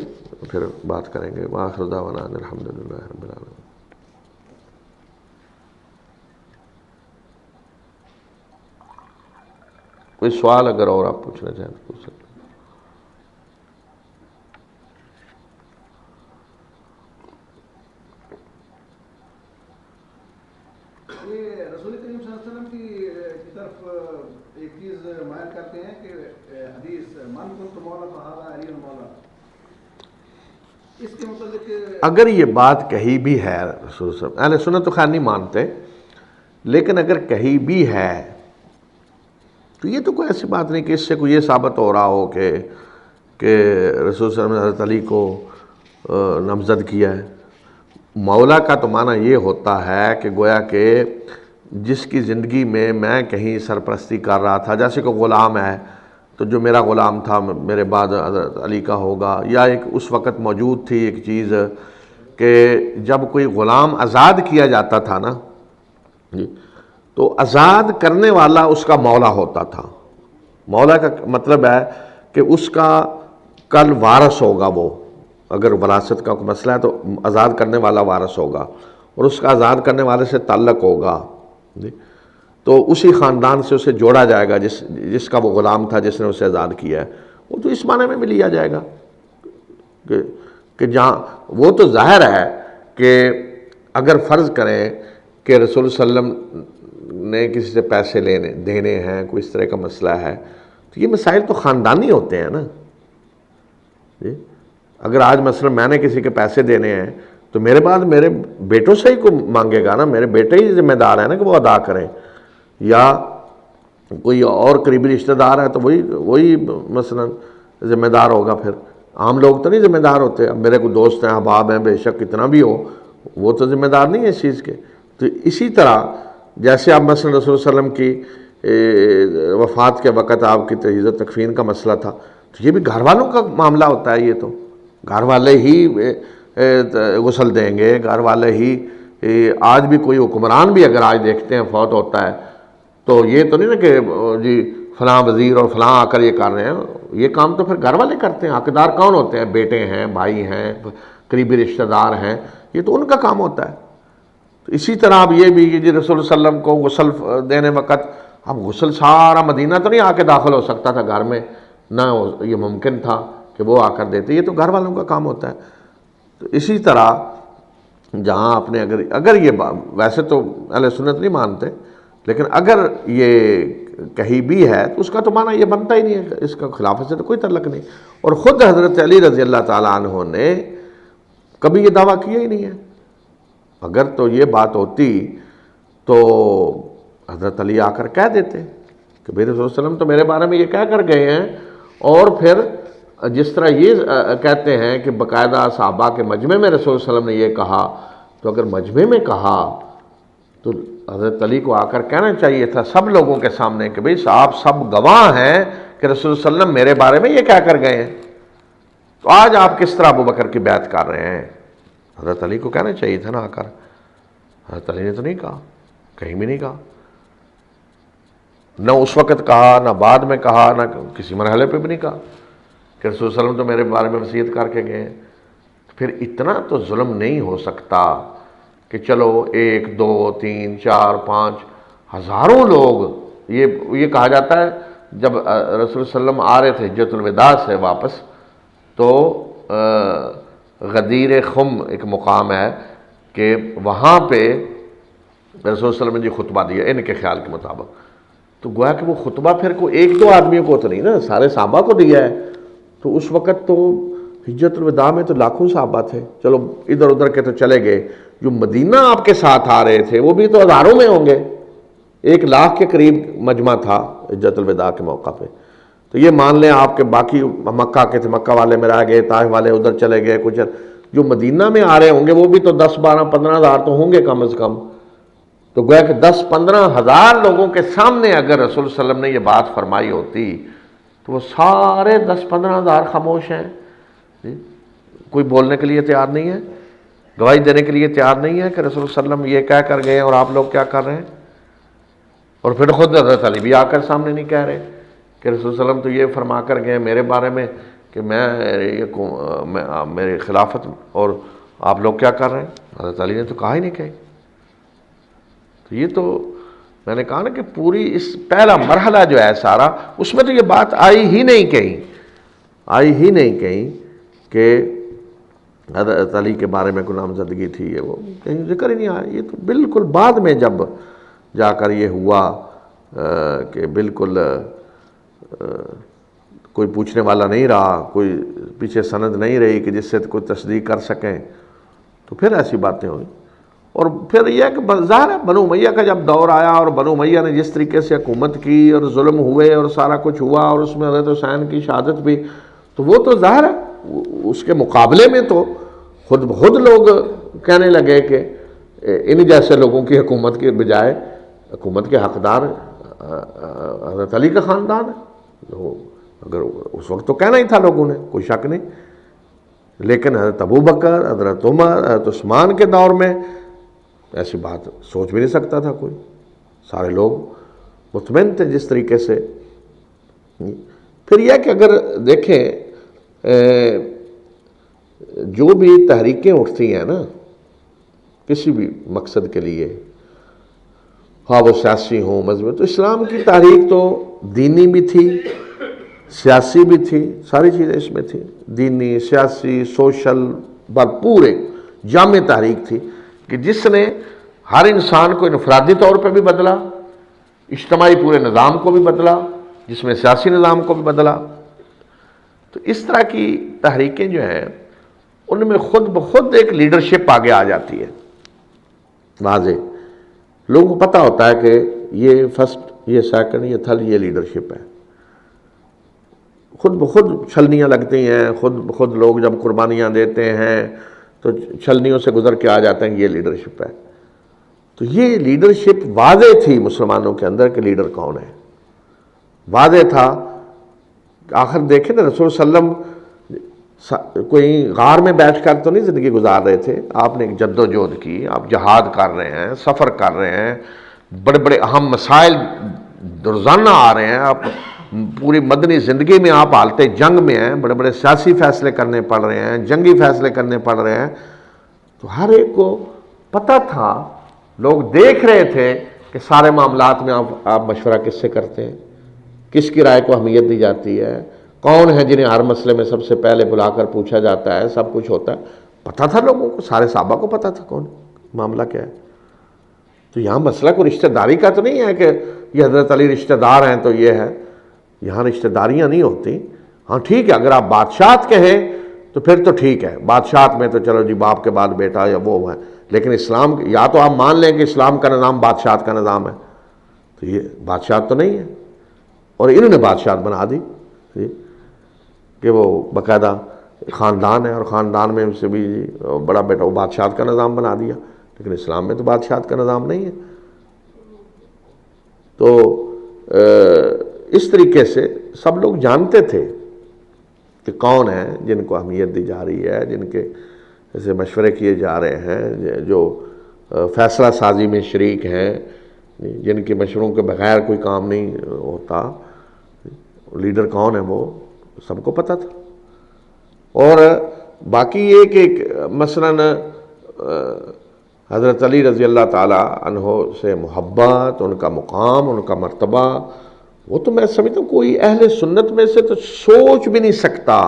پھر بات کریں گے۔ وآخر دعوانا ان الحمدللہ رب العالمین۔ کوئی سوال اگر اور آپ پوچھنا چاہیں تو پوچھ سکتے ہیں۔ یہ رسول کریم صلی اللہ علیہ وسلم کی طرف ایک چیز مائل کرتے ہیں کہ حدیث من کنت مولا فہذا علی مولا، اس کے متعلق اگر یہ بات کہی بھی ہے رسول صلی اللہ علیہ وسلم، اہل سنت تو خیر نہیں مانتے، لیکن اگر کہی بھی ہے تو یہ تو کوئی ایسی بات نہیں کہ اس سے کوئی یہ ثابت ہو رہا ہو کہ رسول صلی اللہ علیہ وسلم نے حضرت علی کو نامزد کیا ہے۔ مولا کا تو معنی یہ ہوتا ہے کہ گویا کہ جس کی زندگی میں میں کہیں سرپرستی کر رہا تھا، جیسے کہ غلام ہے تو جو میرا غلام تھا میرے بعد حضرت علی کا ہوگا، یا ایک اس وقت موجود تھی ایک چیز کہ جب کوئی غلام آزاد کیا جاتا تھا نا تو آزاد کرنے والا اس کا مولا ہوتا تھا۔ مولا کا مطلب ہے کہ اس کا کل وارث ہوگا، وہ اگر وراثت کا کوئی مسئلہ ہے تو آزاد کرنے والا وارث ہوگا، اور اس کا آزاد کرنے والے سے تعلق ہوگا، تو اسی خاندان سے اسے جوڑا جائے گا جس کا وہ غلام تھا جس نے اسے آزاد کیا ہے، وہ تو اس معنی میں بھی لیا جائے گا کہ جہاں وہ تو ظاہر ہے کہ اگر فرض کریں کہ رسول صلی اللہ علیہ وسلم نے کسی سے پیسے دینے ہیں، کوئی اس طرح کا مسئلہ ہے، تو یہ مسائل تو خاندانی ہوتے ہیں نا جی۔ اگر آج مثلا میں نے کسی کے پیسے دینے ہیں تو میرے بعد میرے بیٹوں سے ہی کو مانگے گا نا، میرے بیٹے ہی ذمہ دار ہیں نا کہ وہ ادا کریں، یا کوئی اور قریبی رشتہ دار ہے تو وہی مثلا ذمہ دار ہوگا۔ پھر عام لوگ تو نہیں ذمہ دار ہوتے، اب میرے کوئی دوست ہیں، احباب ہیں، بے شک کتنا بھی ہو، وہ تو ذمہ دار نہیں ہے اس چیز کے۔ تو اسی طرح جیسے اب مثلا رسول صلی اللہ علیہ وسلم کی وفات کے وقت آپ کی تجہیز و تکفین کا مسئلہ تھا، تو یہ بھی گھر والوں کا معاملہ ہوتا ہے، یہ تو گھر والے ہی غسل دیں گے، گھر والے ہی۔ آج بھی کوئی حکمران بھی اگر آج دیکھتے ہیں فوت ہوتا ہے تو یہ تو نہیں نا کہ جی فلاں وزیر اور فلاں آ کر یہ کر رہے ہیں، یہ کام تو پھر گھر والے کرتے ہیں۔ حقدار کون ہوتے ہیں؟ بیٹے ہیں، بھائی ہیں، قریبی رشتہ دار ہیں، یہ تو ان کا کام ہوتا ہے۔ تو اسی طرح اب یہ بھی جی رسول صلی اللہ علیہ وسلم کو غسل دینے وقت، اب غسل سارا مدینہ تو نہیں آ کے داخل ہو سکتا تھا گھر میں، نہ یہ ممکن تھا کہ وہ آ کر دیتے، یہ تو گھر والوں کا کام ہوتا ہے۔ تو اسی طرح جہاں آپ نے اگر یہ ویسے تو اہل سنت نہیں مانتے، لیکن اگر یہ کہیں بھی ہے تو اس کا تو معنی یہ بنتا ہی نہیں ہے، اس کا خلافت سے تو کوئی تعلق نہیں۔ اور خود حضرت علی رضی اللہ تعالیٰ عنہ نے کبھی یہ دعویٰ کیا ہی نہیں ہے۔ اگر تو یہ بات ہوتی تو حضرت علی آ کر کہہ دیتے کہ میرے رسول صلی اللہ علیہ وسلم تو میرے بارے میں یہ کہہ کر گئے ہیں، اور پھر جس طرح یہ کہتے ہیں کہ باقاعدہ صحابہ کے مجمع میں رسول صلی اللہ علیہ وسلم نے یہ کہا، تو اگر مجمع میں کہا تو حضرت علی کو آ کر کہنا چاہیے تھا سب لوگوں کے سامنے کہ بھئی صاحب سب گواہ ہیں کہ رسول صلی اللہ علیہ وسلم میرے بارے میں یہ کہہ کر گئے ہیں، تو آج آپ کس طرح ابو بکر کی بیعت کر رہے ہیں؟ حضرت علی کو کہنا چاہیے تھا نا آ کر۔ حضرت علی نے تو نہیں کہا، کہیں بھی نہیں کہا، نہ اس وقت کہا، نہ بعد میں کہا، نہ کسی مرحلے پہ بھی نہیں کہا کہ رسول صلی اللہ علیہ وسلم تو میرے بارے میں وصیت کر کے گئے ہیں۔ پھر اتنا تو ظلم نہیں ہو سکتا کہ چلو 1 2 3 4 5 ہزاروں لوگ، یہ کہا جاتا ہے جب رسول صلی اللہ علیہ وسلم آ رہے تھے حجۃ الوداع سے واپس، تو غدیر خم ایک مقام ہے کہ وہاں پہ رسول صلی اللہ علیہ وسلم نے خطبہ دیا ان کے خیال کے مطابق، تو گویا کہ وہ خطبہ پھر کوئی 1 2 آدمیوں کو تو نہیں نا، سارے صحابہ کو دیا ہے۔ تو اس وقت تو حجۃ الوداع میں تو لاکھوں صحابہ تھے، چلو ادھر ادھر کے تو چلے گئے، جو مدینہ آپ کے ساتھ آ رہے تھے وہ بھی تو ہزاروں میں ہوں گے، 1 لاکھ کے قریب مجمع تھا حجۃ الوداع کے موقع پہ۔ تو یہ مان لیں آپ کے باقی مکہ کے تھے، مکہ والے میں رہ گئے، طائف والے ادھر چلے گئے، کچھ جو مدینہ میں آ رہے ہوں گے وہ بھی تو 10 12 15 ہزار تو ہوں گے کم از کم۔ تو گویا کہ 10 15 ہزار لوگوں کے سامنے اگر رسول صلی اللہ علیہ وسلم نے یہ بات فرمائی ہوتی تو وہ سارے 10 15 ہزار خاموش ہیں، کوئی بولنے کے لیے تیار نہیں ہے، گواہی دینے کے لیے تیار نہیں ہے کہ رسول صلی اللہ علیہ وسلم یہ کہہ کر گئے ہیں اور آپ لوگ کیا کر رہے ہیں۔ اور پھر خود حضرت علی بھی آ کر سامنے نہیں کہہ رہے کہ رسول صلی اللہ علیہ وسلم تو یہ فرما کر گئے میرے بارے میں کہ میرے خلافت، اور آپ لوگ کیا کر رہے ہیں؟ حضرت علی نے تو کہا ہی نہیں کہیں۔ تو یہ تو میں نے کہا نا کہ پوری اس پہلا مرحلہ جو ہے سارا، اس میں تو یہ بات آئی ہی نہیں کہیں کہ حضرت علی کے بارے میں کوئی نامزدگی تھی، یہ وہ کہیں ذکر ہی نہیں آیا۔ یہ تو بالکل بعد میں جب جا کر یہ ہوا کہ بالکل کوئی پوچھنے والا نہیں رہا، کوئی پیچھے سند نہیں رہی کہ جس سے کوئی تصدیق کر سکیں، تو پھر ایسی باتیں ہوئی۔ اور پھر یہ کہ ظاہر ہے بنو امیہ کا جب دور آیا اور بنو امیہ نے جس طریقے سے حکومت کی اور ظلم ہوئے اور سارا کچھ ہوا، اور اس میں حضرت حسین کی شہادت بھی، تو وہ تو ظاہر ہے اس کے مقابلے میں تو خود بخود لوگ کہنے لگے کہ ان جیسے لوگوں کی حکومت کے بجائے حکومت کے حقدار حضرت علی کا خاندان ہے۔ اگر اس وقت تو کہنا ہی تھا لوگوں نے، کوئی شک نہیں، لیکن حضرت ابو بکر، حضرت عمر، حضرت عثمان کے دور میں ایسی بات سوچ بھی نہیں سکتا تھا کوئی، سارے لوگ مطمئن تھے جس طریقے سے۔ پھر یہ کہ اگر دیکھیں جو بھی تحریکیں اٹھتی ہیں نا کسی بھی مقصد کے لیے، خواہ وہ سیاسی ہوں، مذہبی، تو اسلام کی تحریک تو دینی بھی تھی سیاسی بھی تھی، ساری چیزیں اس میں تھی، دینی، سیاسی، سوشل، بھرپور ایک جامع تحریک تھی کہ جس نے ہر انسان کو انفرادی طور پہ بھی بدلا، اجتماعی پورے نظام کو بھی بدلا، جس میں سیاسی نظام کو بھی بدلا۔ تو اس طرح کی تحریکیں جو ہیں ان میں خود بخود ایک لیڈرشپ آگے آ جاتی ہے، واضح لوگوں کو پتہ ہوتا ہے کہ یہ فرسٹ، یہ سیکنڈ، یہ تھرڈ، یہ لیڈرشپ ہے۔ خود بخود چھلنیاں لگتی ہیں، خود بخود لوگ جب قربانیاں دیتے ہیں تو چھلنیوں سے گزر کے آ جاتے ہیں، یہ لیڈرشپ ہے۔ تو یہ لیڈرشپ واضح تھی مسلمانوں کے اندر کہ لیڈر کون ہے، واضح تھا۔ آخر دیکھیں نا رسول صلی اللہ علیہ وسلم کوئی غار میں بیٹھ کر تو نہیں زندگی گزار رہے تھے، آپ نے ایک جد و جہد کی، آپ جہاد کر رہے ہیں، سفر کر رہے ہیں، بڑے بڑے اہم مسائل روزانہ آ رہے ہیں، آپ پوری مدنی زندگی میں آپ حالت جنگ میں ہیں، بڑے بڑے سیاسی فیصلے کرنے پڑ رہے ہیں، جنگی فیصلے کرنے پڑ رہے ہیں۔ تو ہر ایک کو پتہ تھا، لوگ دیکھ رہے تھے کہ سارے معاملات میں آپ مشورہ کس سے کرتے ہیں، کس کی رائے کو اہمیت دی جاتی ہے، کون ہے جنہیں ہر مسئلے میں سب سے پہلے بلا کر پوچھا جاتا ہے، سب کچھ ہوتا ہے، پتہ تھا لوگوں کو، سارے صحابہ کو پتہ تھا کون معاملہ کیا ہے۔ تو یہاں مسئلہ کوئی رشتہ داری کا تو نہیں ہے کہ یہ حضرت علی رشتہ دار ہیں تو یہ ہے، یہاں رشتہ داریاں نہیں ہوتی۔ ہاں ٹھیک ہے، اگر آپ بادشاہت کہیں تو پھر تو ٹھیک ہے، بادشاہت میں تو چلو جی باپ کے بعد بیٹا یا وہ ہے، لیکن اسلام یا تو آپ مان لیں کہ اسلام کا نظام بادشاہت کا نظام ہے، تو یہ بادشاہت تو نہیں ہے، اور انہوں نے بادشاہت بنا دی کہ وہ باقاعدہ خاندان ہے، اور خاندان میں سے بھی بڑا بیٹا وہ بادشاہت کا نظام بنا دیا، لیکن اسلام میں تو بادشاہت کا نظام نہیں ہے۔ تو اس طریقے سے سب لوگ جانتے تھے کہ کون ہیں جن کو اہمیت دی جا رہی ہے، جن کے ایسے مشورے کیے جا رہے ہیں، جو فیصلہ سازی میں شریک ہیں، جن کے مشوروں کے بغیر کوئی کام نہیں ہوتا، لیڈر کون ہے وہ سب کو پتہ تھا۔ اور باقی یہ کہ مثلاً حضرت علی رضی اللہ تعالی عنہ سے محبت، ان کا مقام، ان کا مرتبہ، وہ تو میں سمجھتا ہوں کوئی اہل سنت میں سے تو سوچ بھی نہیں سکتا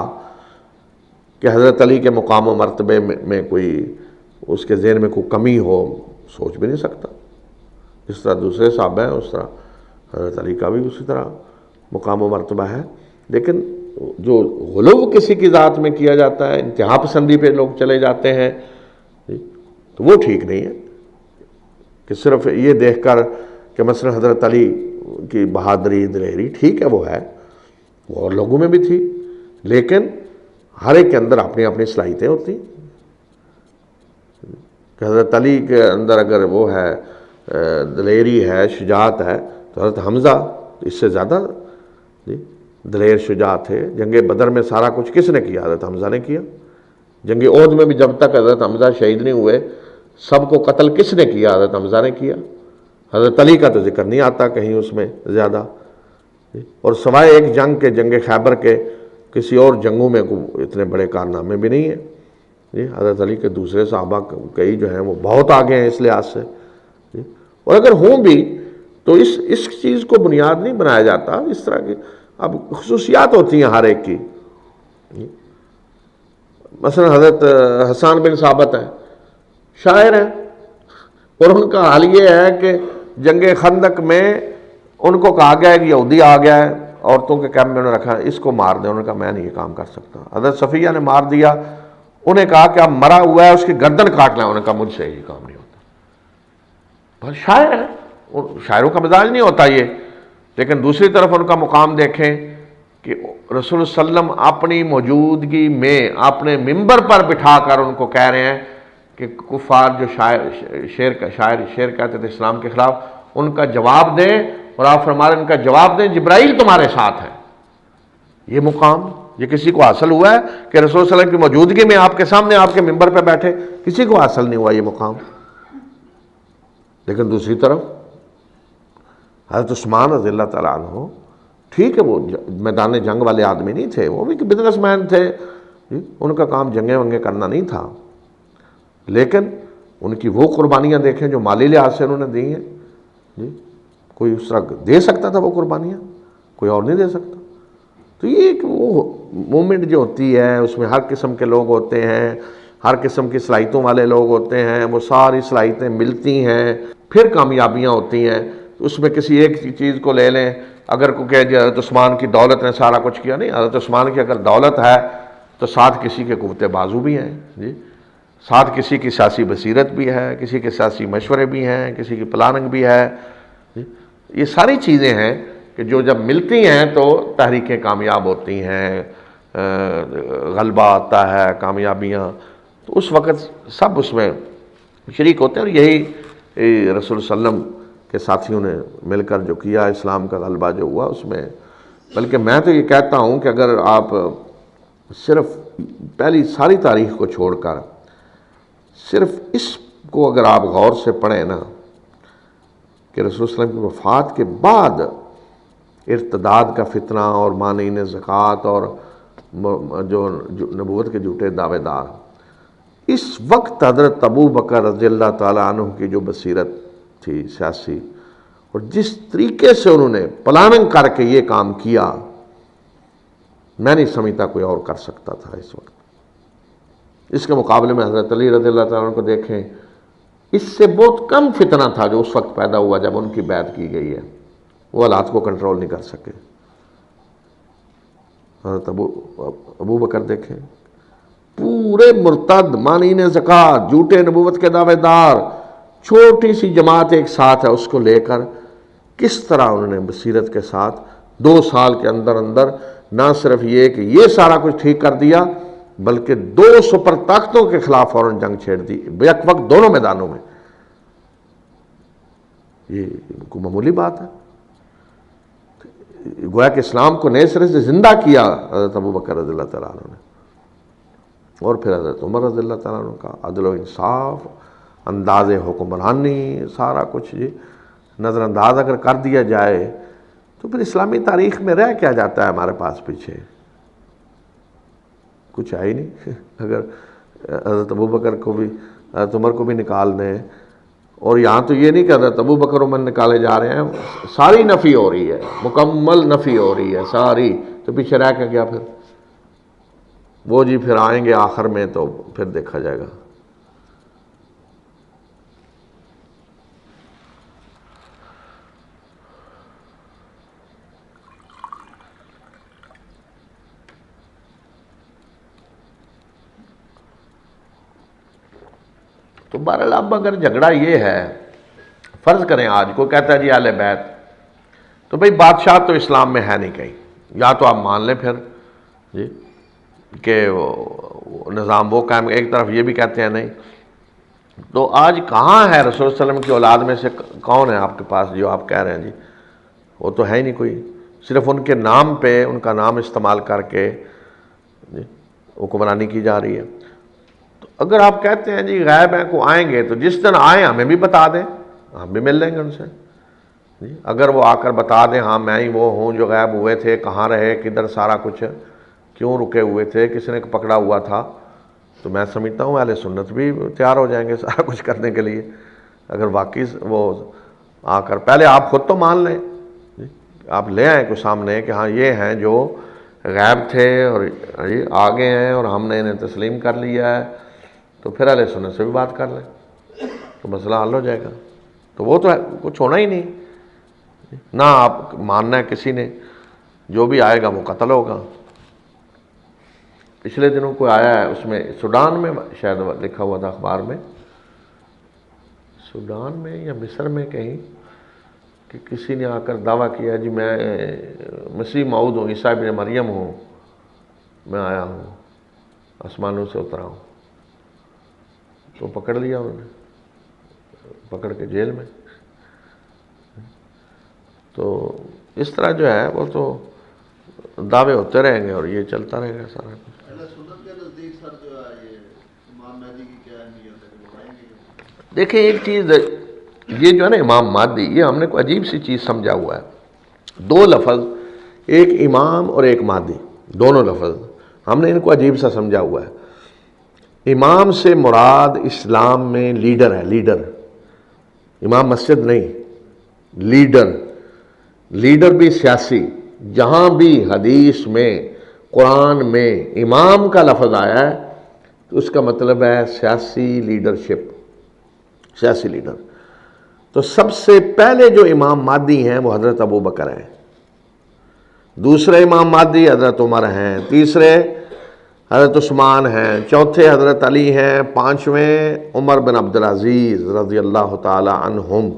کہ حضرت علی کے مقام و مرتبے میں کوئی اس کے ذہن میں کوئی کمی ہو، سوچ بھی نہیں سکتا۔ جس طرح دوسرے صحابہ ہیں اس طرح حضرت علی کا بھی اسی طرح مقام و مرتبہ ہے، لیکن جو غلو کسی کی ذات میں کیا جاتا ہے، انتہا پسندی پہ لوگ چلے جاتے ہیں، تو وہ ٹھیک نہیں ہے کہ صرف یہ دیکھ کر کہ مثلا حضرت علی کی بہادری، دلیری ٹھیک ہے وہ ہے، وہ اور لوگوں میں بھی تھی، لیکن ہر ایک کے اندر اپنی اپنی صلاحیتیں ہوتی کہ حضرت علی کے اندر اگر وہ ہے دلیری ہے، شجاعت ہے، تو حضرت حمزہ اس سے زیادہ دلیر شجاع تھے۔ جنگ بدر میں سارا کچھ کس نے کیا؟ حضرت حمزہ نے کیا۔ جنگ احد میں بھی جب تک حضرت حمزہ شہید نہیں ہوئے، سب کو قتل کس نے کیا؟ حضرت حمزہ نے کیا۔ حضرت علی کا تو ذکر نہیں آتا کہیں اس میں زیادہ، اور سوائے ایک جنگ کے، جنگ خیبر کے، کسی اور جنگوں میں اتنے بڑے کارنامے بھی نہیں ہیں۔ حضرت علی کے دوسرے صحابہ کئی جو ہیں وہ بہت آگے ہیں اس لحاظ سے، اور اگر ہوں بھی تو اس چیز کو بنیاد نہیں بنایا جاتا، اس طرح کی اب خصوصیات ہوتی ہیں ہر ایک کی۔ مثلا حضرت حسان بن ثابت ہیں، شاعر ہیں، اور ان کا حال یہ ہے کہ جنگ خندق میں ان کو کہا گیا ہے کہ یہودی آ گیا ہے، عورتوں کے کیمپ میں انہوں نے رکھا ہے، اس کو مار دیں۔ انہوں نے کہا میں نہیں یہ کام کر سکتا۔ حضرت صفیہ نے مار دیا، انہیں کہا کہ اب مرا ہوا ہے اس کی گردن کاٹ لیں، انہوں نے کہا مجھ سے یہ کام نہیں ہوتا۔ بس شاعر ہیں، شاعروں کا مزاج نہیں ہوتا یہ، لیکن دوسری طرف ان کا مقام دیکھیں کہ رسول صلی اللہ علیہ وسلم اپنی موجودگی میں اپنے ممبر پر بٹھا کر ان کو کہہ رہے ہیں کہ کفار جو شاعر شعر کہتے تھے اسلام کے خلاف، ان کا جواب دیں، اور آپ فرما رہے ہیں ان کا جواب دیں جبرائیل تمہارے ساتھ ہے۔ یہ مقام یہ کسی کو حاصل ہوا ہے کہ رسول صلی اللہ علیہ وسلم کی موجودگی میں آپ کے سامنے آپ کے ممبر پہ بیٹھے؟ کسی کو حاصل نہیں ہوا یہ مقام۔ لیکن دوسری طرف حضرت عثمان رضی اللہ تعالیٰ عنہ، ٹھیک ہے وہ میدان جنگ والے آدمی نہیں تھے، وہ بھی بزنس مین تھے، ان کا کام جنگیں ونگیں کرنا نہیں تھا، لیکن ان کی وہ قربانیاں دیکھیں جو مالی لحاظ سے انہوں نے دی ہیں۔ کوئی اس طرح دے سکتا تھا وہ قربانیاں، کوئی اور نہیں دے سکتا۔ تو تو یہ ایک وہ مومنٹ جو ہوتی ہے اس میں ہر قسم کے لوگ ہوتے ہیں، ہر قسم کی صلاحیتوں والے لوگ ہوتے ہیں، وہ ساری صلاحیتیں ملتی ہیں پھر کامیابیاں ہوتی ہیں۔ اس میں کسی ایک چیز کو لے لیں، اگر کوئی کہ جی حضرت عثمان کی دولت نے سارا کچھ کیا، نہیں، حضرت عثمان کی اگر دولت ہے تو ساتھ کسی کے قوت بازو بھی ہیں جی، ساتھ کسی کی سیاسی بصیرت بھی ہے، کسی کے سیاسی مشورے بھی ہیں، کسی کی پلاننگ بھی ہے جی۔ یہ ساری چیزیں ہیں کہ جو جب ملتی ہیں تو تحریکیں کامیاب ہوتی ہیں، غلبہ آتا ہے، کامیابیاں، تو اس وقت سب اس میں شریک ہوتے ہیں۔ اور یہی رسول صلی اللہ علیہ وسلم کے ساتھیوں نے مل کر جو کیا، اسلام کا غلبہ جو ہوا اس میں، بلکہ میں تو یہ کہتا ہوں کہ اگر آپ صرف پہلی ساری تاریخ کو چھوڑ کر صرف اس کو اگر آپ غور سے پڑھیں نا کہ رسول صلی اللہ علیہ وسلم کی وفات کے بعد ارتداد کا فتنہ اور مانعین زکوٰۃ اور جو نبوت کے جھوٹے دعوے دار، اس وقت حضرت ابو بکر رضی اللہ تعالیٰ عنہ کی جو بصیرت تھی سیاسی، اور جس طریقے سے انہوں نے پلاننگ کر کے یہ کام کیا، میں نہیں سمجھتا کوئی اور کر سکتا تھا اس وقت۔ اس کے مقابلے میں حضرت علی رضی اللہ تعالیٰ عنہ کو دیکھیں، اس سے بہت کم فتنہ تھا جو اس وقت پیدا ہوا جب ان کی بیعت کی گئی ہے، وہ حالات کو کنٹرول نہیں کر سکے۔ حضرت ابو بکر دیکھیں، پورے مرتد، مانعین زکوٰۃ، جھوٹے نبوت کے دعوے دار، چھوٹی سی جماعت ایک ساتھ ہے، اس کو لے کر کس طرح انہوں نے بصیرت کے ساتھ 2 سال کے اندر اندر نہ صرف یہ کہ یہ سارا کچھ ٹھیک کر دیا، بلکہ 2 سپر طاقتوں کے خلاف فوراً جنگ چھیڑ دی بیک وقت دونوں میدانوں میں۔ یہ کوئی معمولی بات ہے؟ گویا کہ اسلام کو نئے سرے سے زندہ کیا حضرت ابو بکر رضی اللہ تعالیٰ عنہ نے، اور پھر حضرت عمر رضی اللہ تعالیٰ عنہ کا عدل و انصاف، انداز حکمرانی، سارا کچھ جی نظر انداز اگر کر دیا جائے تو پھر اسلامی تاریخ میں رہ کیا جاتا ہے ہمارے پاس پیچھے؟ کچھ ہے ہی نہیں۔ اگر حضرت ابو بکر کو بھی، حضرت عمر کو بھی نکال دیں، اور یہاں تو یہ نہیں کہ حضرت ابو بکر عمر نکالے جا رہے ہیں، ساری نفی ہو رہی ہے، مکمل نفی ہو رہی ہے ساری، تو پیچھے رہ کے گیا پھر وہ جی پھر آئیں گے آخر میں تو پھر دیکھا جائے گا۔ تو بہرحال اب اگر جھگڑا یہ ہے، فرض کریں آج کوئی کہتا ہے جی اہل بیت، تو بھئی بادشاہ تو اسلام میں ہے نہیں کہیں، یا تو آپ مان لیں پھر جی کہ نظام وہ قائم، ایک طرف یہ بھی کہتے ہیں نہیں، تو آج کہاں ہے رسول صلی اللہ علیہ وسلم کی اولاد میں سے کون ہے آپ کے پاس جو آپ کہہ رہے ہیں جی؟ وہ تو ہے ہی نہیں کوئی، صرف ان کے نام پہ، ان کا نام استعمال کر کے جی حکمرانی کی جا رہی ہے۔ تو اگر آپ کہتے ہیں جی غیب ہیں کو آئیں گے، تو جس دن آئیں ہمیں بھی بتا دیں، ہم بھی مل لیں گے ان سے جی۔ اگر وہ آ کر بتا دیں ہاں میں ہی وہ ہوں جو غائب ہوئے تھے، کہاں رہے، کدھر، سارا کچھ کیوں رکے ہوئے تھے، کس نے پکڑا ہوا تھا، تو میں سمجھتا ہوں اہل سنت بھی تیار ہو جائیں گے سارا کچھ کرنے کے لیے۔ اگر واقعی وہ آ کر، پہلے آپ خود تو مان لیں جی، آپ لے آئیں کوئی سامنے کہ ہاں یہ ہیں جو غائب تھے اور آگے ہیں اور ہم نے انہیں تسلیم کر لیا ہے، تو پھر اہل سنت سے بھی بات کر لیں تو مسئلہ حل ہو جائے گا۔ تو وہ تو کچھ ہونا ہی نہیں، نہ آپ ماننا ہے کسی نے، جو بھی آئے گا وہ قتل ہوگا۔ پچھلے دنوں کوئی آیا ہے، اس میں سوڈان میں شاید لکھا ہوا تھا اخبار میں، سوڈان میں یا مصر میں کہیں، کہ کسی نے آ کر دعویٰ کیا جی میں مسیح موعود ہوں، عیسیٰ ابن مریم ہوں، میں آیا ہوں، آسمانوں سے اترا ہوں، تو پکڑ لیا انہوں نے، پکڑ کے جیل میں۔ تو اس طرح جو ہے وہ تو دعوے ہوتے رہیں گے اور یہ چلتا رہے گا سارا کچھ۔ دیکھیں ایک چیز یہ جو ہے نا امام مہدی، یہ ہم نے کوئی عجیب سی چیز سمجھا ہوا ہے، 2 لفظ، ایک امام اور ایک مہدی، دونوں لفظ ہم نے ان کو عجیب سا سمجھا ہوا ہے۔ امام سے مراد اسلام میں لیڈر ہے، لیڈر، امام مسجد نہیں، لیڈر بھی سیاسی، جہاں بھی حدیث میں قرآن میں امام کا لفظ آیا ہے تو اس کا مطلب ہے سیاسی لیڈرشپ، سیاسی لیڈر۔ تو سب سے پہلے جو امام مہدی ہیں وہ حضرت ابو بکر ہیں، دوسرے امام مہدی حضرت عمر ہیں، تیسرے حضرت عثمان ہیں، چوتھے حضرت علی ہیں، پانچویں عمر بن عبدالعزیز رضی اللہ تعالی عنہم۔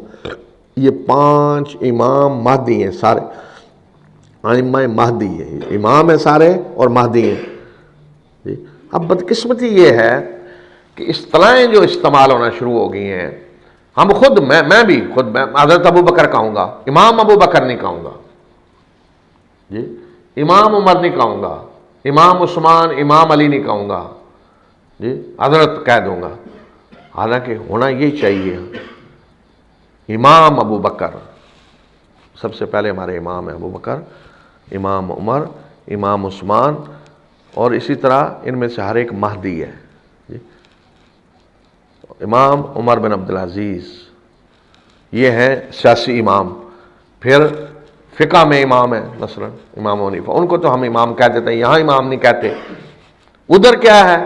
یہ 5 امام مہدی ہیں سارے، ائمہ مہدی ہیں، امام ہیں سارے اور مہدی ہیں جی۔ اب بدقسمتی یہ ہے کہ اصطلاحیں جو استعمال ہونا شروع ہو گئی ہیں، ہم خود میں بھی حضرت ابو بکر کہوں گا، امام ابو بکر نہیں کہوں گا جی، امام عمر نہیں کہوں گا، امام عثمان، امام علی نہیں کہوں گا جی، حضرت کہہ دوں گا، حالانکہ ہونا یہ چاہیے امام ابو بکر۔ سب سے پہلے ہمارے امام ہیں ابو بکر، امام عمر، امام عثمان، اور اسی طرح ان میں سے ہر ایک مہدی ہے جی۔ امام عمر بن عبدالعزیز یہ ہیں سیاسی امام، پھر فقہ میں امام ہیں مثلا امام حنیفہ، ان کو تو ہم امام کہہ دیتے ہیں، یہاں امام نہیں کہتے۔ ادھر کیا ہے؟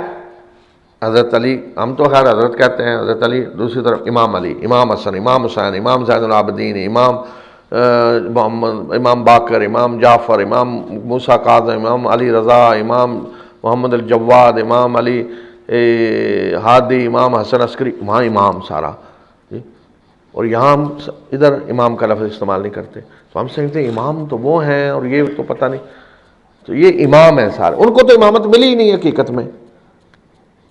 حضرت علی، ہم تو خیر حضرت کہتے ہیں حضرت علی، دوسری طرف امام علی، امام حسن، امام حسین، امام زین العابدین، امام محمد، امام باقر، امام جعفر، امام موسیٰ کاظم، امام علی رضا، امام محمد الجواد، امام علی ہادی، امام حسن عسکری، وہاں امام سارا جی۔ اور یہاں ہم ادھر امام کا لفظ استعمال نہیں کرتے، تو ہم سمجھتے ہیں امام تو وہ ہیں اور یہ تو پتہ نہیں، تو یہ امام ہیں سارے۔ ان کو تو امامت ملی ہی نہیں حقیقت میں،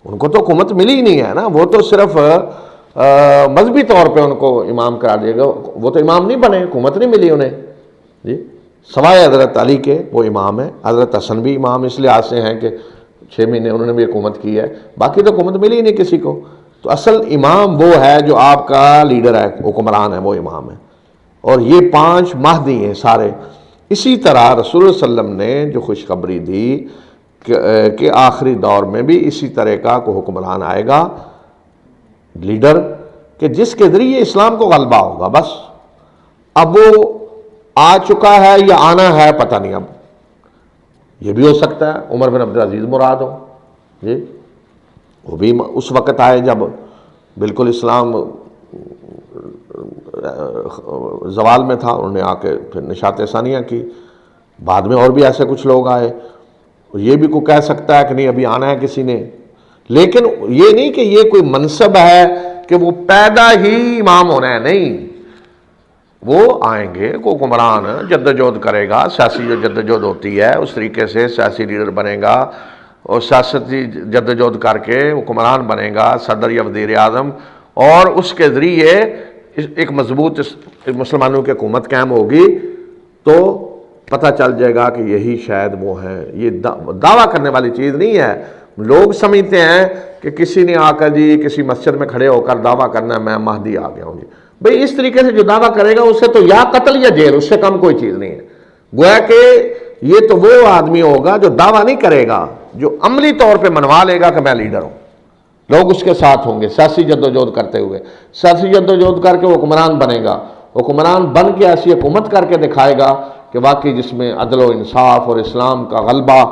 ان کو تو حکومت ملی ہی نہیں ہے نا، وہ تو صرف مذہبی طور پہ ان کو امام قرار دیا گیا، وہ تو امام نہیں بنے، حکومت نہیں ملی انہیں جی۔ سوائے حضرت علی کے وہ امام ہیں، حضرت حسن بھی امام اس لحاظ سے ہیں کہ 6 مہینے انہوں نے بھی حکومت کی ہے، باقی تو حکومت ملی ہی نہیں کسی کو۔ تو اصل امام وہ ہے جو آپ کا لیڈر ہے، حکمران ہے، وہ امام ہے۔ اور یہ 5 مہدی ہیں سارے۔ اسی طرح رسول اللہ صلی اللہ علیہ وسلم نے جو خوشخبری دی کہ آخری دور میں بھی اسی طرح کا کوئی حکمران آئے گا، لیڈر، کہ جس کے ذریعے اسلام کو غلبہ ہوگا۔ بس اب وہ آ چکا ہے یا آنا ہے پتہ نہیں، اب یہ بھی ہو سکتا ہے عمر بن عبدالعزیز مراد ہو جی، وہ بھی اس وقت آئے جب بالکل اسلام زوال میں تھا، انہوں نے آ کے پھر نشاط ثانیہ کی، بعد میں اور بھی ایسے کچھ لوگ آئے۔ یہ بھی کوئی کہہ سکتا ہے کہ نہیں ابھی آنا ہے کسی نے، لیکن یہ نہیں کہ یہ کوئی منصب ہے کہ وہ پیدا ہی امام ہونا ہے، نہیں، وہ آئیں گے، کوئی حکمران جدوجہد کرے گا، سیاسی جو جدوجہد ہوتی ہے اس طریقے سے سیاسی لیڈر بنے گا، اور سیاسی جدوجہد کر کے حکمران بنے گا، صدر یا وزیر اعظم، اور اس کے ذریعے ایک مضبوط مسلمانوں کی حکومت قائم ہوگی، تو پتہ چل جائے گا کہ یہی شاید وہ ہیں۔ یہ دعویٰ کرنے والی چیز نہیں ہے۔ لوگ سمجھتے ہیں کہ کسی نے آ کر جی کسی مسجد میں کھڑے ہو کر دعویٰ کرنا ہے میں مہدی آ گیا ہوں جی، بھئی اس طریقے سے جو دعویٰ کرے گا اسے تو یا قتل یا جیل، اس سے کم کوئی چیز نہیں ہے۔ گویا کہ یہ تو وہ آدمی ہوگا جو دعویٰ نہیں کرے گا، جو عملی طور پہ منوا لے گا کہ میں لیڈر ہوں، لوگ اس کے ساتھ ہوں گے سیاسی جدوجہد کرتے ہوئے، سیاسی جدوجہد کر کے وہ حکمران بنے گا، حکمران بن کے ایسی حکومت کر کے دکھائے گا کہ واقعی جس میں عدل و انصاف اور اسلام کا غلبہ،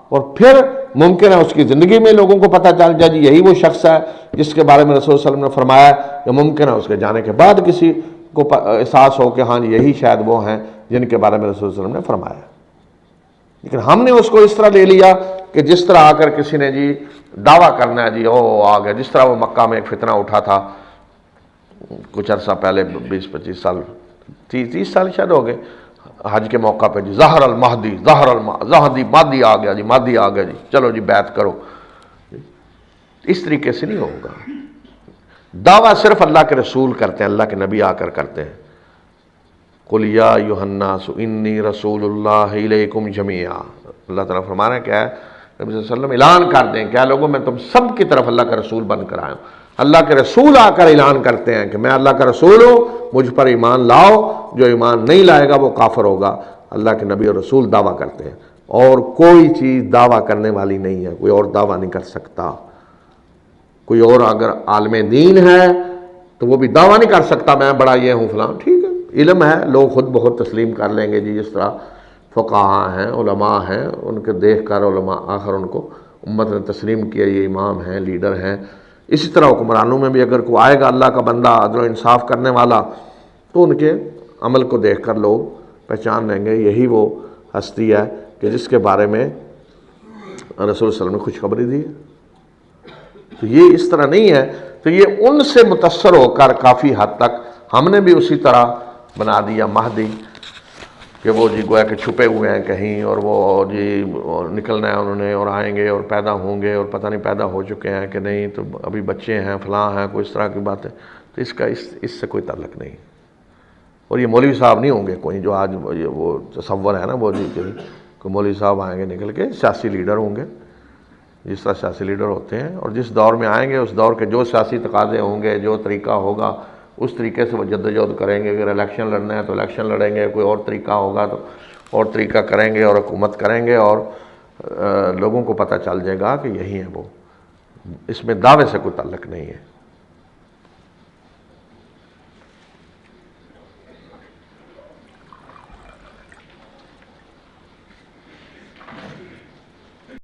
اور پھر ممکن ہے اس کی زندگی میں لوگوں کو پتہ چل جائے جی یہی وہ شخص ہے جس کے بارے میں رسول صلی اللہ علیہ وسلم نے فرمایا، کہ ممکن ہے اس کے جانے کے بعد کسی کو احساس ہو کہ ہاں جی یہی شاید وہ ہیں جن کے بارے میں رسول صلی اللہ علیہ وسلم نے فرمایا۔ لیکن ہم نے اس کو اس طرح لے لیا کہ جس طرح آ کر کسی نے جی دعویٰ کرنا ہے جی او آ گیا، جس طرح وہ مکہ میں ایک فتنہ اٹھا تھا کچھ عرصہ پہلے، 20-25 سال 30 سال شاید ہو گئے، حج کے موقع پہ جی ظہر المہدی، مہدی آ گیا جی، مہدی آ گیا جی، چلو جی بیعت کرو۔ اس طریقے سے نہیں ہوگا۔ دعویٰ صرف اللہ کے رسول کرتے ہیں، اللہ کے نبی آ کر کرتے ہیں۔ قُلْ يَا أَيُّهَا النَّاسُ إِنِّي رَسُولُ اللَّهِ إِلَيْكُمْ جَمِيعًا، اللہ تعالیٰ فرما رہے ہیں کیا ہے، نبی صلی اللہ علیہ وسلم اعلان کر دیں کیا لوگوں میں تم سب کی طرف اللہ کا رسول بن کر آیا ہوں۔ اللہ کے رسول آ کر اعلان کرتے ہیں کہ میں اللہ کا رسول ہوں، مجھ پر ایمان لاؤ، جو ایمان نہیں لائے گا وہ کافر ہوگا۔ اللہ کے نبی اور رسول دعویٰ کرتے ہیں، اور کوئی چیز دعویٰ کرنے والی نہیں ہے، کوئی اور دعویٰ نہیں کر سکتا۔ کوئی اور اگر عالم دین ہے تو وہ بھی دعویٰ نہیں کر سکتا میں بڑا یہ ہوں فلاں، ٹھیک ہے، علم ہے، لوگ خود بہت تسلیم کر لیں گے جی، جس طرح فقہاء ہیں، علماء ہیں، ان کے دیکھ کر علماء آخر ان کو امت نے تسلیم کیا یہ امام ہیں، لیڈر ہیں۔ اسی طرح حکمرانوں میں بھی اگر کوئی آئے گا اللہ کا بندہ عدل و انصاف کرنے والا تو ان کے عمل کو دیکھ کر لوگ پہچان لیں گے یہی وہ ہستی ہے کہ جس کے بارے میں رسول صلی اللہ علیہ وسلم نے خوشخبری دی ہے۔ تو یہ اس طرح نہیں ہے، تو یہ ان سے متاثر ہو کر کافی حد تک ہم نے بھی اسی طرح بنا دیا مہدی کہ وہ جی گویا کہ چھپے ہوئے ہیں کہیں، اور وہ جی نکلنا ہے انہوں نے اور آئیں گے اور پیدا ہوں گے اور پتہ نہیں پیدا ہو چکے ہیں کہ نہیں، تو ابھی بچے ہیں فلاں ہیں، کوئی اس طرح کی بات ہے۔ تو اس کا اس سے کوئی تعلق نہیں۔ اور یہ مولوی صاحب نہیں ہوں گے کوئی جو آج وہ تصور ہے نا وہ جی کہ مولوی صاحب آئیں گے نکل کے، سیاسی لیڈر ہوں گے جس طرح سیاسی لیڈر ہوتے ہیں، اور جس دور میں آئیں گے اس دور کے جو سیاسی تقاضے ہوں گے، جو طریقہ ہوگا اس طریقے سے وہ جدوجہد کریں گے۔ اگر الیکشن لڑنا ہے تو الیکشن لڑیں گے، کوئی اور طریقہ ہوگا تو اور طریقہ کریں گے اور حکومت کریں گے، اور لوگوں کو پتہ چل جائے گا کہ یہی ہے وہ۔ اس میں دعوے سے کوئی تعلق نہیں ہے۔